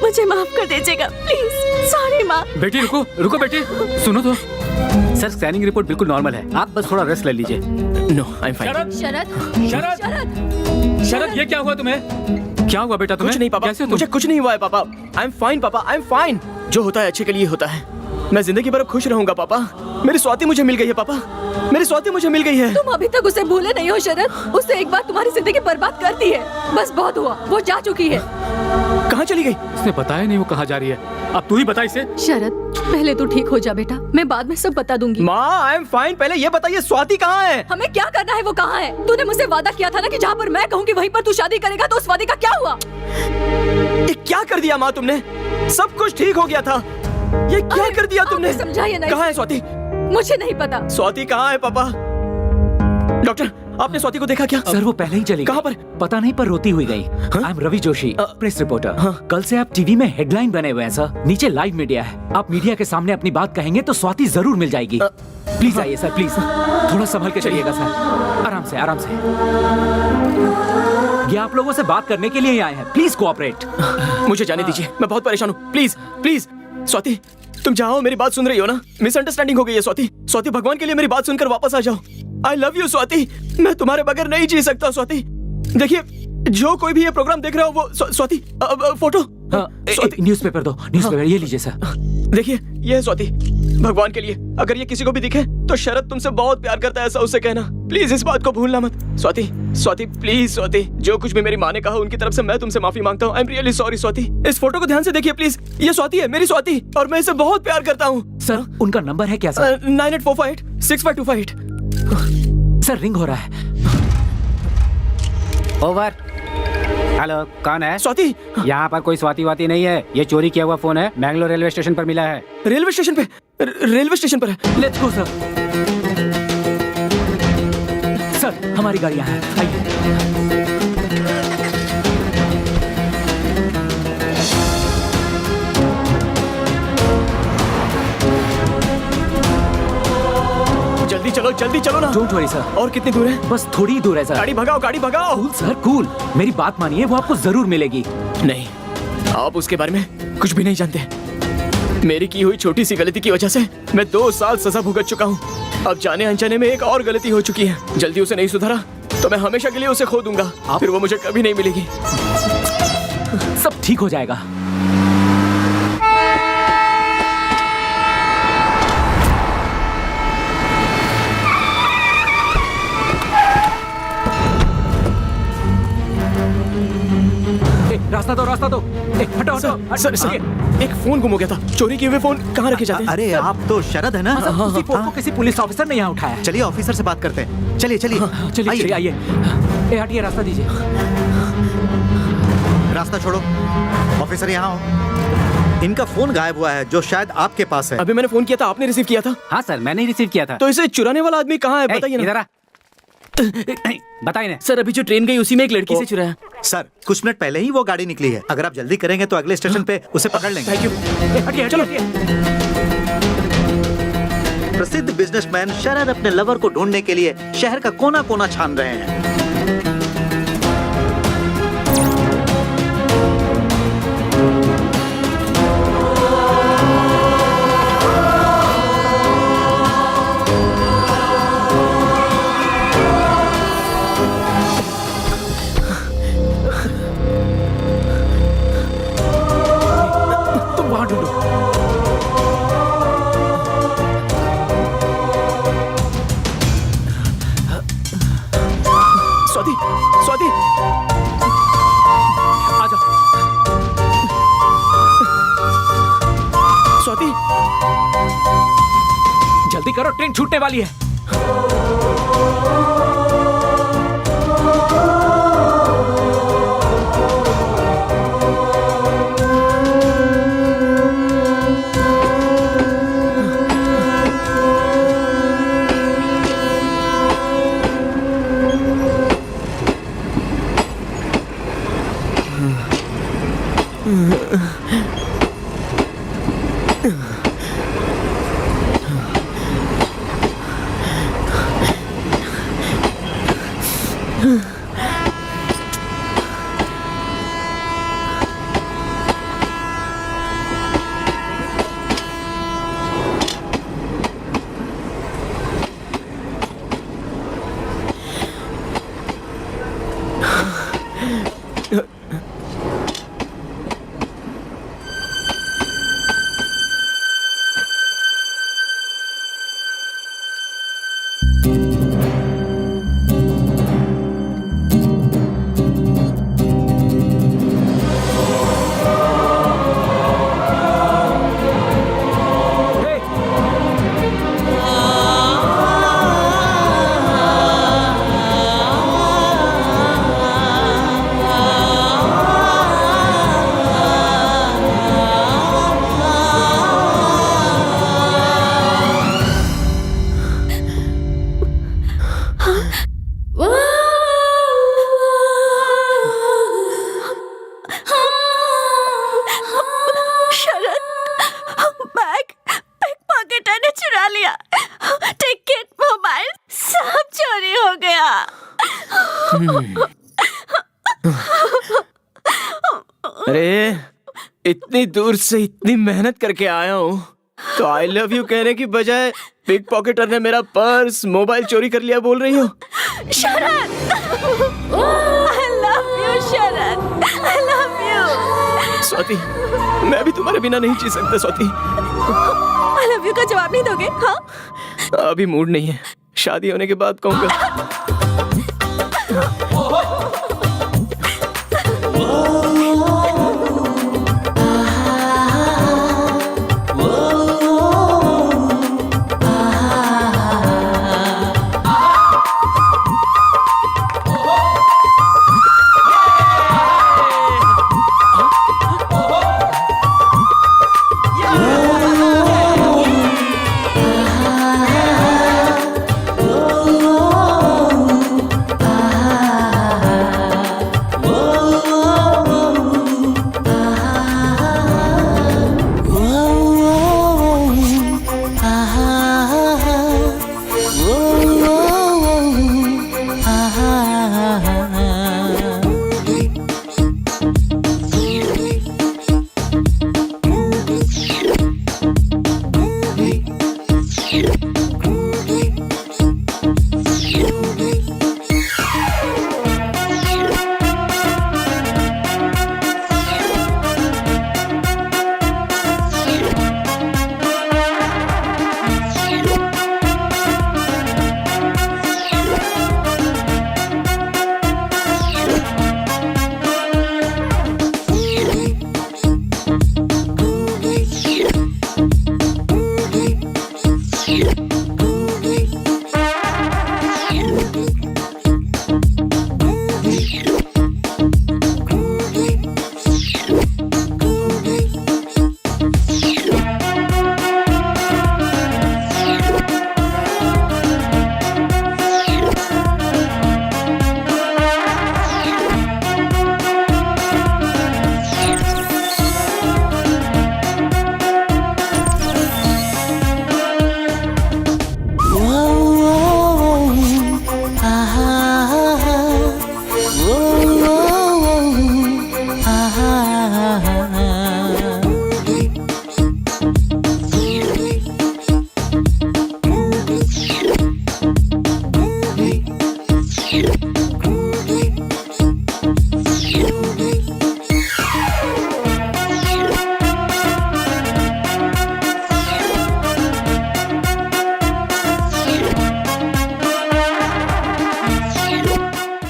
मुझे माफ कर दीजिएगा प्लीज। सॉरी माँ। बेटी रुको रुको बेटी, सुनो तो। सर, स्कैनिंग रिपोर्ट बिल्कुल नॉर्मल है, आप बस थोड़ा रेस्ट ले लीजिए। No, I am fine. Sharad, Sharad, Sharad, Sharad, Sharad, ये क्या हुआ तुम्हें? क्या हुआ बेटा तुम्हें? कुछ नहीं पापा, कैसे हो तुम? मुझे कुछ नहीं हुआ है पापा। आई एम फाइन पापा, आई एम फाइन। जो होता है अच्छे के लिए होता है। मैं जिंदगी भर खुश रहूंगा पापा। मेरी स्वाति मुझे मिल गई है पापा, मेरी स्वाति मुझे मिल गई है। तुम अभी तक उसे भूले नहीं हो शरद। उसने एक बार तुम्हारी जिंदगी बर्बाद कर दी है। बस बहुत हुआ, वो जा चुकी है। कहाँ चली गई? इसने बताया नहीं वो कहाँ जा रही है। अब तू ही बता इसे। शरद, पहले तू ठीक हो जा बेटा, मैं बाद में सब बता दूंगी। माँ, आई एम फाइन। पहले ये बताइए स्वाति कहाँ है? हमें क्या करना है वो कहाँ है? तूने मुझसे वादा किया था ना कि जहाँ पर मैं कहूँगी वहीं पर तू शादी करेगा, तो उस वादे का क्या हुआ? ये क्या कर दिया माँ तुमने? सब कुछ ठीक हो गया था, ये क्या कर दिया तुमने? समझाइए नहीं। कहाँ है स्वाति? मुझे नहीं पता। स्वाति कहाँ है पापा? डॉक्टर, आपने स्वाति को देखा क्या? सर, वो पहले ही चली गई। कहाँ पर? पता नहीं, पर रोती हुई गई। I am Ravi Joshi, press reporter. कल से आप टीवी में हेडलाइन बने हुए हैं सर। नीचे लाइव मीडिया है। आप मीडिया के सामने अपनी बात कहेंगे तो स्वाति जरूर मिल जाएगी। प्लीज आइए सर, प्लीज। थोड़ा संभल के चलिएगा सर, आराम से आराम से। ये आप लोगों से बात करने के लिए ही आए हैं, प्लीज कोऑपरेट। मुझे जाने दीजिए, मैं बहुत परेशान हूँ। प्लीज प्लीज स्वाति, तुम जाओ, मेरी बात सुन रही हो ना? मिसअंडरस्टैंडिंग हो गई है स्वाति। स्वाति, भगवान के लिए मेरी बात सुनकर वापस आ जाओ। आई लव यू स्वाति, मैं तुम्हारे बगैर नहीं जी सकता स्वाति। देखिए, जो कोई भी ये प्रोग्राम देख रहा हो वो स्वाति, फोटो। न्यूज़पेपर दो, न्यूज़पेपर ये लीजिए सर। देखिए, ये है स्वाति। भगवान के लिए अगर ये किसी को भी दिखे तो शरद तुमसे बहुत प्यार करता है, ऐसा उससे कहना। प्लीज इस बात को भूलना मत। स्वाति, स्वाति प्लीज स्वाति, जो कुछ भी मेरी माँ ने कहा उनकी तरफ से मैं तुमसे माफी मांगता हूँ। आई एम रियली सॉरी स्वाति। इस फोटो को ध्यान से देखिए प्लीज, ये स्वाति है, मेरी स्वाति, और मैं इसे बहुत प्यार करता हूँ। सर, उनका नंबर है क्या सर? 9845 सर, रिंग हो रहा है। ओवर। हेलो, कौन है? स्वाति। यहाँ पर कोई स्वाति वाती नहीं है, ये चोरी किया हुआ फोन है, मैंगलोर रेलवे स्टेशन पर मिला है। रेलवे स्टेशन पे? रेलवे स्टेशन पर है। Let's go sir. सर, हमारी गाड़ियाँ हैं, आइए। चलो जल्दी चलो ना। Don't worry sir. और कितनी दूर है? बस थोड़ी ही दूर है सर। गाड़ी भगाओ, गाड़ी भगाओ। Cool sir, cool. मेरी बात मानिए, वो आपको जरूर मिलेगी। नहीं, आप उसके बारे में कुछ भी नहीं जानते। मेरी की हुई छोटी सी गलती की वजह से मैं 2 साल सजा भुगत चुका हूँ। अब जाने अनजाने में एक और गलती हो चुकी है। जल्दी उसे नहीं सुधारा तो मैं हमेशा के लिए उसे खो दूंगा। फिर वो मुझे कभी नहीं मिलेगी। सब ठीक हो जाएगा। रास्ता दो, रास्ता दो। हटो, हटो। सर, एक फोन गुम हो गया था। चोरी किए हुए फोन कहाँ रखे जाते हैं? अरे आप तो शरद है ना? उसी फोन को किसी पुलिस ऑफिसर ने यहाँ उठाया। चलिए ऑफिसर से बात करते हैं। चलिए चलिए चलिए आइए। हटिए, रास्ता दीजिए। रास्ता छोड़ो। ऑफिसर यहाँ हो। इनका फोन गायब हुआ है जो शायद आपके पास है। अभी मैंने फोन किया था, आपने रिसीव किया था? हाँ सर, मैंने ही रिसीव किया था। तो इसे चुराने वाला आदमी कहाँ है बताइए ना। इधर आ। बताइए ना सर, अभी जो ट्रेन गई उसी में एक लड़की से चुराया। सर, कुछ मिनट पहले ही वो गाड़ी निकली है। अगर आप जल्दी करेंगे तो अगले स्टेशन पे उसे पकड़ लेंगे। Thank you. हटिए, चलो। प्रसिद्ध बिजनेसमैन शरद अपने लवर को ढूंढने के लिए शहर का कोना कोना छान रहे हैं। तुम वहां ढूंढो। स्वाति, स्वाति, आ जाओ। स्वाति, जल्दी करो, ट्रेन छूटने वाली है। अरे इतनी दूर से इतनी मेहनत करके आया हूँ तो आई लव यू कहने की बजाय पिक पॉकेटर ने मेरा पर्स मोबाइल चोरी कर लिया बोल रही हो। शरद, I love you, Sharad, I love you। Swati, मैं भी तुम्हारे बिना नहीं जी सकता स्वाति। I love you का जवाब नहीं दोगे? हाँ? अभी मूड नहीं है, शादी होने के बाद कहूँगा।